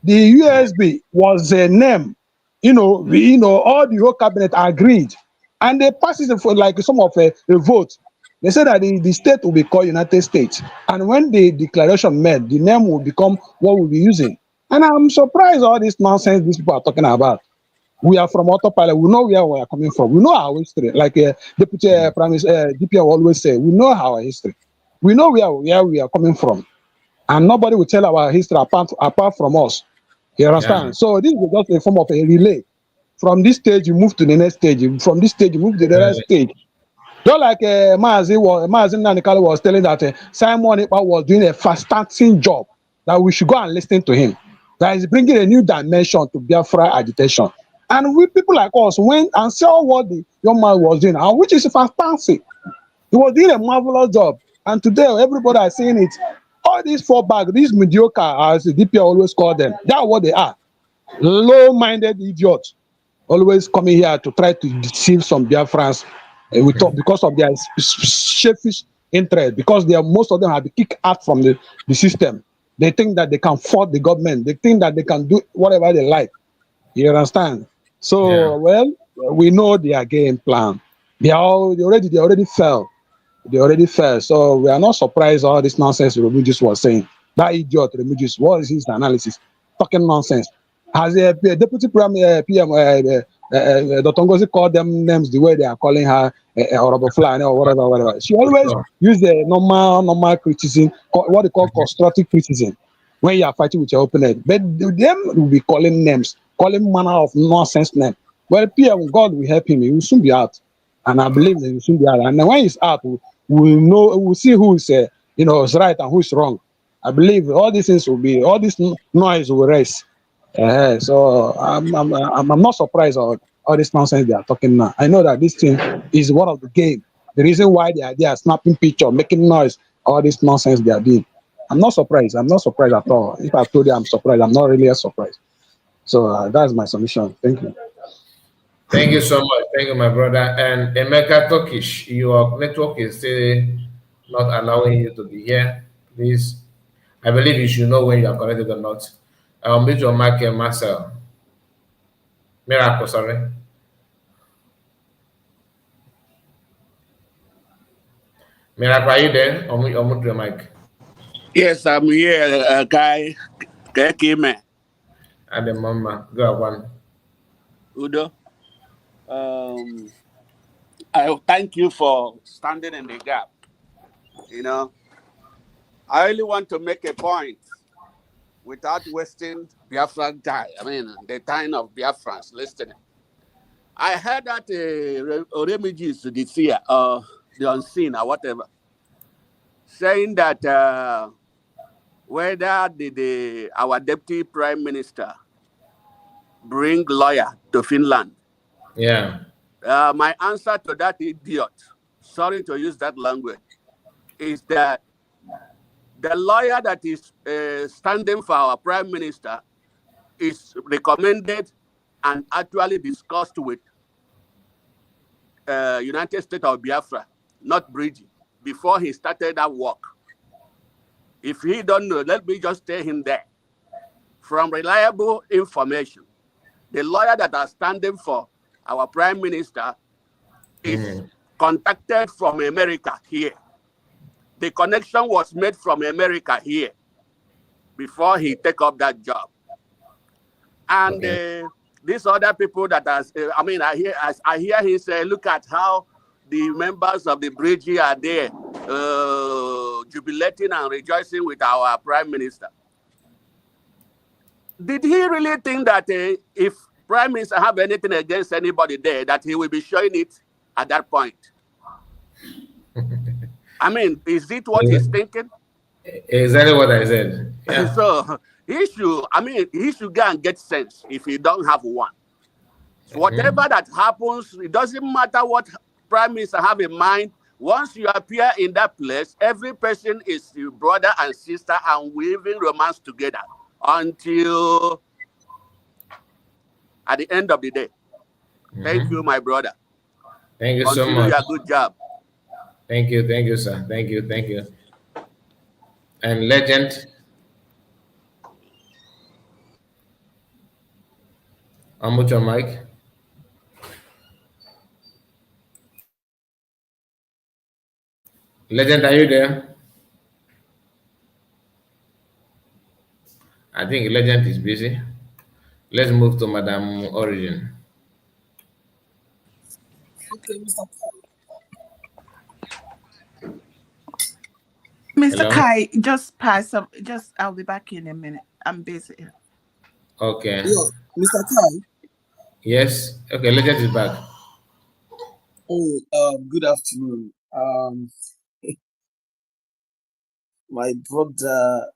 The USB was a name, all the whole cabinet agreed, and they passed it for like some of a vote. They said that the state will be called United States, and when the declaration made, the name will become what we'll be using. And I'm surprised all this nonsense these people are talking about. We are from autopilot. We know where we are coming from. We know our history. Like Deputy Prime Minister DPM always say, we know our history. We know where we are coming from, and nobody will tell our history apart from us. You understand? Yeah. So this is just a form of a relay. From this stage, you move to the next stage. From this stage, you move to the next stage. Just like Mazi Nanikalo was telling that Simon Ekpa was doing a fantastic job, that we should go and listen to him. That is bringing a new dimension to Biafra agitation. And we people like us went and saw what the young man was doing, and which is fantastic. He was doing a marvelous job. And today, everybody is saying it. All these fallback, these mediocre, as the DP always call them, that's what they are. Low-minded idiots, always coming here to try to deceive some Biafrans because of their selfish interest, because most of them have been kicked out from the system. They think that they can fault the government. They think that they can do whatever they like. You understand? So, well, we know their game plan. They already fell. They already fell. So we are not surprised all this nonsense Remigius was saying. That idiot Remigius, what is his analysis? Talking nonsense. Has a deputy PM Dr. Ngozi called them names the way they are calling her or Fulani or whatever. She always use the normal criticism, what they call constructive criticism, when you are fighting with your opponent. But them will be calling names, calling manner of nonsense name. Well, PM, God will help him. He will soon be out. And I believe that he will soon be out. And when he's out, we'll see who is is right and who is wrong. I believe all these things will be, all this noise will rest. So I'm not surprised on all this nonsense they are talking now. I know that this thing is one of the game. The reason why they are snapping picture, making noise, all this nonsense they are doing. I'm not surprised. I'm not surprised at all. If I told you I'm surprised, I'm not really surprised. So that's my submission. Thank you. Thank you so much. Thank you, my brother. And Emeka Turkish, your network is still not allowing you to be here. Please, I believe you should know when you are connected or not. I'll meet your mic, Marcel. Miracle, sorry. Miracle, are you there? Or mute your mic. Yes, I'm here, Guy. Kekime. And the mama, go one. Udo. I thank you for standing in the gap. You know, I really want to make a point without wasting Biafran time. I mean, the time of Biafrans listening. I heard that refugees to the SEER, the unseen or whatever, saying that whether our deputy prime minister bring lawyer to Finland. Yeah. My answer to that idiot, sorry to use that language, is that the lawyer that is standing for our prime minister is recommended and actually discussed with United States of Biafra, not Bridgie, before he started that work. If he don't know, let me just tell him there. From reliable information, the lawyer that are standing for our prime minister is contacted from America here. The connection was made from America here before he take up that job. And these other people that are, I hear he say, look at how the members of the bridge are there, jubilating and rejoicing with our prime minister. Did he really think that if prime minister have anything against anybody there, that he will be showing it at that point? I mean, is it what he's thinking? Exactly what I said. Yeah. So he should go and get sense if he don't have one. So whatever that happens, it doesn't matter what prime minister have in mind. Once you appear in that place, every person is your brother and sister, and we even romance together until at the end of the day. Thank you, my brother. Thank you Continue so much. your good job. Thank you, sir. Thank you. And Legend, unmute your mic. Legend, are you there? I think Legend is busy. Let's move to Madam Origin. Okay, Mr. Kai, just pass up. I'll be back in a minute. I'm busy. Okay. Yeah, Mr. Kai. Yes. Okay, Legend is back. Oh, good afternoon. My brother,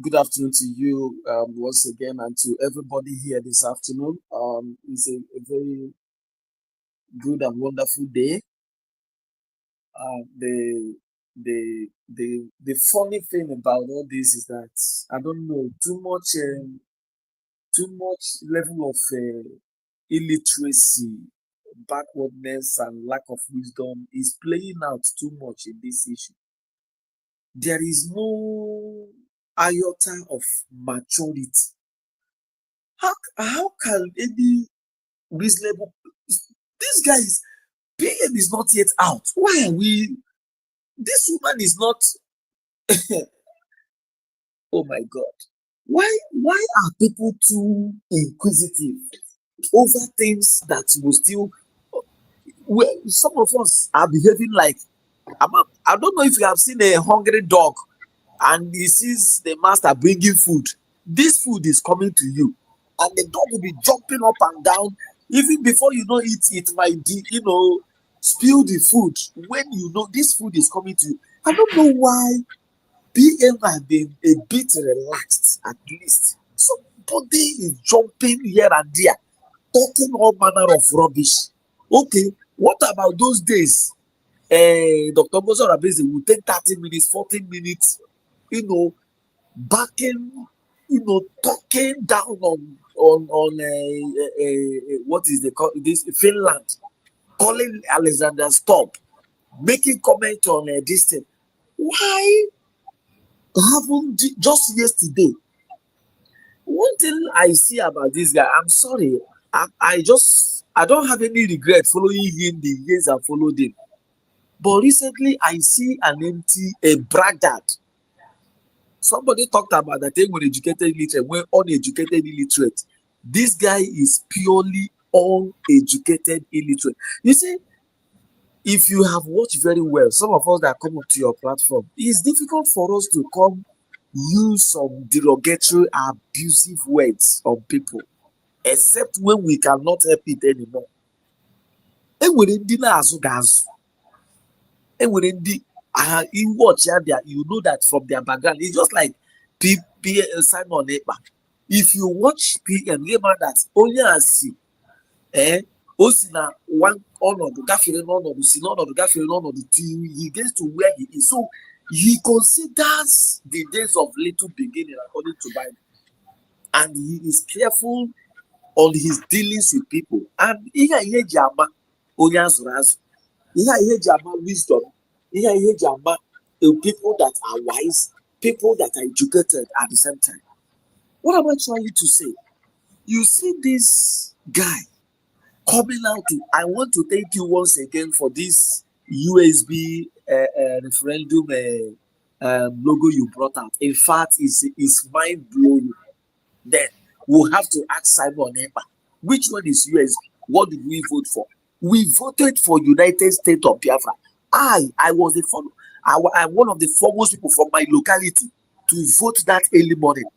good afternoon to you once again, and to everybody here this afternoon. It's a very good and wonderful day. The funny thing about all this is that I don't know, too much level of illiteracy, backwardness, and lack of wisdom is playing out too much in this issue. There is no iota of maturity. How can any reasonable, these guys, PM is not yet out. Why are we? This woman is not. Oh my God! Why are people too inquisitive over things that will still? Well, some of us are behaving like I don't know if you have seen a hungry dog and he sees the master bringing food. This food is coming to you, and the dog will be jumping up and down. Even before you know it might be, spill the food when you know this food is coming to you. I don't know why PM have been a bit relaxed at least. Somebody is jumping here and there, talking all manner of rubbish. Okay, what about those days? Dr. Mozo Rabezi will take 30 minutes, 40 minutes, backing, talking down on what is this Finland, calling Alexander Stubb, making comment on this thing. Why haven't just yesterday? One thing I see about this guy, I'm sorry, I don't have any regret following him the years I followed him. But recently I see a braggart. Somebody talked about that they were educated illiterate, we're uneducated illiterate. This guy is purely uneducated illiterate. You see, if you have watched very well, some of us that come up to your platform, it's difficult for us to come use some derogatory, abusive words on people, except when we cannot help it anymore. And you watch there, you know that from their background, it's just like Simon Ekpa. If you watch PM, remember that only I see, Osina one honor the gaffering honor the sin honor the gaffering honor the team, he gets to where he is. So he considers the days of little beginning according to Bible, and he is careful on his dealings with people. And here Jama Onyazuraz, here Jama wisdom, here Jama people that are wise, people that are educated at the same time. What am I trying to say? You see this guy coming out to, I want to thank you once again for this USB referendum logo you brought out. In fact, it's mind blowing. Then we'll have to ask Simon Ekpa, which one is USB? What did we vote for? We voted for United States of Biafra. I was I'm one of the foremost people from my locality to vote that early morning.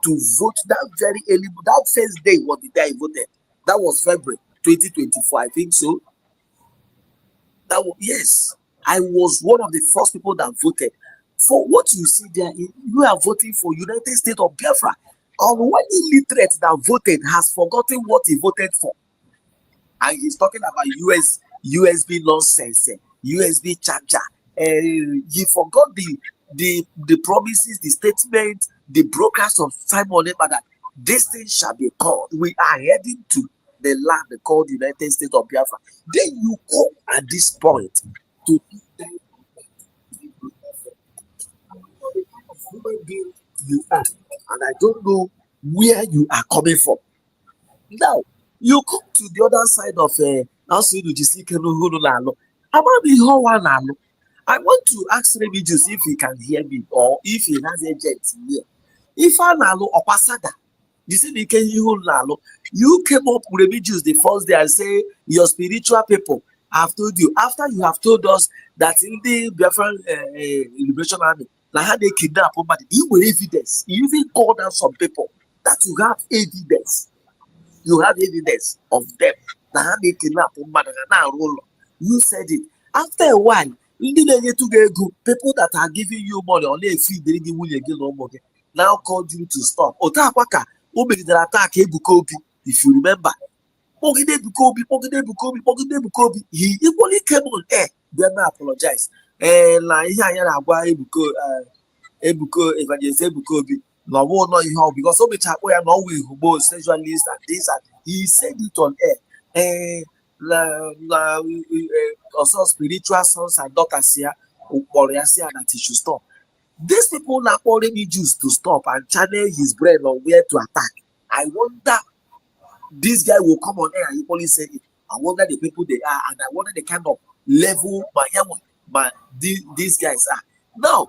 To vote that very early, that first day was the day I voted. That was February 2024, I think so. Yes, I was one of the first people that voted. For what you see there, you are voting for United States of Biafra. One illiterate that voted has forgotten what he voted for. And he's talking about USB nonsense, USB charger. He forgot the promises, the statement, the brokers of Simon Ekpa that this thing shall be called. We are heading to the land called United States of Biafra. Then you come at this point to human being you are, and I don't know where you are coming from. Now you come to the other side of I want to ask Remigius if he can hear me or if he has a jet here. If I know Opasada, you see, you came up with Remigius the first day and say your spiritual people have told you, after you have told us that in the Biafran Liberation Army, like how they kidnap somebody, you were evidence. You even called out some people that you have evidence. You have evidence of them. Now how they kidnap somebody, you said it. After a while, people that are giving you money, only a few they give you again no more. Now called you to stop. Otakwaka, the attack if you remember. He equally came on air. Then I apologize. And like Ebuko Evangelist Ebukobi. No one know how because so much we are not with who sexualists and this and he said it on air. Also spiritual sons and daughters here that he should stop. These people are calling me Jews to stop and channel his brain on where to attack. I wonder this guy will come on air and equally say it. I wonder the people they are, and I wonder the kind of level these guys are. Now,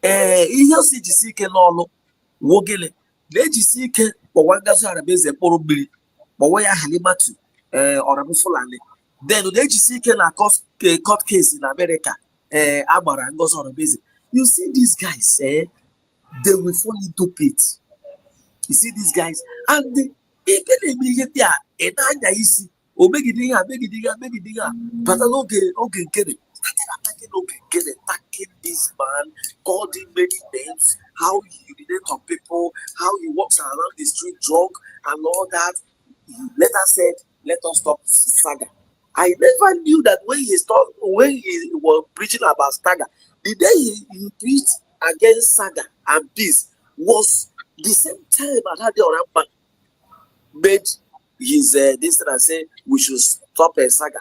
ihe si jisi ike n'ọlụ wogele na-ejisi ike kpọwangazi arabeze mkpụrụ mmiri kpọwa ya Halimatu Orabu Fulani. Then na-ejisi ike na court case in America agbara Ngozi Arabeze. You see these guys, they will fall into pit. You see these guys, and even immediately, and I see, Omegidiga, but I don't get it. Starting attacking, get it. attacking this man, called him many names, how he urinates on people, how he walks around the street drunk and all that. He later said, let us stop saga. I never knew that when he was preaching about saga, the day he preached against saga and peace was the same time Adade Oramba made his this thing and say we should stop a saga,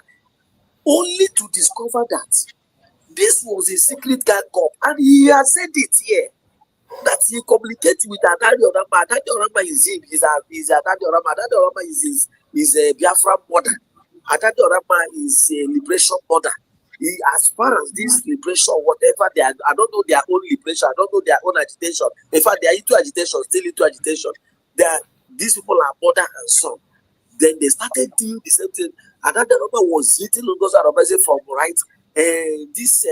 only to discover that this was a secret gang corp, and he has said it here that he communicates with Adade Oramba. Adade Oramba is him. He's Adade Oramba. Adade Oramba is a Biafra mother. Adade Oramba is a liberation mother. As far as this liberation, whatever they are, I don't know their own liberation. I don't know their own agitation. In fact, they are into agitation, still into agitation. These people are mother and son. Then they started doing the same thing. Adade Oramba was hitting Lagos Arabese from right, and this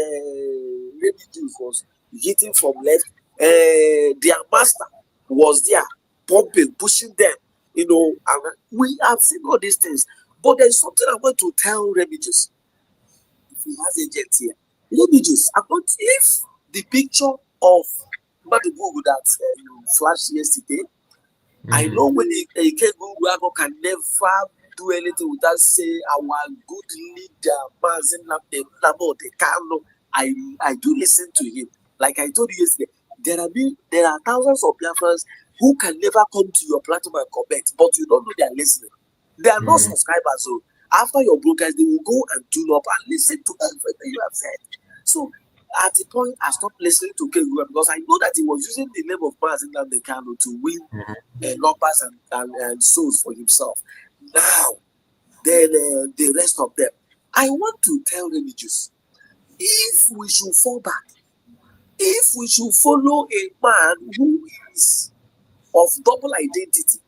lady Jews was hitting from left. Their master was there, pumping, pushing them. You know, and we have seen all these things. But there's something I want to tell Remigius. If he has agents here, Remigius, if the picture of Madugu that flashed yesterday, I know when a Kengu can never do anything without saying our good leader, Mazin Lamo de Carlo. I do listen to him. Like I told you yesterday, there are thousands of Biafrans who can never come to your platform and comment, but you don't know they are listening. They are not subscribers, so after your broadcast, they will go and tune up and listen to everything you have said. So at the point, I stopped listening to Kengu because I know that he was using the name of Mazin Lamekano to win numbers and souls for himself. Now, then the rest of them. I want to tell Remigius, if we should fall back, if we should follow a man who is of double identity,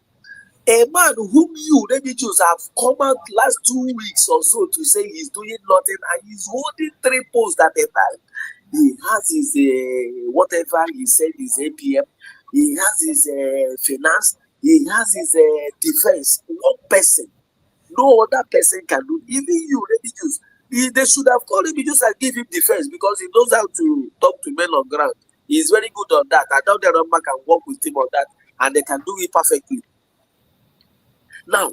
a man whom you, Remigius, have come out last 2 weeks or so to say he's doing nothing and he's holding 3 posts at a time. He has his whatever he said, his APM, he has his finance, he has his defense. One person, no other person can do. Even you, Remigius, they should have called Remigius and give him defense because he knows how to talk to men on ground. He's very good on that. I doubt the Ramba can work with him on that, and they can do it perfectly. Now,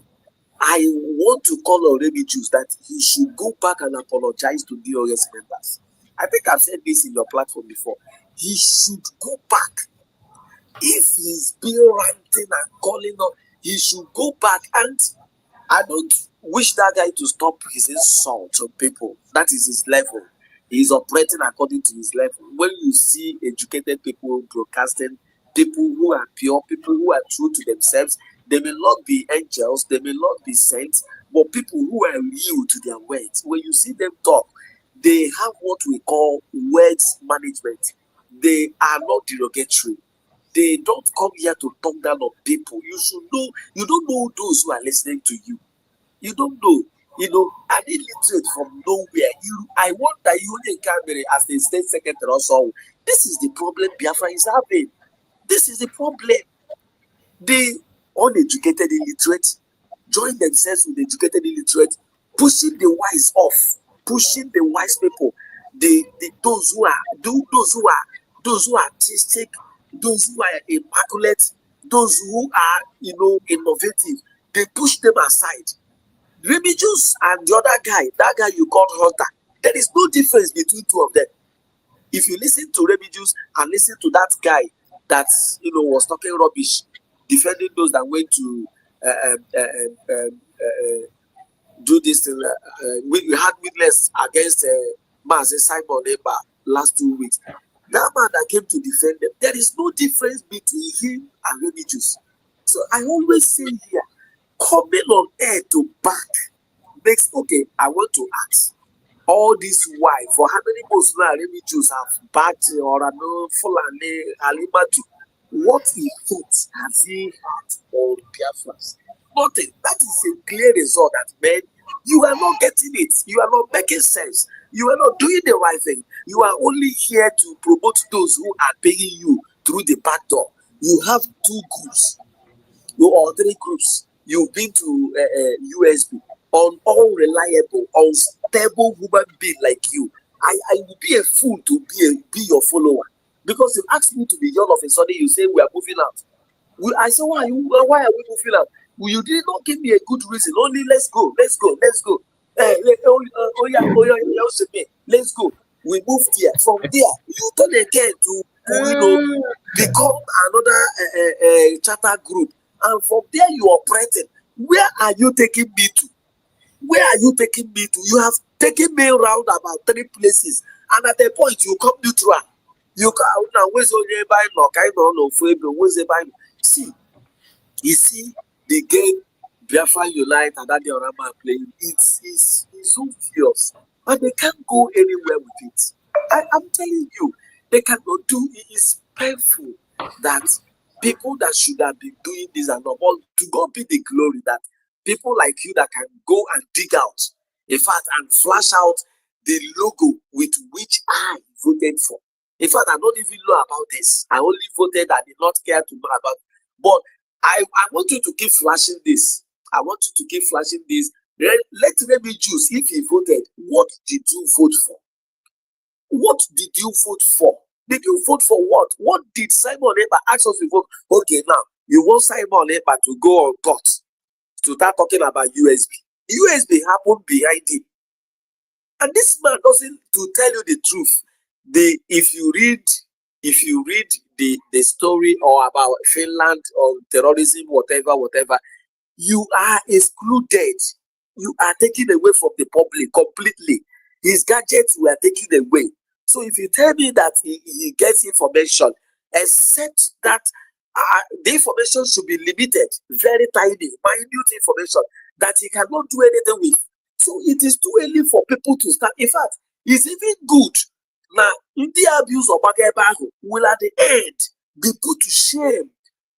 I want to call on Remigius that he should go back and apologize to DOS members. I think I've said this in your platform before. He should go back. If he's been ranting and calling on, he should go back. And I don't wish that guy to stop his insult on people. That is his level. He's operating according to his level. When you see educated people broadcasting, people who are pure, people who are true to themselves, they may not be angels, they may not be saints, but people who are real to their words. When you see them talk, they have what we call words management. They are not derogatory. They don't come here to talk down on people. You should know, you don't know those who are listening to you. You don't know. You know, an illiterate from nowhere. I want that you only come as the state secretary also. This is the problem Biafra is having. This is the problem. The uneducated illiterate join themselves with the educated illiterate, pushing the wise off, pushing the wise people, those who are artistic, those who are immaculate, those who are innovative. They push them aside. Remigius and the other guy, that guy you called Hunter, there is no difference between two of them. If you listen to Remigius and listen to that guy that was talking rubbish, defending those that went to do this thing, we had witness against Mazen Simon Eba last 2 weeks. That man that came to defend them, there is no difference between him and Remigius. So I always say here, coming on air to back makes, okay, I want to ask all this why, for how many Muslim Remigius have backed or Fulani Alimatu? What effect has he had on Biafrans? Nothing. That is a clear result that, man, you are not getting it. You are not making sense. You are not doing the right thing. You are only here to promote those who are paying you through the back door. You have 2 groups, or 3 groups. You've been to USB, on unreliable, unstable human being like you. I will be a fool to be your follower. Because you asked me to be all of a sudden, you say we are moving out. I said, why are we moving out? Well, you did not give me a good reason. Only let's go. Let's go. Let's go. Let's go. We moved here. From there, you turn again to become another charter group. And from there, you operated. Where are you taking me to? Where are you taking me to? You have taken me around about 3 places. And at a point, you come neutral. You can now where's all your buying or kind of where's the buying? See, you see the game Biafra Unite and that the Orama playing, it's so fierce. And they can't go anywhere with it. I'm telling you, they cannot do it. It's painful that people that should have been doing this and all, to God be the glory that people like you that can go and dig out, in fact, and flash out the logo with which I voted for. In fact, I don't even know about this. I only voted. I did not care to know about it. But I want you to keep flashing this. I want you to keep flashing this. Let me choose. If he voted, what did you vote for? What did you vote for? Did you vote for what? What did Simon Eber ask us to vote? Okay, now, you want Simon Eber to go on court to start talking about USB. USB happened behind him. And this man doesn't, to tell you the truth, if you read the story or about Finland or terrorism, whatever, you are excluded. You are taken away from the public completely. His gadgets were taken away. So if you tell me that he gets information, except that the information should be limited, very tiny, minute information that he cannot do anything with. So it is too early for people to start. In fact, it's even good. Now, the abuse of Bagebahu will at the end be put to shame.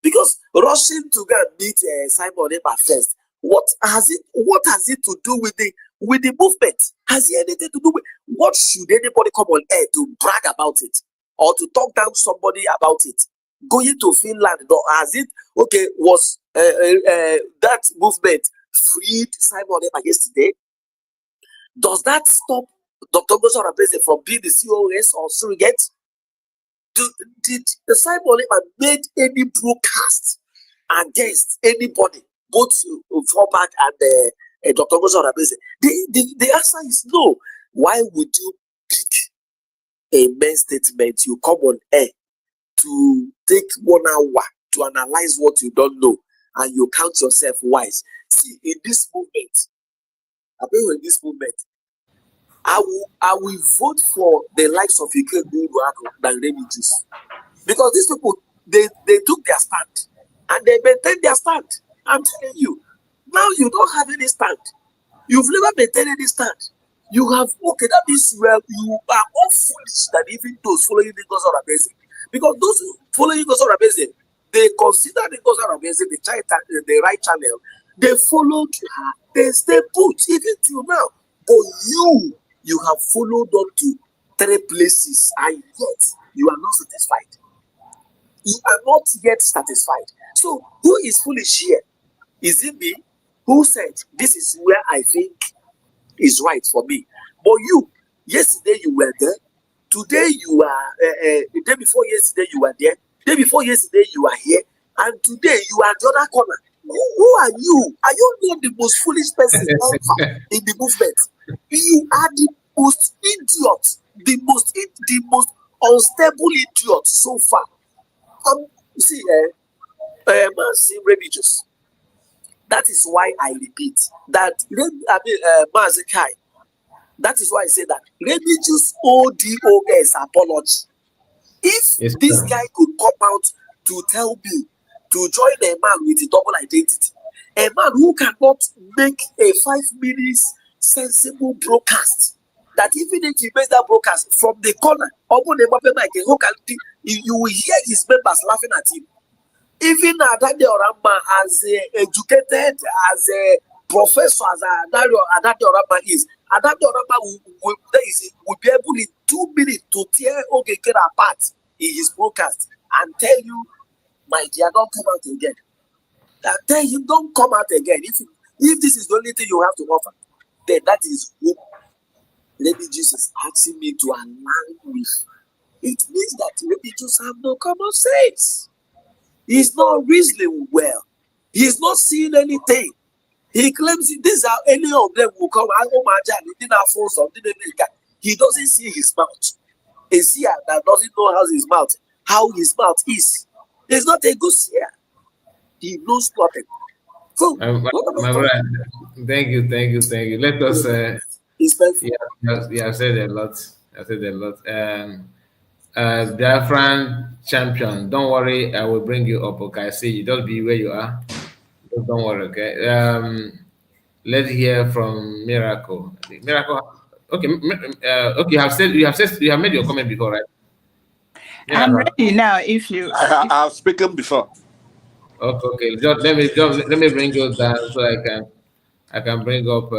Because rushing to go and meet Simon Eber first, what has it to do with the movement? Has it anything to do with what should anybody come on air to brag about it or to talk down somebody about it? Going to Finland, has it was that movement freed Simon Eber yesterday? Does that stop Dr. Gozo Rabeze from being the COS or surrogate? Did the Simon Eber made any broadcast against anybody, both Forback and Dr. Gozo Rabeze? The answer is no. Why would you pick a main statement, you come on air to take 1 hour to analyze what you don't know and you count yourself wise? See, in this movement, I will vote for the likes of Ike than Remigius. Because these people, they took their stand and they maintained their stand. I'm telling you, now you don't have any stand. You've never maintained any stand. You have, that means you are more foolish than even those following the Gozo Rabeze. Because those following Gozo Rabeze, they consider the Gozo Rabeze the right channel. They followed her, they stay put, even till now. But you have followed on to 3 places and yet you are not satisfied. You are not yet satisfied. So who is foolish here? Is it me who said this is where I think is right for me? But you, yesterday you were there. Today you are, the day before yesterday you were there. The day before yesterday you are here. And today you are the other corner. Who are you? Are you not the most foolish person ever in the movement? You are the most idiot, the most unstable idiot so far. See, Religious. That is why I repeat that. Mazekai. That is why I say that Religious ODOS apology. If this guy could come out to tell me to join a man with a double identity, a man who cannot make a 5 minutes sensible broadcast, that even if he makes that broadcast from the corner, you will hear his members laughing at him. Even Adade Orama, as educated, as a professor, as Adade Orama is, Adade Orama will be able in 2 minutes to tear Ogekere apart in his broadcast and tell you, my dear, don't come out again. And tell him, don't come out again. If this is the only thing you have to offer, then that is hope. Lady Juice is asking me to align with, it means that Lady Juice have no common sense. He's not reasoning well. He's not seeing anything. He claims these are any of them will come. He doesn't see his mouth. A seer that doesn't know how his mouth is. He's not a good seer. He knows nothing. So, my brother, thank you. Let us. You have said a lot. Biafran champion, don't worry, I will bring you up. Okay, I see you. Just be where you are. Just don't worry. Okay. Let's hear from Miracle. Miracle. Okay. Okay. You have made your comment before, right? I'm ready now. If you, I've spoken before. Okay. Just let me bring you down so I can bring up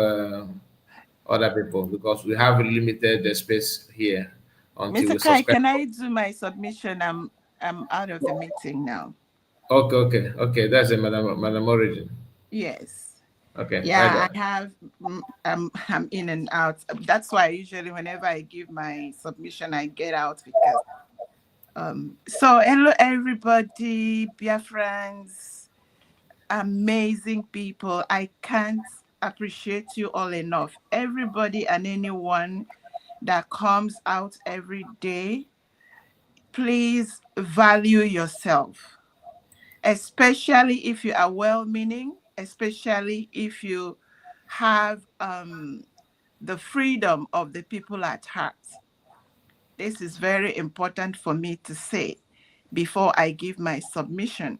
other people because we have limited space here until we Mr. Kai, subscribe. can I do my submission? I'm out of the meeting now. Okay. That's a Madam Origin. Yes. Okay. Yeah, I have. I'm in and out. That's why usually whenever I give my submission, I get out because. So hello everybody, Biafrans, amazing people. I can't appreciate you all enough. Everybody and anyone that comes out every day, please value yourself, especially if you are well-meaning, especially if you have the freedom of the people at heart. This is very important for me to say before I give my submission.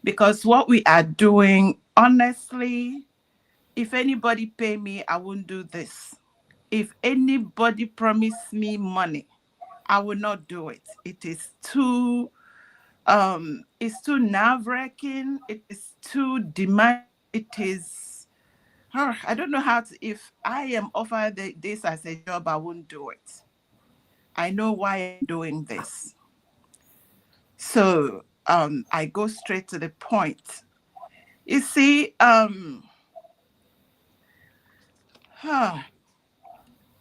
Because what we are doing, honestly, if anybody pay me, I won't do this. If anybody promise me money, I will not do it. It is too nerve-wracking. It is too demanding. It is, I don't know how to, if I am offered this as a job, I won't do it. I know why I'm doing this. So I go straight to the point. You see, all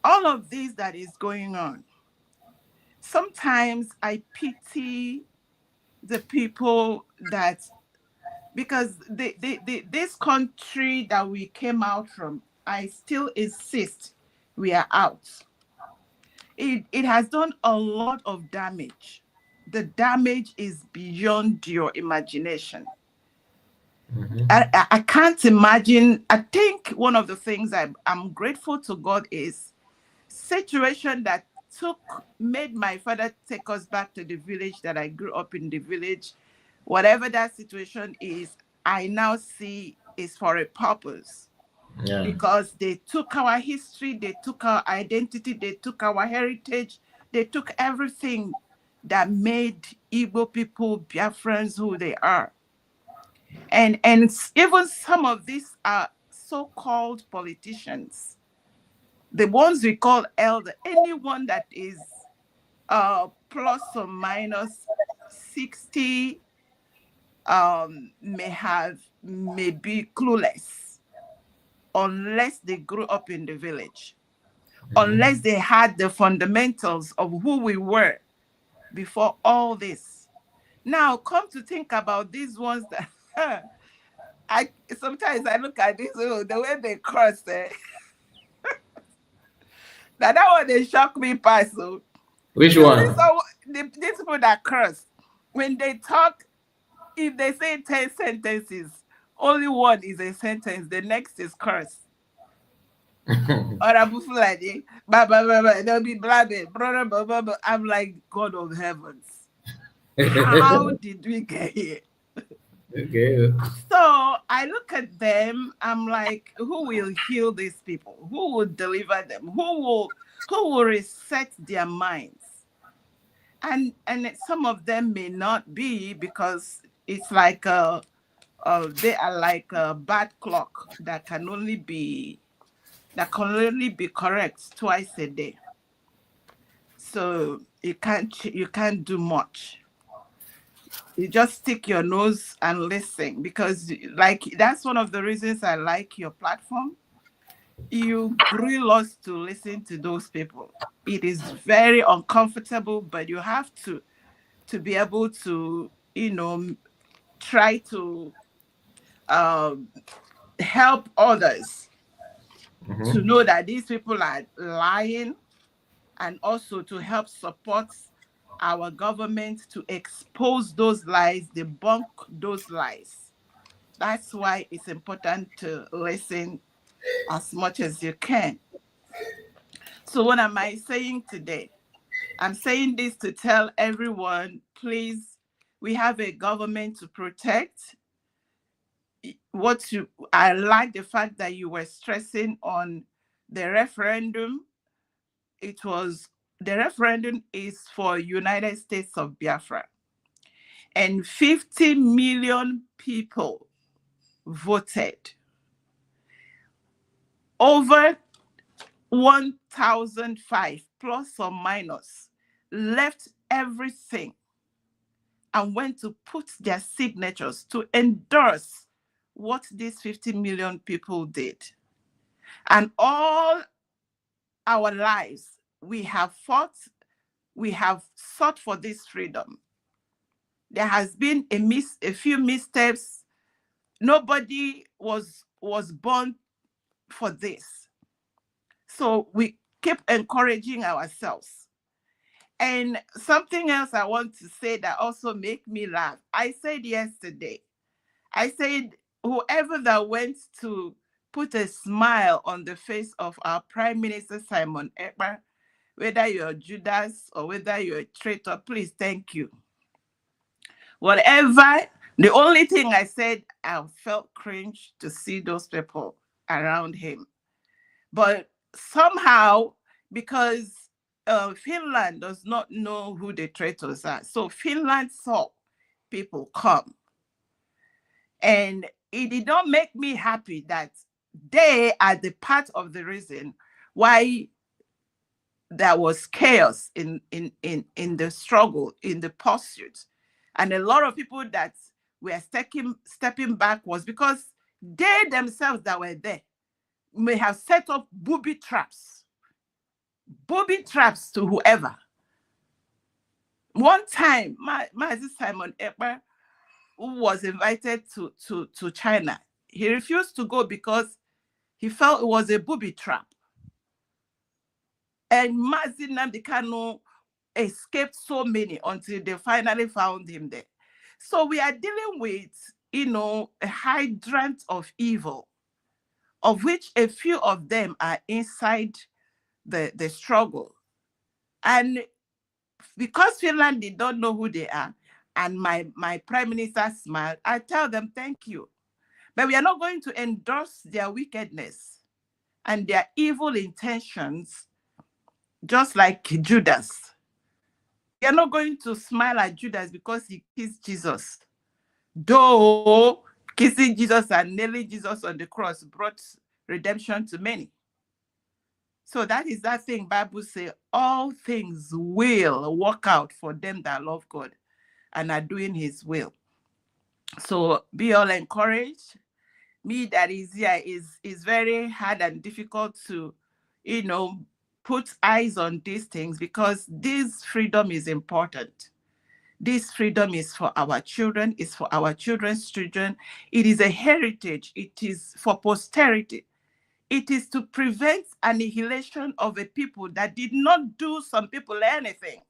of this that is going on, sometimes I pity the people that, because this country that we came out from, I still insist we are out. It has done a lot of damage. The damage is beyond your imagination. I can't imagine. I think one of the things I'm grateful to God is situation that made my father take us back to the village that I grew up in, the village. Whatever that situation is, I now see is for a purpose. Yeah. Because they took our history, they took our identity, they took our heritage, they took everything that made Igbo people, Biafrans, who they are. And even some of these are so-called politicians, the ones we call elder, anyone that is plus or minus 60 may be clueless unless they grew up in the village, unless they had the fundamentals of who we were before all this. Now, come to think about these ones that sometimes I look at this, the way they curse. That one they shock me past. So which one? So these people that curse, when they talk, if they say 10 sentences, only one is a sentence, the next is curse. Or they'll be blabbing. I'm like, God of heavens. How did we get here? Okay. So I look at them, I'm like, who will heal these people? Who will deliver them? Who will reset their minds? And some of them may not be, because it's like they are like a bad clock that can only be correct twice a day. So you can't do much. You just stick your nose and listen, because like that's one of the reasons I like your platform. You grill us to listen to those people. It is very uncomfortable, but you have to be able to, try to help others to know that these people are lying, and also to help support our government to expose those lies, debunk those lies. That's why it's important to listen as much as you can. So what am I saying today? I'm saying this to tell everyone, please, we have a government to protect. I like the fact that you were stressing on the referendum. The referendum is for United States of Biafra. And 50 million people voted. Over 1,005 plus or minus left everything and went to put their signatures to endorse what these 50 million people did. And all our lives, we have fought, we have sought for this freedom. There has been a few missteps. Nobody was born for this. So we keep encouraging ourselves. And something else I want to say that also make me laugh. I said yesterday, whoever that went to put a smile on the face of our Prime Minister Simon Ekpa, whether you're Judas or whether you're a traitor, please, thank you. Whatever, the only thing I said, I felt cringe to see those people around him. But somehow, because Finland does not know who the traitors are, so Finland saw people come. And it did not make me happy that they are the part of the reason why there was chaos in the struggle, in the pursuit. And a lot of people that were stepping back was because they themselves that were there may have set up booby traps to whoever. One time, Mazi Simon Ekpa, who was invited to China, he refused to go because he felt it was a booby trap. And Mazi Nnamdi Kanu escaped so many until they finally found him there. So we are dealing with, a hydrant of evil, of which a few of them are inside the struggle. And because Finland did not know who they are, and my Prime Minister smiled, I tell them thank you. But we are not going to endorse their wickedness and their evil intentions, just like Judas. We are not going to smile at Judas because he kissed Jesus. Though kissing Jesus and nailing Jesus on the cross brought redemption to many. So that is that thing Bible says, all things will work out for them that love God and are doing his will. So be all encouraged. Me that is here is very hard and difficult to, put eyes on these things, because this freedom is important. This freedom is for our children, it's for our children's children. It is a heritage. It is for posterity. It is to prevent annihilation of a people that did not do some people anything.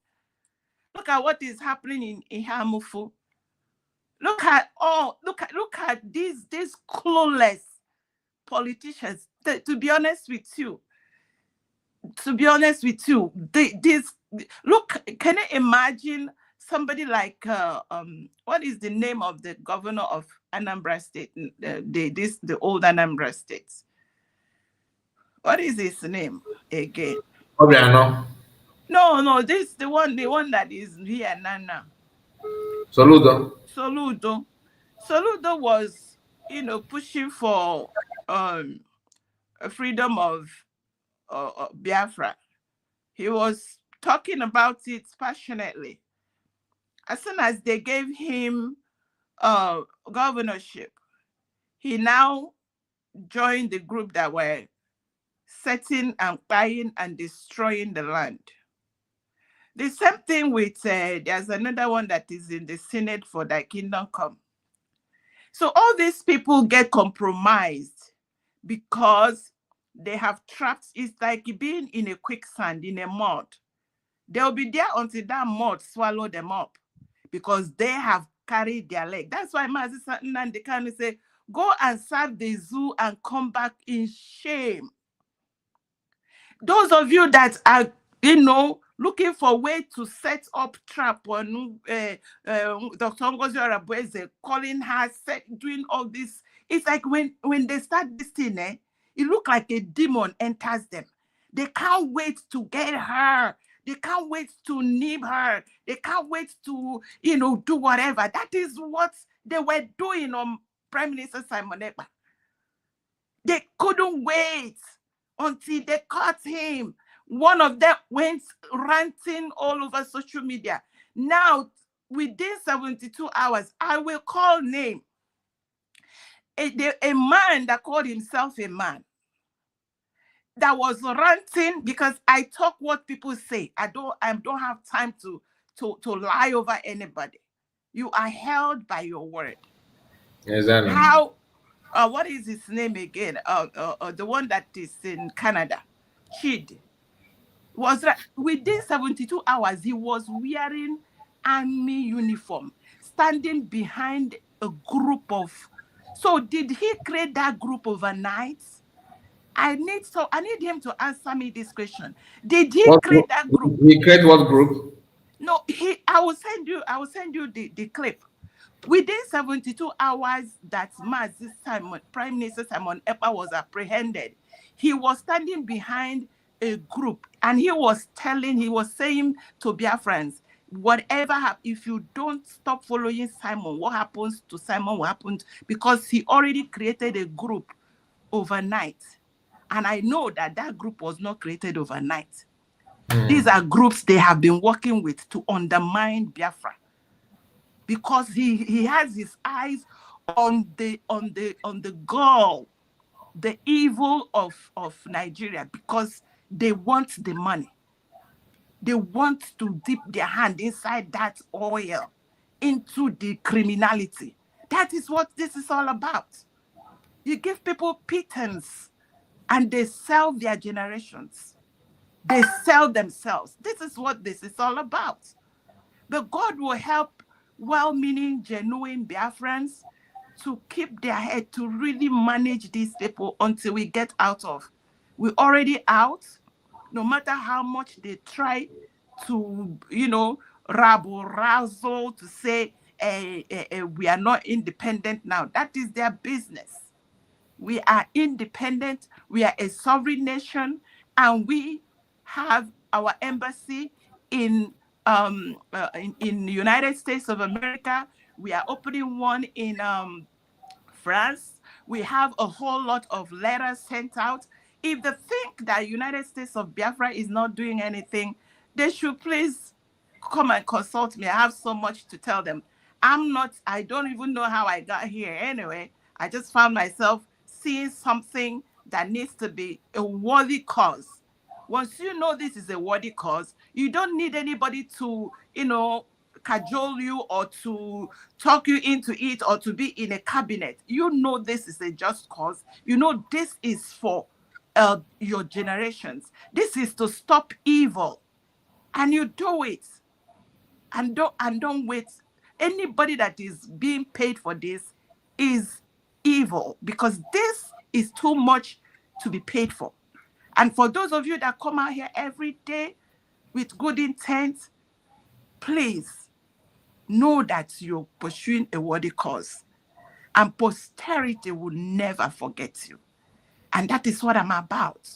Look at what is happening in Ihamufu. Look at these clueless politicians. To be honest with you, look, can you imagine somebody like what is the name of the governor of Anambra State? The old Anambra State. What is his name again? Obiano. No, this the one that is here now. Soludo. Soludo was, pushing for freedom of Biafra. He was talking about it passionately. As soon as they gave him governorship, he now joined the group that were setting and buying and destroying the land. The same thing with, there's another one that is in the Senate for Thy Kingdom Come. So all these people get compromised because they have trapped. It's like being in a quicksand, in a mud. They'll be there until that mud swallow them up because they have carried their leg. That's why Mazi Nnamdi Kanu say, go and serve the zoo and come back in shame. Those of you that are, looking for way to set up trap on Dr. Ngozi Arabueze, calling her, doing all this. It's like when they start this thing, it looks like a demon enters them. They can't wait to get her. They can't wait to nib her. They can't wait to, do whatever. That is what they were doing on Prime Minister Simon Ekpa. They couldn't wait until they caught him. One of them went ranting all over social media. Now, within 72 hours, I will call name. A man that called himself a man that was ranting, because I talk what people say. I don't have time to lie over anybody. You are held by your word. Exactly. How? What is his name again? The one that is in Canada, Chid, was within 72 hours. He was wearing army uniform, standing behind a group of. So did he create that group overnight? I need him to answer me this question. Did he create that group? He create what group? No, I will send you the clip. Within 72 hours that Prime Minister Simon Ekpa was apprehended, he was standing behind a group and he was saying to Biafrans, whatever happens, if you don't stop following Simon, what happens to Simon will happen, because he already created a group overnight. And I know that group was not created overnight. These are groups they have been working with to undermine Biafra, because he has his eyes on the goal, the evil of Nigeria, because they want the money. They want to dip their hand inside that oil into the criminality. That is what this is all about. You give people pittance and they sell their generations. They sell themselves. This is what this is all about. But God will help well-meaning, genuine Biafrans to keep their head, to really manage these people until we get out of. We're already out. No matter how much they try to, rabble-razzle to say we are not independent now. That is their business. We are independent. We are a sovereign nation, and we have our embassy in the United States of America. We are opening one in France. We have a whole lot of letters sent out. If they think that United States of Biafra is not doing anything, they should please come and consult me. I have so much to tell them. I don't even know how I got here anyway. I just found myself seeing something that needs to be a worthy cause. Once you know this is a worthy cause, you don't need anybody to, cajole you or to talk you into it or to be in a cabinet. You know this is a just cause. You know this is for your generations. This is to stop evil. And you do it. And don't wait. Anybody that is being paid for this is evil, because this is too much to be paid for. And for those of you that come out here every day with good intent, please know that you're pursuing a worthy cause, and posterity will never forget you. And that is what I'm about.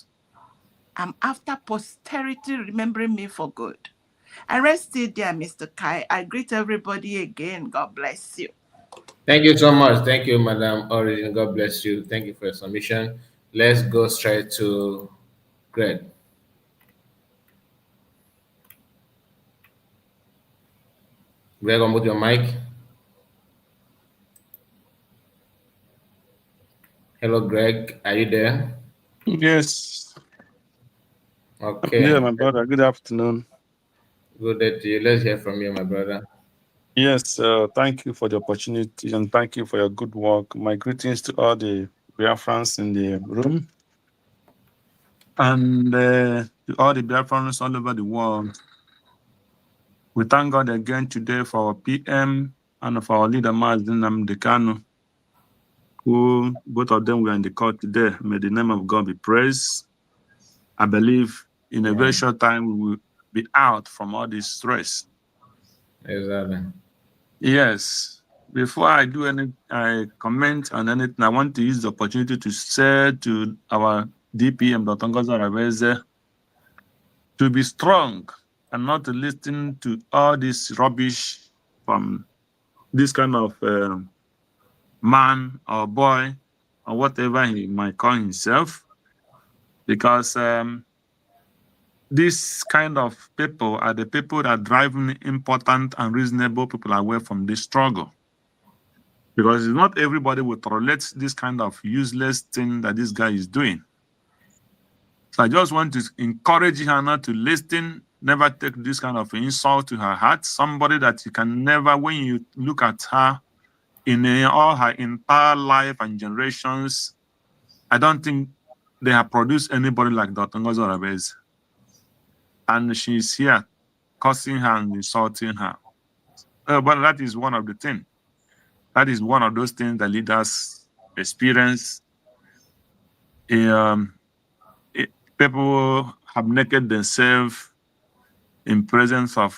I'm after posterity remembering me for good. I rest it there, Mr. Kai. I greet everybody again. God bless you. Thank you so much. Thank you, Madam Origin. God bless you. Thank you for your submission. Let's go straight to Greg. Greg, unmute your mic. Hello, Greg. Are you there? Yes. Okay. Yeah, my brother. Good afternoon. Good day to you. Let's hear from you, my brother. Yes, thank you for the opportunity and thank you for your good work. My greetings to all the Biafrans in the room and to all the Biafrans all over the world. We thank God again today for our PM and for our leader, Mazen Namdekanu, who both of them were in the court today. May the name of God be praised. I believe in a very short time we will be out from all this stress. Exactly. Yes. Before I do any comment on anything, I want to use the opportunity to say to our DPM, Dr. Ngozi Arabeze, to be strong and not to listen to all this rubbish from this kind of man or boy or whatever he might call himself, because this kind of people are the people that are driving important and reasonable people away from this struggle. Because not everybody will tolerate this kind of useless thing that this guy is doing. So I just want to encourage her not to listen, never take this kind of insult to her heart. Somebody that you can never, when you look at her in all her entire life and generations, I don't think they have produced anybody like Dr. Ngozi Arabeze. And she's here cursing her and insulting her. But that is one of the things. That is one of those things that leaders experience. People have naked themselves in presence of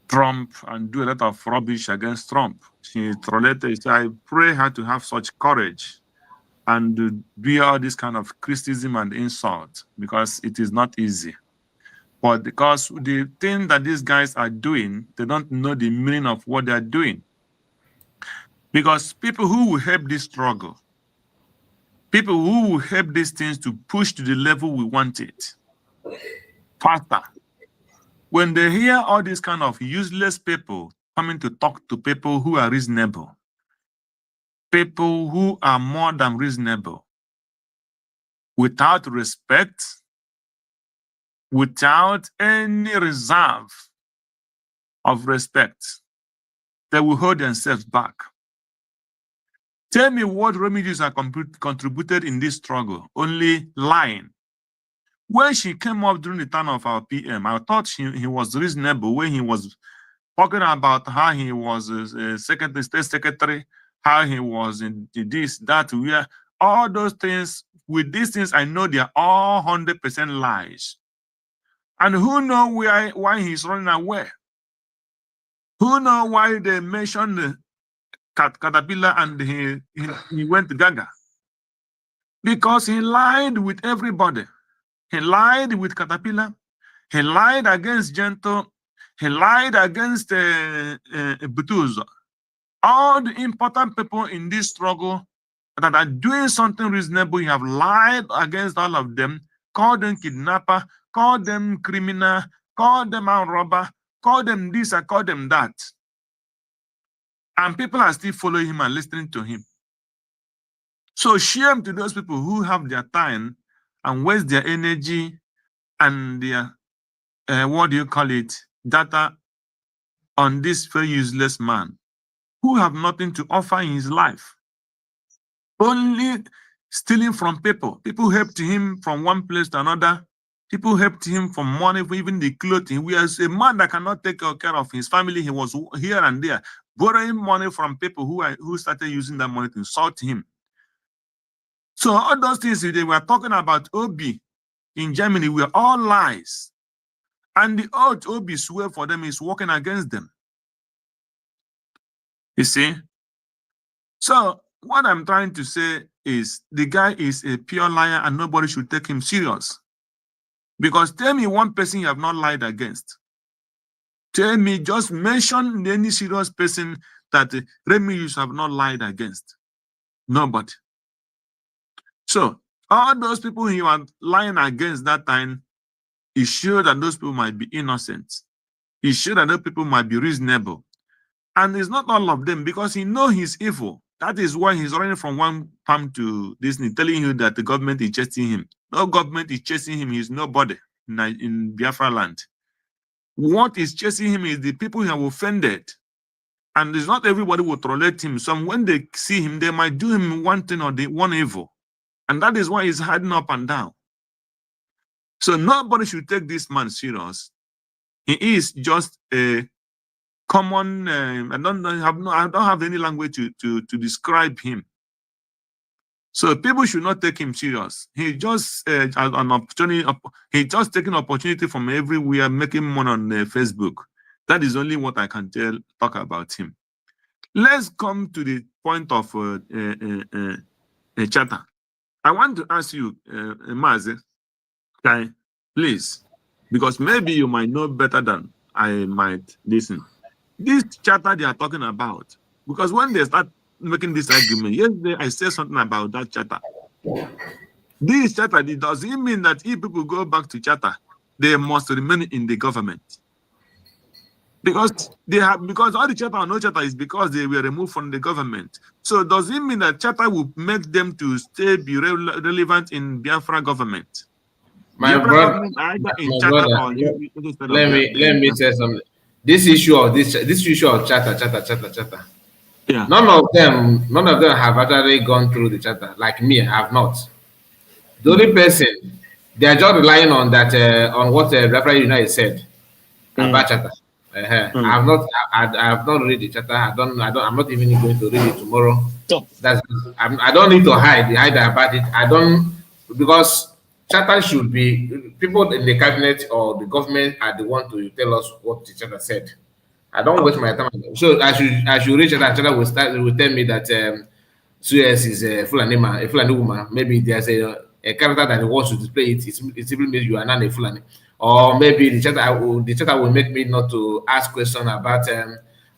Trump and do a lot of rubbish against Trump. She tolerated. So I pray her to have such courage and to bear all this kind of criticism and insult, because it is not easy. But because the thing that these guys are doing, they don't know the meaning of what they're doing. Because people who will help this struggle, people who will help these things to push to the level we want it faster, when they hear all these kind of useless people coming to talk to people who are reasonable, people who are more than reasonable, without respect, without any reserve of respect, they will hold themselves back. Tell me what remedies are contributed in this struggle? Only lying. When she came up during the time of our PM, I thought he was reasonable when he was talking about how he was a secretary, state secretary, how he was in this, that, where, all those things. With these things, I know they are all 100% lies. And who know why he's running away? Who know why they mentioned the caterpillar and he went to Gaga? Because he lied with everybody. He lied with Caterpillar. He lied against Gentle. He lied against Butuzo. All the important people in this struggle that are doing something reasonable, you have lied against all of them, called them kidnapper, called them criminal, called them armed robber, called them this, and called them that. And people are still following him and listening to him. So shame to those people who have their time and waste their energy and their, data on this very useless man who have nothing to offer in his life. Only stealing from people. People helped him from one place to another. People helped him from money, for even the clothing. We are a man that cannot take care of his family. He was here and there, borrowing money from people who started using that money to insult him. So all those things they were talking about Obi in Germany were all lies. And the oath Obi swear for them is working against them. You see? So what I'm trying to say is the guy is a pure liar and nobody should take him serious. Because tell me one person you have not lied against. Tell me, just mention any serious person that Remy you have not lied against. Nobody. So all those people you are lying against that time, is sure that those people might be innocent. He's sure that those people might be reasonable. And it's not all of them, because he knows he's evil. That is why he's running from one palm to Disney, telling you that the government is chasing him. No government is chasing him. He's nobody in Biafra land. What is chasing him is the people who have offended. And it's not everybody will tolerate him. Some, when they see him, they might do him one thing or one evil. And that is why he's hiding up and down. So nobody should take this man serious. He is just a common, I don't have any language to describe him. So people should not take him serious. He just an opportunity. He just taking opportunity from everywhere, making money on Facebook. That is only what I can talk about him. Let's come to the point of Chatter. I want to ask you, Mazi, okay, please, because maybe you might know better than I might listen. This Chatter they are talking about, because when they start making this argument, yesterday I said something about that Chatter. This Chatter, does it mean that if people go back to Chatter, they must remain in the government? Because all the Chatter or no Chatter is because they were removed from the government. So does it mean that Chatter will make them to be relevant in Biafra government? My brother, let me say something. This issue of Chatter. Yeah. None of them have actually gone through the Chatter. Like me, I have not. The only person, they are just relying on that on what Referendum United said about Chatter. I have not read the Chatter. I'm not even going to read it tomorrow. I don't need to hide about it. Because Chatter should be, people in the cabinet or the government are the one to tell us what the Chatter said. I don't waste my time. So I should reach that. Chatter will tell me that Suez is a Fulani woman. Maybe there's a character that wants to display it. It simply means you are not a Fulani. Or maybe the Chatter will make me not to ask questions about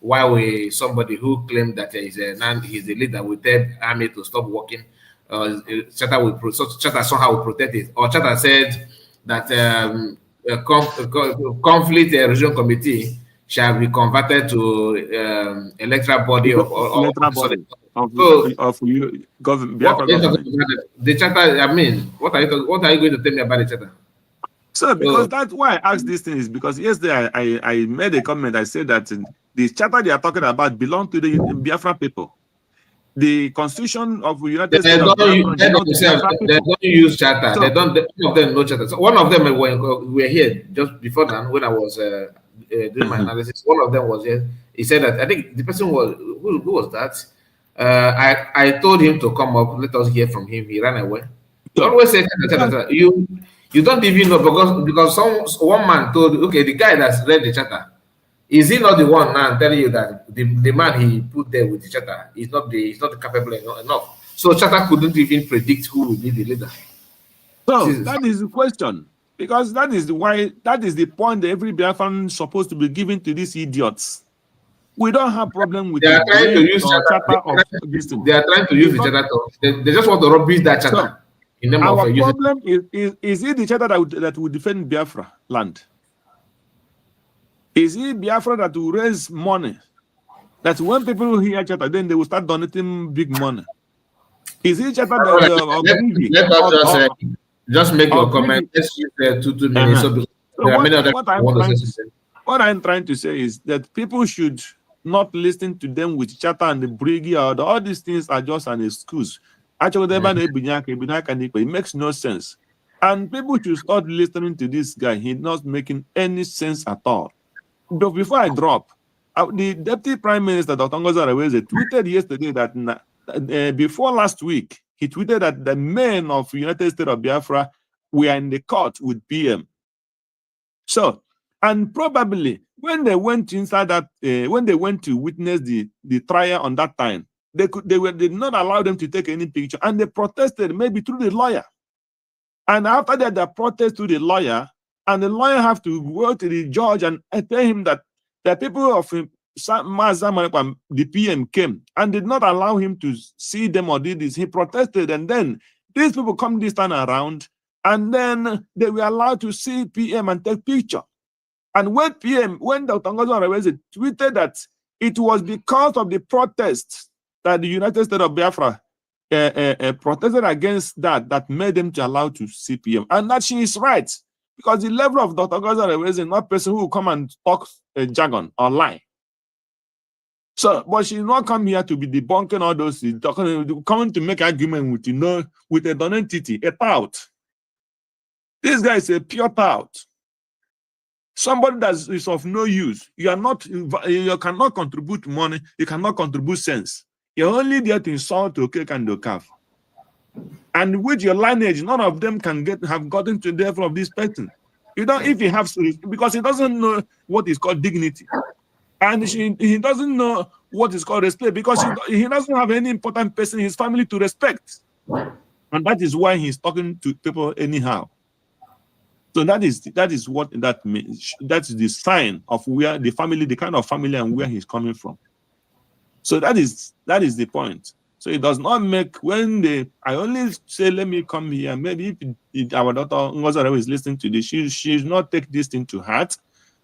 why somebody who claimed that he's a leader will tell army to stop working. Chatter somehow will protect it. Or Chatter said that conflict resolution committee shall be converted to electoral body of government. The Chatter. I mean, what are you going to tell me about the Chatter? So, because that's why I asked these things, because yesterday I made a comment. I said that the Chatter they are talking about belong to the Biafra people. The Constitution of the United States of Biafra they don't use Chatter. So, none of them know Chatter. So one of them were here just before now when I was doing my analysis. One of them was here. He said that, I think the person was who was that? I told him to come up. Let us hear from him. He ran away. You always say Chatter. You don't even know because one man told, okay, the guy that's read the Chatter, is he not the one now telling you that the man he put there with the Chatter is not capable enough? So Chatter couldn't even predict who will be the leader. So that is the question, because that is the point that every Biafran is supposed to be given to these idiots. We don't have problem with they are trying to use Chatter. They are trying to use the Chatter. They just want to rubbish that Chatter. So, our problem is it the Chatter that will defend Biafra land? Is it Biafra that will raise money? That when people hear Chatter, then they will start donating big money. Is it Chatter that just make your comment? Let's use 2 minutes. What I'm trying to say is that people should not listen to them with Chatter and the Briggy or all these things are just an excuse. Actually, it makes no sense. And people should start listening to this guy. He's not making any sense at all. But before I drop, the Deputy Prime Minister, Dr. Ngozi Areweze, tweeted yesterday that before last week, he tweeted that the men of United States of Biafra were in the court with PM. So, and probably when they went inside that, when they went to witness the trial on that time, they did not allow them to take any picture, and they protested maybe through the lawyer. And after that, they protest to the lawyer, and the lawyer have to go to the judge and tell him that the people of the PM came and did not allow him to see them or did this. He protested, and then these people come this time around, and then they were allowed to see PM and take picture. And when Dr. Ngozi Areweze tweeted that it was because of the protests that the United States of Biafra protested against that made them to allow to CPM. And that she is right. Because the level of Dr. Gozal is not a person who will come and talk jargon or lie. So, but she's not come here to be debunking all those things, coming to make argument with, with a non-entity, a tout. This guy is a pure tout. Somebody that is of no use. You cannot contribute money. You cannot contribute sense. You're only there to insult to cake and the calf. And with your lineage, none of them have gotten to the level of this person. You don't, if he has, because he doesn't know what is called dignity. And he doesn't know what is called respect, because he doesn't have any important person in his family to respect. And that is why he's talking to people anyhow. So that is what that means. That's the sign of where the family, the kind of family and where he's coming from. So that is the point. So it does not make I only say, let me come here. Maybe if our daughter Ngozara is listening to this, she should not take this thing to heart.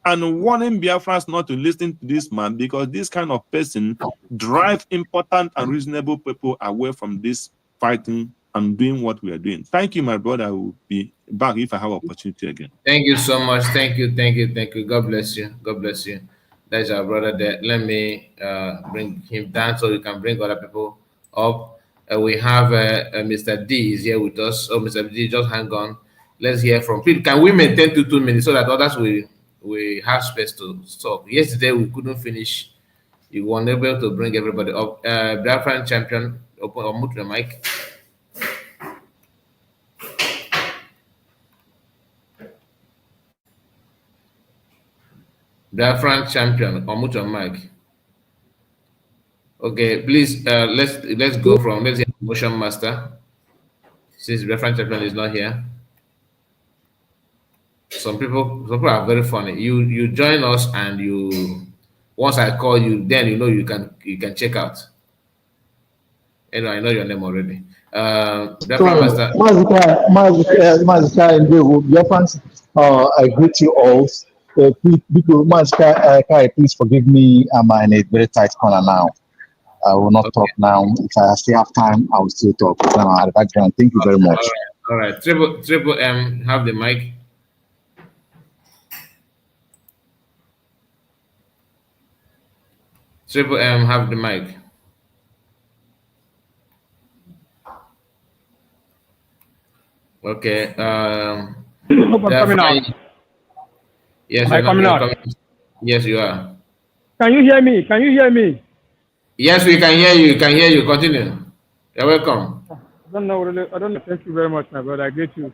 And warning Biafrans not to listen to this man, because this kind of person drive important and reasonable people away from this fighting and doing what we are doing. Thank you, my brother. I will be back if I have opportunity again. Thank you so much. Thank you. God bless you. God bless you. That's our brother there. Let me bring him down so we can bring other people up. We have Mr. D is here with us. Oh, Mr. D, just hang on. Let's hear from people. Can we maintain 2 minutes so that others we have space to talk? Yesterday we couldn't finish. You were unable to bring everybody up. Biafran champion, mute the mic. Biafran champion, unmute your mic. Okay, please let's go from let's hear motion master. Since Biafran champion is not here. Some people are very funny. You join us and once I call you, then you can check out. Anyway, I know your name already. Biafran master. I greet you all. Please forgive me. I'm in a very tight corner now. I will not talk now. If I still have time, I will still talk. At the background. Thank you very much. All right. Triple M, have the mic. Triple M, have the mic. Okay. Coming out. Yes, Am I coming out? Yes, you are. Can you hear me? Can you hear me? Yes, we can hear you. Can hear you. Continue. You're welcome. I don't know. Thank you very much, my brother. I greet you.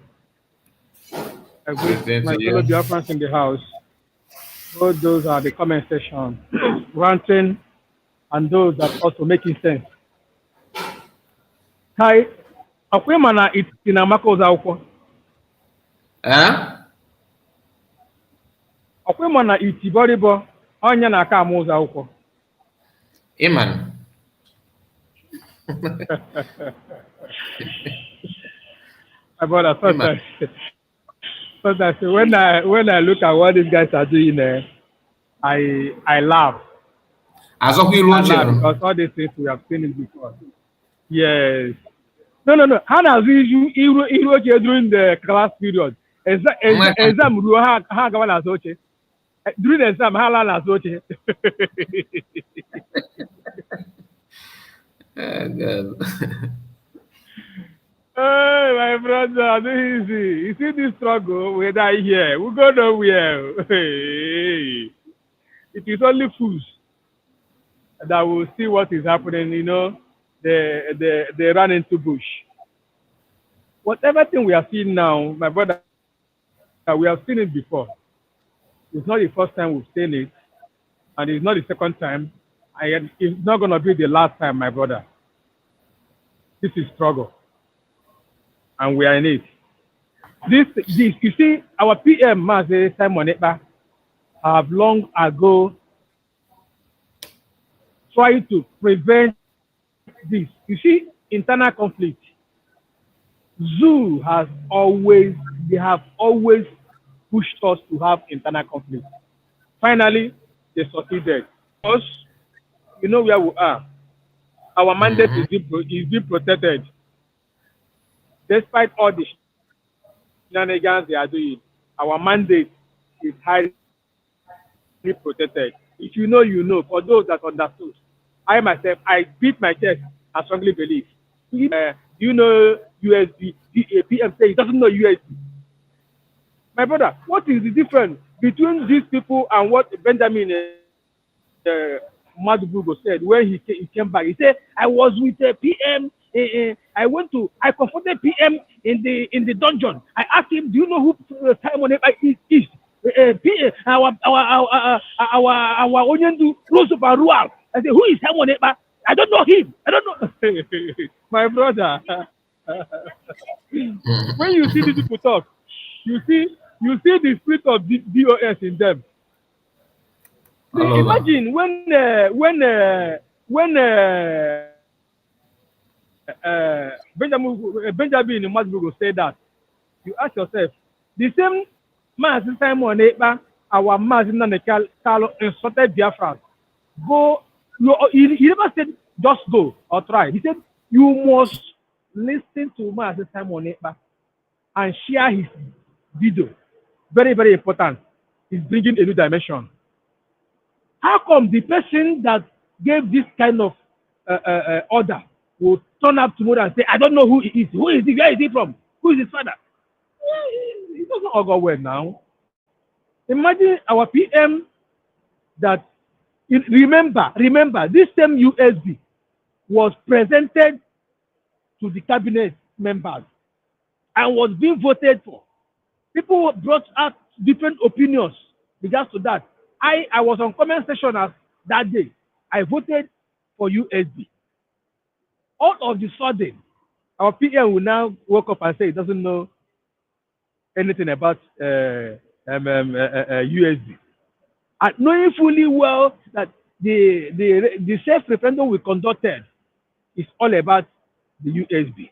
I greet my fellow Biafrans in the house. Both those are the comment section, ranting, and those that also making sense. Hi, akwai mana itina mako za uko. Akwai mana itiboribo onya na aka amu za uko. Iman. My brother, sometimes when I look at what these guys are doing there, I laugh. I laugh because all these things we have seen it before. Yes. No. How does you during the class period? Exam during the exam, how long as Oh, my brother, this easy. You see this struggle, we die here. We go nowhere. It is only fools that will see what is happening, they run into bush. Whatever thing we are seeing now, my brother, we have seen it before. It's not the first time we've seen it, and it's not the second time, and it's not going to be the last time, my brother. This is struggle, and we are in it. This, you see, our PM, Simon Ekpa, have long ago tried to prevent this. You see, internal conflict. They have always pushed us to have internal conflict. Finally, they succeeded. Because you know where we are. Our mandate Mhm. is being protected. Despite all the shenanigans they are doing, our mandate is highly protected. If you know, you know. For those that understood, I myself, I beat my chest. I strongly believe. You know USB? PM say he doesn't know USB. My brother, what is the difference between these people and what Benjamin Madubugo said when he came back? He said, "I was with PM. I confronted PM in the dungeon. I asked him, do you know who Simon is? PM, our Onyendu rose up and roared. I said, who is Simon Eba? I don't know him. I don't know." My brother, when you see these people talk, you see the spirit of DOS in them. All over. Imagine when Benjamin Masbugo said that, you ask yourself, the same Mazi Simon Ekpa, our Mazi Nanekalo insulted Biafra. Go, he never said just go or try. He said you must listen to Mazi Simon Ekpa and share his video. Very, very important. He's bringing a new dimension. How come the person that gave this kind of order will turn up tomorrow and say, I don't know who he is. Who is he? Where is he from? Who is his father? It doesn't all go well now. Imagine our PM that, remember, this same USB was presented to the cabinet members and was being voted for. People brought out different opinions regards to that. I was on comment section as that day. I voted for USB. All of the sudden, our PM will now wake up and say he doesn't know anything about USB. And knowing fully well that the self referendum we conducted is all about the USB.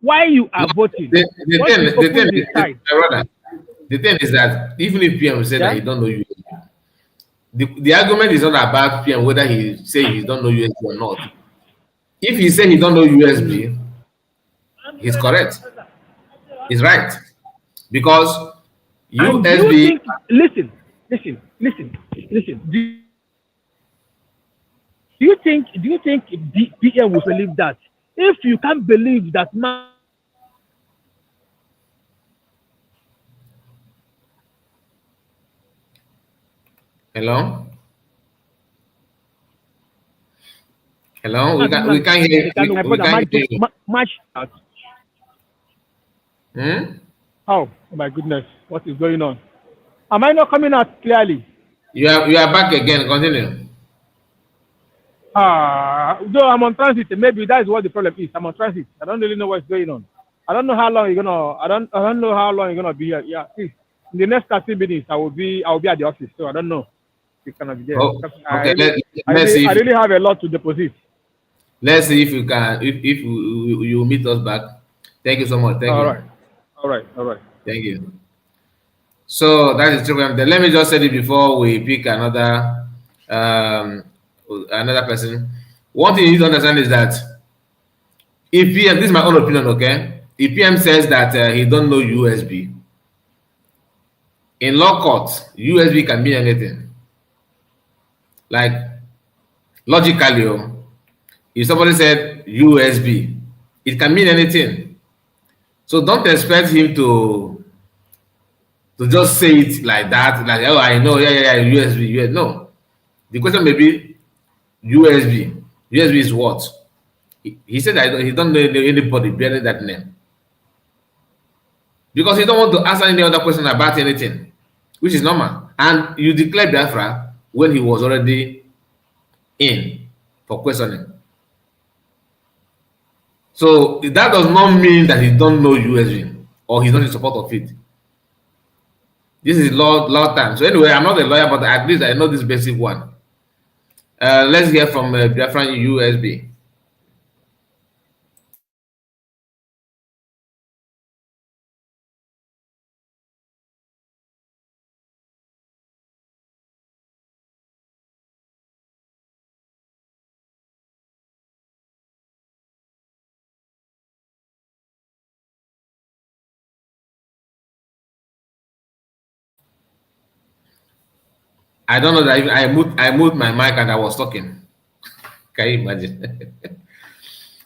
Why you No, are voting? the, the What thing, will the thing, open the the, side? my brother, the thing is that even if PM said that Yeah? he don't know USB, the argument is not about PM whether he say he don't know USB or not. If he say he don't know Mm. USB, he's correct. He's right because And do you USB. think, listen, do you think the PM will believe that? If you can't believe that man Hello, hello. We Nnamdi can't hear Kanu, my we brother, can't hear you. match out. Hmm? Oh my goodness, what is going on? Am I not coming out clearly? You are back again. Continue. Though I'm on transit, maybe that is what the problem is. I'm on transit. I don't really know what's going on. I don't know how long you're gonna. I don't know how long you're gonna be here. Yeah, please. In the next 30 minutes, I will be at the office. So I don't know if it's gonna be there. Oh, Because okay. Let's I see if really have a lot to deposit. you can if you meet us back. Thank you so much. Thank All you. right, all right. Thank you. So that is true. Then let me just say it before we pick um, another person. One thing you need to understand is that if PM, this is my own opinion, okay? If PM says that he don't know USB, in law court, USB can mean anything. Like logically, if somebody said USB, it can mean anything. So don't expect him to just say it like that, like oh I know, yeah, USB, yeah. No. The question may be USB. USB is what? He said that he don't know anybody bearing that name. Because he don't want to answer any other question about anything, which is normal. And you declared Biafra when he was already in for questioning. So that does not mean that he don't know USB or he's not in support of it. This is law time. So anyway, I'm not a lawyer, but at least I know this basic one. Let's hear from Biafran USB. I don't know that I moved my mic and I was talking. Can you imagine?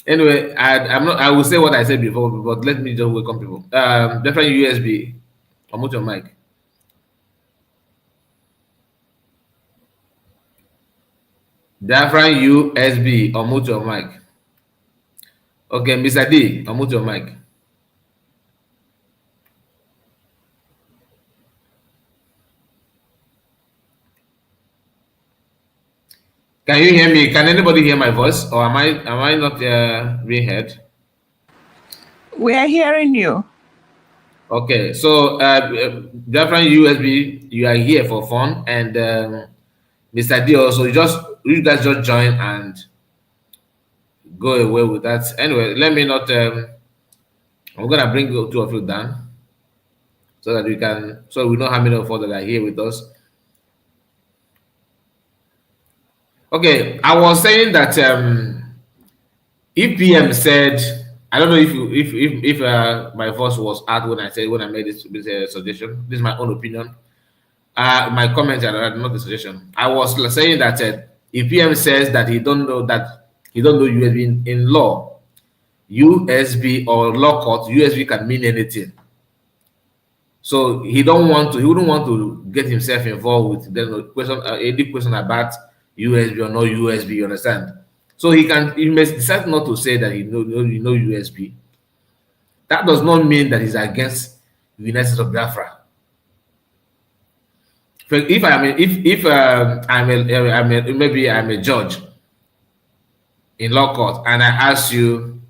Anyway, I'm not. I will say what I said before, but let me just welcome people. Different USB. Unmute your mic. Different USB. Unmute your mic. Okay, Mr. D. Unmute your mic. Can you hear me? Can anybody hear my voice, or am I not being heard? We are hearing you. Okay, so different USB, you are here for fun, and Mr. D also, you guys just join and go away with that. Anyway, let me not. I'm gonna bring two of you down so that we know how many of us that are here with us. Okay, I was saying that EPM said, I don't know if my voice was out when I made this suggestion. This is my own opinion. My comments are not the suggestion. I was saying that EPM says that he don't know USB in law. USB or law court, USB can mean anything. So he wouldn't want to get himself involved with any question about USB or no USB, you understand? So he may decide not to say that he know USB. That does not mean that he's against the United States of Biafra. If maybe I'm a judge in law court and I ask you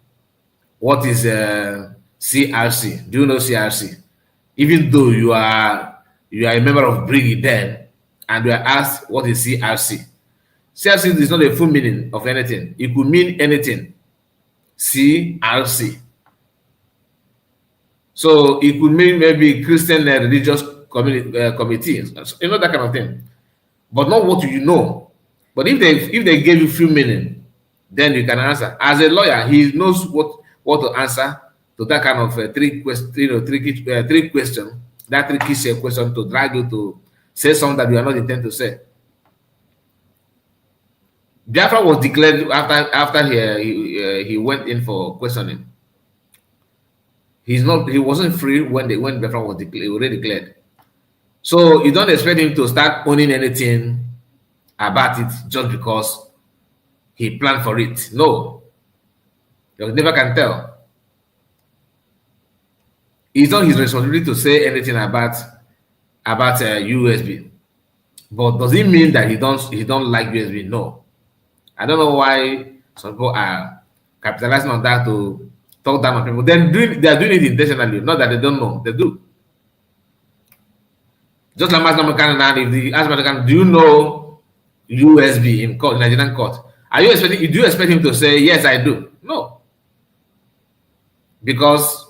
what is CRC? Do you know CRC? Even though you are a member of Gree then, and you are asked what is CRC. CRC is not a full meaning of anything. It could mean anything. CRC. So it could mean maybe Christian religious committee, you know, that kind of thing. But not what you know. But if they gave you full meaning, then you can answer. As a lawyer, he knows what to answer to that kind of tricky question, that tricky question to drag you to say something that you are not intended to say. Biafra was declared after he went in for questioning. He wasn't free when Biafra was already declared. So you don't expect him to start owning anything about it just because he planned for it. No, you never can tell. It's not his responsibility to say anything about USB. But does it mean that he don't like USB? No. I don't know why some people are capitalizing on that to talk down on people. They are doing it intentionally, not that they don't know. They do. Just like if the ask do you know USB in court, Nigerian court? Do you expect him to say yes, I do? No. Because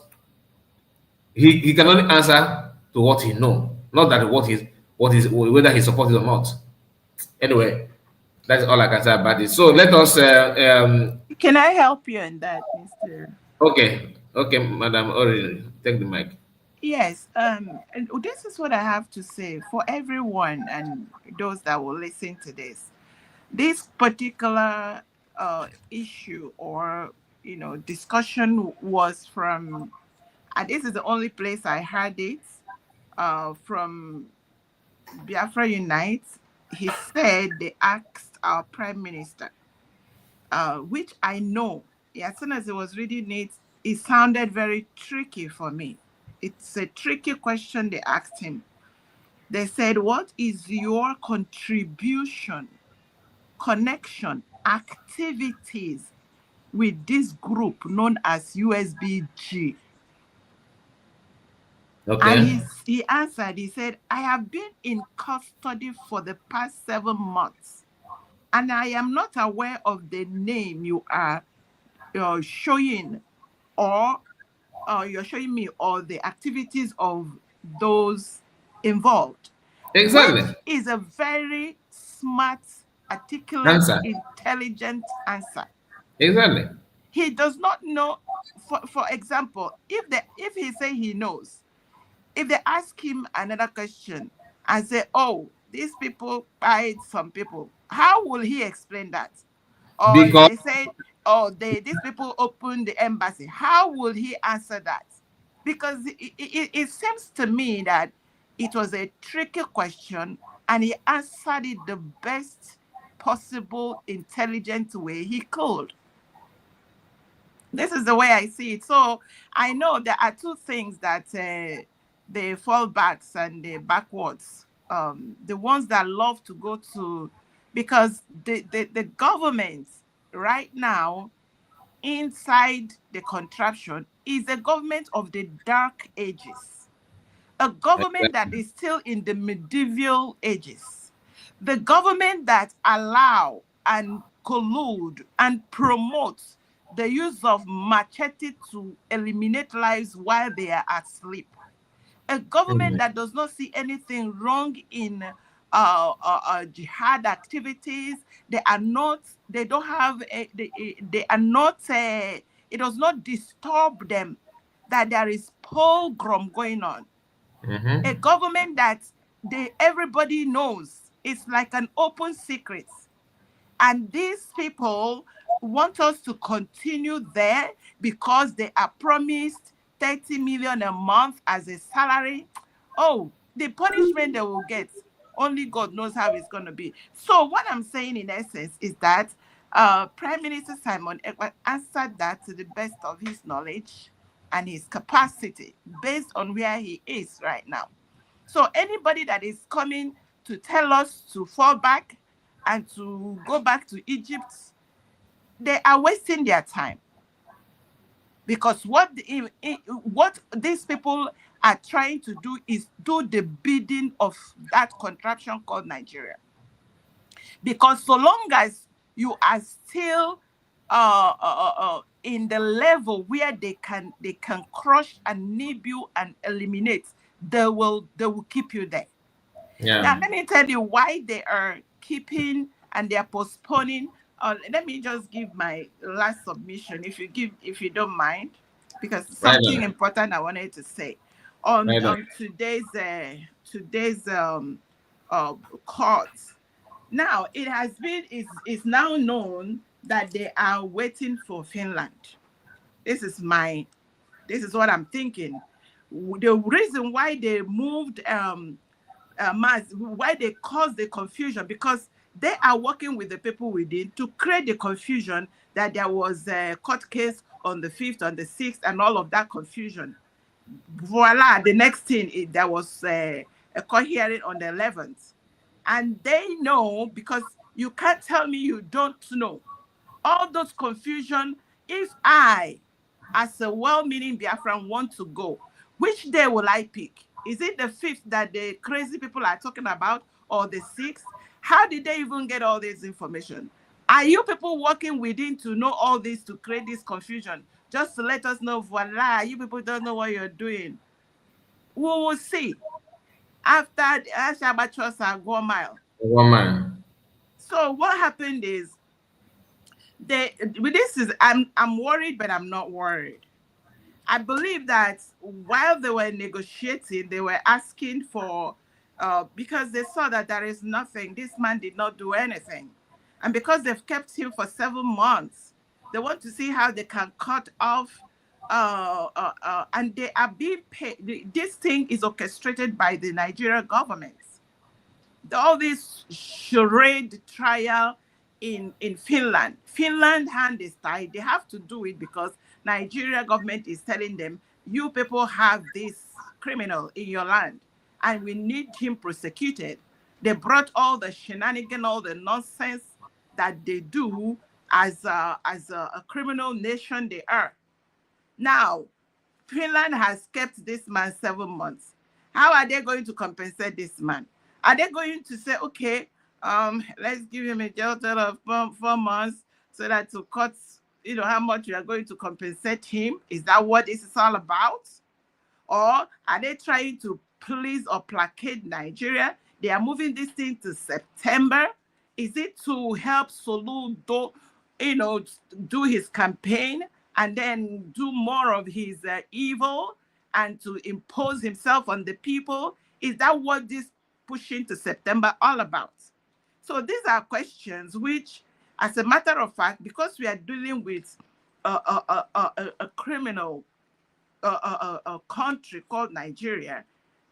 he can only answer to what he know, not that whether he supports it or not. Anyway, that's all I can say about it. So let us. Can I help you in that, Mr.? Okay, Madam Ori, take the mic. Yes, and this is what I have to say for everyone and those that will listen to this. This particular issue or discussion was from, and this is the only place I heard it from Biafra Unite. He said they asked our Prime Minister, which I know, as soon as he was reading it, it sounded very tricky for me. It's a tricky question they asked him. They said, what is your contribution, connection, activities with this group known as USBG? Okay. And he answered, he said, I have been in custody for the past 7 months, and I am not aware of the name you are showing, or you're showing me, or the activities of those involved. Exactly. Which is a very smart, articulate, intelligent answer. Exactly. He does not know. For example, if he say he knows, if they ask him another question and say, oh, these people fired some people. How will he explain that? Or if Because they say, oh, these people opened the embassy, how will he answer that? Because it seems to me that it was a tricky question and he answered it the best possible intelligent way he could. This is the way I see it. So I know there are two things that the fallbacks and the backwards, the ones that love to go to, because the government right now inside the contraption is a government of the dark ages, a government that is still in the medieval ages, the government that allow and collude and promote the use of machete to eliminate lives while they are asleep, a government that does not see anything wrong in jihad activities. They are not, they don't have, they are not, it does not disturb them that there is pogrom going on. A government that everybody knows. It's like an open secret. And these people want us to continue there because they are promised 30 million a month as a salary. Oh, the punishment they will get, only God knows how it's going to be. So what I'm saying in essence is that Prime Minister Simon Ekpa answered that to the best of his knowledge and his capacity based on where he is right now. So anybody that is coming to tell us to fall back and to go back to Egypt, they are wasting their time. Because what these people are trying to do is do the bidding of that contraption called Nigeria. Because so long as you are still in the level where they can crush and nib you and eliminate, they will keep you there. yeah. Now let me tell you why they are keeping and they are postponing. Let me just give my last submission, if you don't mind, because something important I wanted to say on today's court. Now it has been is now known that they are waiting for Finland. This is what I'm thinking. The reason why they moved why they caused the confusion, because they are working with the people within to create the confusion that there was a court case on the 5th, on the 6th, and all of that confusion. Voila, the next thing, there was a court hearing on the 11th. And they know, because you can't tell me you don't know. All those confusion, if I, as a well-meaning Biafran, want to go, which day will I pick? Is it the 5th that the crazy people are talking about, or the 6th? How did they even get all this information? Are you people working within to know all this, to create this confusion? Just to let us know, voila, you people don't know what you're doing. We will see. After the Ashabatros are 1 mile. 1 mile. So what happened is, I'm worried, but I'm not worried. I believe that while they were negotiating, they were asking for, because they saw that there is nothing, this man did not do anything. And because they've kept him for 7 months, they want to see how they can cut off, and they are being paid. This thing is orchestrated by the Nigerian government. All this charade trial in Finland. Finland hand is tied. They have to do it because Nigeria government is telling them, you people have this criminal in your land and we need him prosecuted. They brought all the shenanigans, all the nonsense that they do as a criminal nation they are. Now, Finland has kept this man 7 months. How are they going to compensate this man? Are they going to say, okay, let's give him a jail term of 4 months so that to cut, how much you are going to compensate him? Is that what this is all about? Or are they trying to please or placate Nigeria? They are moving this thing to September. Is it to help Soludo, do his campaign and then do more of his evil and to impose himself on the people? Is that what this pushing to September all about? So these are questions which, as a matter of fact, because we are dealing with a criminal a country called Nigeria,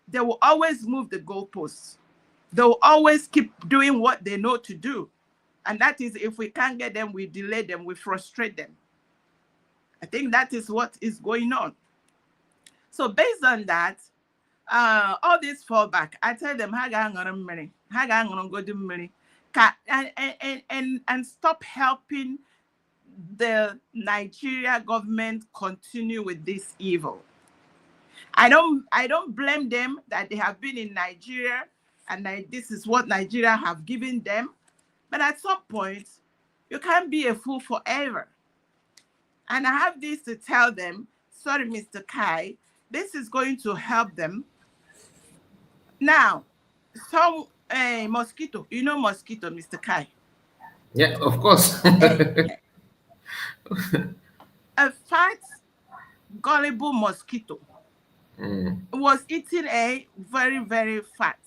they will always move the goalposts. They will always keep doing what they know to do. And that is, if we can't get them, we delay them, we frustrate them. I think that is what is going on. So based on that, all this fallback, I tell them, and stop helping the Nigeria government continue with this evil. I don't blame them that they have been in Nigeria and this is what Nigeria have given them. But at some point, you can't be a fool forever. And I have this to tell them, sorry, Mr. Kai, this is going to help them. Now, some mosquito, you know mosquito, Mr. Kai? Yeah, of course. A fat, gullible mosquito was eating a very, very fat.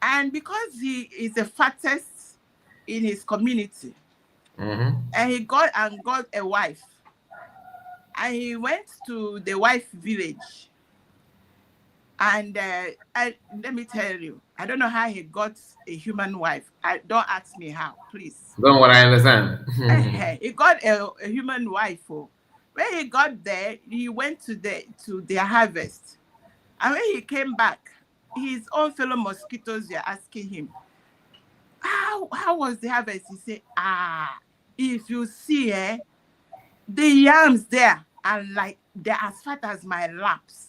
And because he is the fattest in his community, and he got a wife, and he went to the wife village. And let me tell you, I don't know how he got a human wife. Don't ask me how, please. Don't worry, I understand. He got a human wife. When he got there, he went to their harvest. And when he came back, his own fellow mosquitoes were asking him, how was the harvest? He said, if you see the yams there are like, they're as fat as my laps.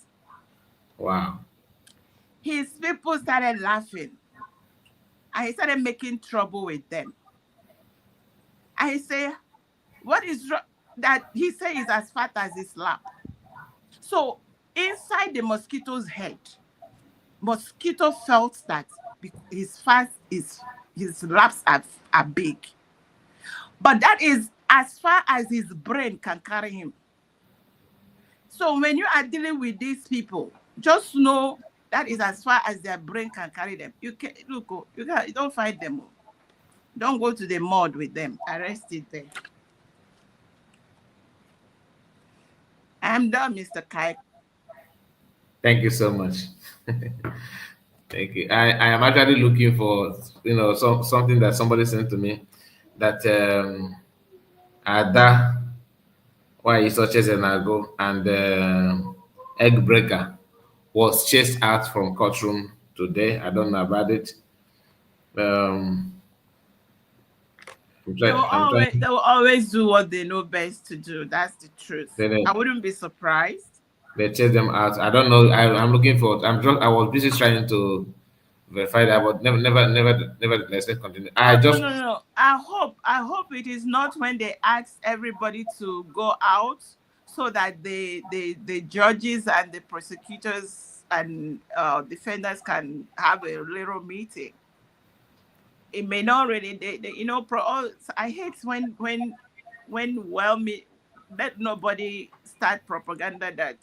Wow. His people started laughing. And he started making trouble with them. And he said, what is wrong? That he said is as fat as his lap. So inside the mosquito's head, mosquito felt that his laps are big. But that is as far as his brain can carry him. So when you are dealing with these people, just know that is as far as their brain can carry them. You don't fight them. Don't go to the mud with them. Arrest it there. I'm done, Mr. Kai. Thank you so much. Thank you. I am actually looking for something that somebody sent to me that Ada, why he searches an ago, and egg breaker was chased out from courtroom today. I don't know about it. They will always do what they know best to do. That's the truth. I wouldn't be surprised. They chase them out. I don't know. I'm looking for. I was busy trying to verify that, but never. Let's continue. No. I hope it is not when they ask everybody to go out, so that the judges and the prosecutors and defenders can have a little meeting. It may not really. I hate when let nobody start propaganda that.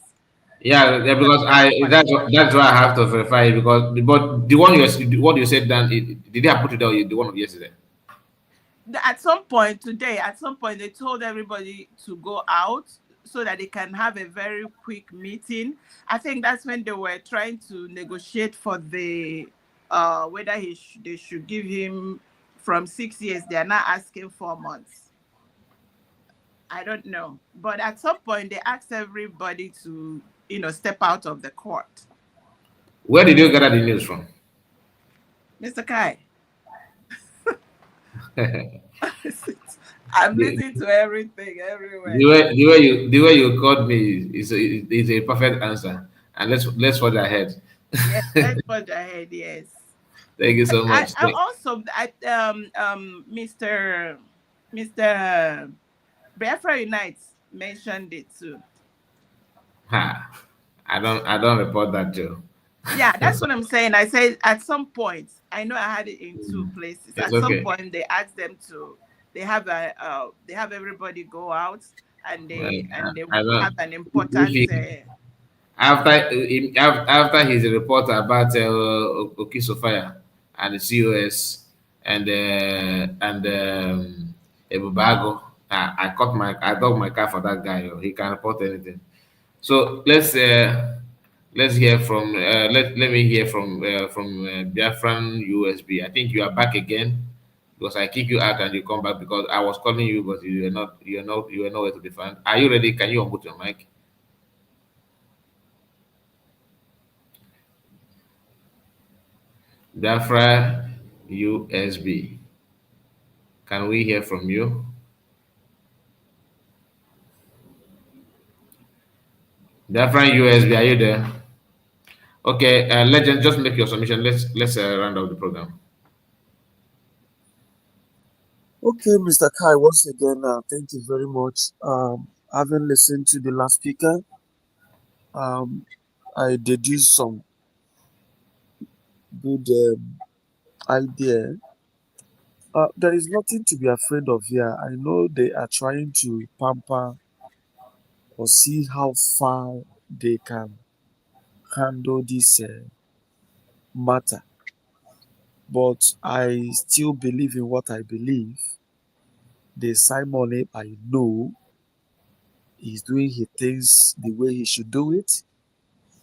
Yeah, because that's why I have to verify it, but the one you said then, did they put it down the one of yesterday? At some point today, they told everybody to go out so that they can have a very quick meeting. I think that's when they were trying to negotiate for the whether they should give him from 6 years. They are now asking 4 months. I don't know, but at some point they asked everybody to step out of the court. Where did you gather the news from, Mr. Kai? I'm listening to everything everywhere. The way you called me is a perfect answer, and let's forge ahead. Yes, let's forge ahead. Yes. Thank you so much. I also Mr. Biafra Unites mentioned it too. I don't report that too. Yeah, that's what I'm saying. I said at some point, I know I had it in 2 places. At some point, they asked them to. They have everybody go out, and they have an important. after his report about Okisofaya and the COS and Ebubago, I dug my car for that guy. He can report anything. So let's hear from let me hear from Biafran USB. I think you are back again because I kick you out and you come back because I was calling you, but you were nowhere to be found. Are you ready? Can you unmute your mic? Biafra USB. Can we hear from you? Biafra USB, are you there? Okay, Legend, just make your submission. Let's round up the program. Okay, Mr. Kai, once again, thank you very much. Having listened to the last speaker, I deduced some good idea. There is nothing to be afraid of here. I know they are trying to pamper or see how far they can handle this matter. But I still believe in what I believe. The Simon I know he's doing his things the way he should do it.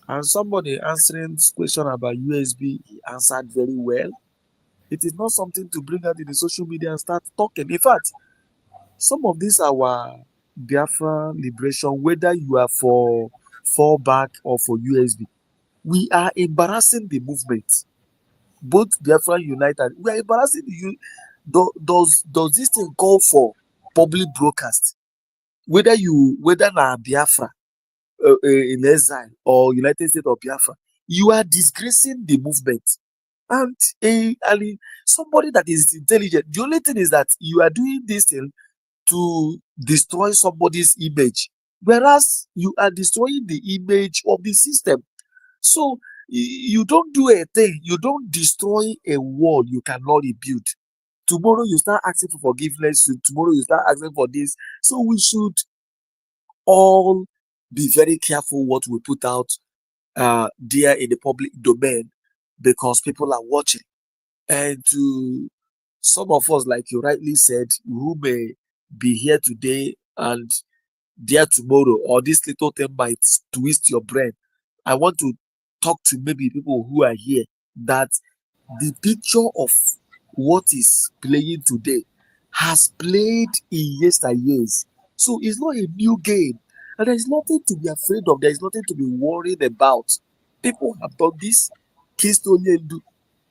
And somebody answering this question about USB, he answered very well. It is not something to bring out in the social media and start talking. In fact, some of these our Biafra liberation, whether you are for fallback or for USB, we are embarrassing the movement. Both Biafra United, we are embarrassing you. Does this thing call for public broadcast? Whether na Biafra in exile or United States of Biafra, you are disgracing the movement. And somebody that is intelligent, the only thing is that you are doing this thing to destroy somebody's image, whereas you are destroying the image of the system. So you don't do a thing, you don't destroy a wall you cannot rebuild. Tomorrow you start asking for forgiveness, tomorrow you start asking for this. So we should all be very careful what we put out there in the public domain, because people are watching. And to some of us, like you rightly said, who may be here today and there tomorrow, or this little thing might twist your brain, I want to talk to maybe people who are here that the picture of what is playing today has played in yesteryears. So it's not a new game. And there's nothing to be afraid of. There's nothing to be worried about. People have done this. Kist Onyendu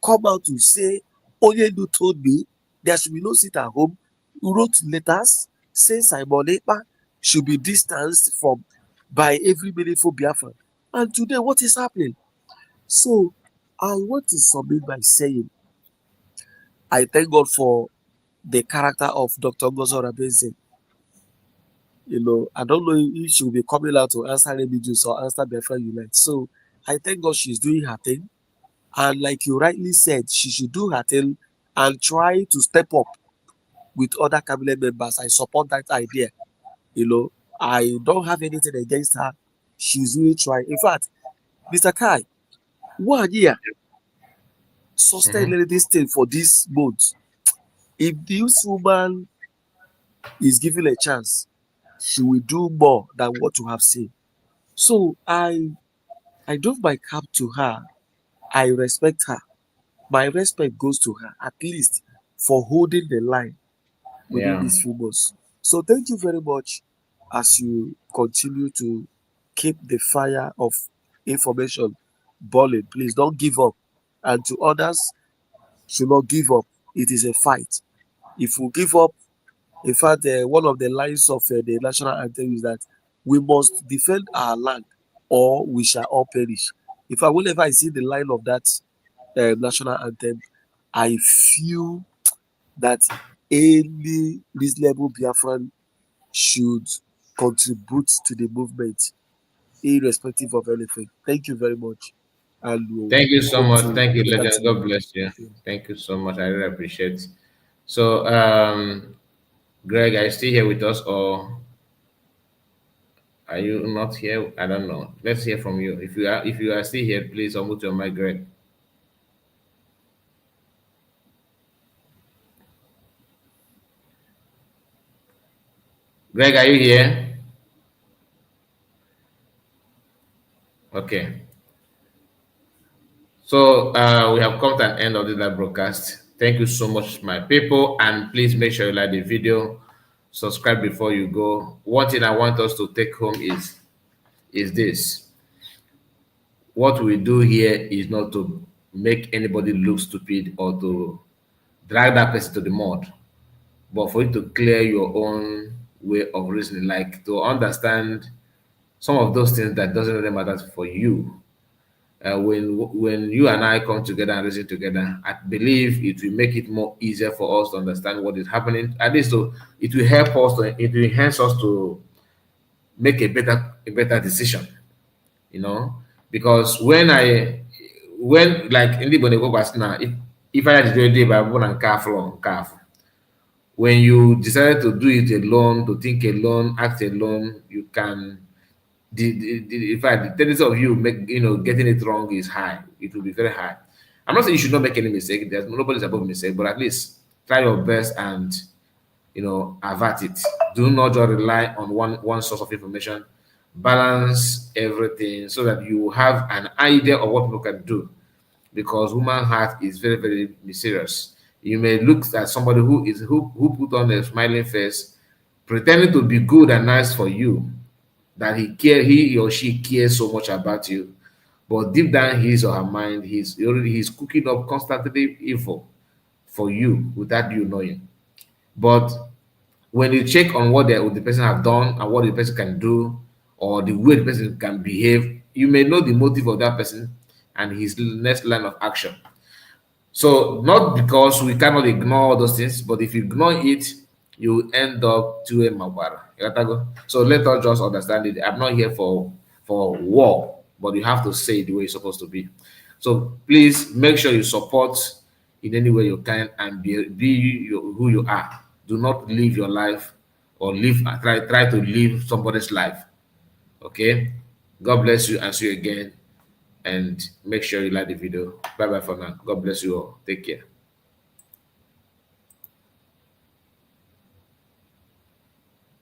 come out to say, Onyendu told me there should be no sit at home. Wrote letters, say Simon Ekpa should be distanced from by every meaningful Biafran. And today, what is happening? So I want to submit by saying, I thank God for the character of Dr. Ngozo Rabeze. I don't know if she will be coming out to answer Remigius or answer Biafra Unite. So I thank God she's doing her thing. And like you rightly said, she should do her thing and try to step up with other cabinet members. I support that idea. I don't have anything against her. She's really trying. In fact, Mr. Kai, 1 year sustain this thing for this month. If this woman is given a chance, she will do more than what you have seen. So I doff my cap to her. I respect her. My respect goes to her, at least for holding the line within these few months. So thank you very much as you continue to keep the fire of information boiling. Please don't give up. And to others, should not give up. It is a fight. If we give up, in fact, one of the lines of the national anthem is that we must defend our land or we shall all perish. In fact, whenever I see the line of that national anthem, I feel that any reasonable Biafran should contribute to the movement, irrespective of anything. Thank you very much. And we'll Thank you so hope much. to Thank you, look at Legend. God bless you. Thank you so much. I really appreciate it. So, Greg, are you still here with us or Are you not here? I don't know. Let's hear from you. If you are still here, please unmute your mic, Greg. Greg, are you here? Okay. So we have come to an end of the live broadcast. Thank you so much, my people, and please make sure you like the video, subscribe before you go. One thing I want us to take home is this: what we do here is not to make anybody look stupid or to drag that person to the mud, but for you to clear your own way of reasoning, like to understand some of those things that doesn't really matter for you. When you and I come together and reason together, I believe it will make it more easier for us to understand what is happening. At least, so it will help us. It will enhance us to make a better decision. You know, because when like anybody go past now, if I had to do it by one and calf, when you decided to do it alone, to think alone, act alone, you can in fact, the tendency of you getting it wrong is high. It will be very high. I'm not saying you should not make any mistake. There's nobody's above mistake, but at least try your best and avert it. Do not just rely on one source of information. Balance everything so that you have an idea of what people can do. Because human heart is very, very mysterious. You may look at somebody who put on a smiling face, pretending to be good and nice for you, that he or she cares so much about you, but deep down his or her mind, he's cooking up constantly evil for you without you knowing. But when you check on what the person have done and what the person can do, or the way the person can behave, you may know the motive of that person and his next line of action. So not because we cannot ignore those things, but if you ignore it, you end up to a mabara. So let us just understand it. I'm not here for war, but you have to say it the way it's supposed to be. So please make sure you support in any way you can and be who you are. Do not live your life or try to live somebody's life. Okay? God bless you and see you again. And make sure you like the video. Bye bye for now. God bless you all. Take care.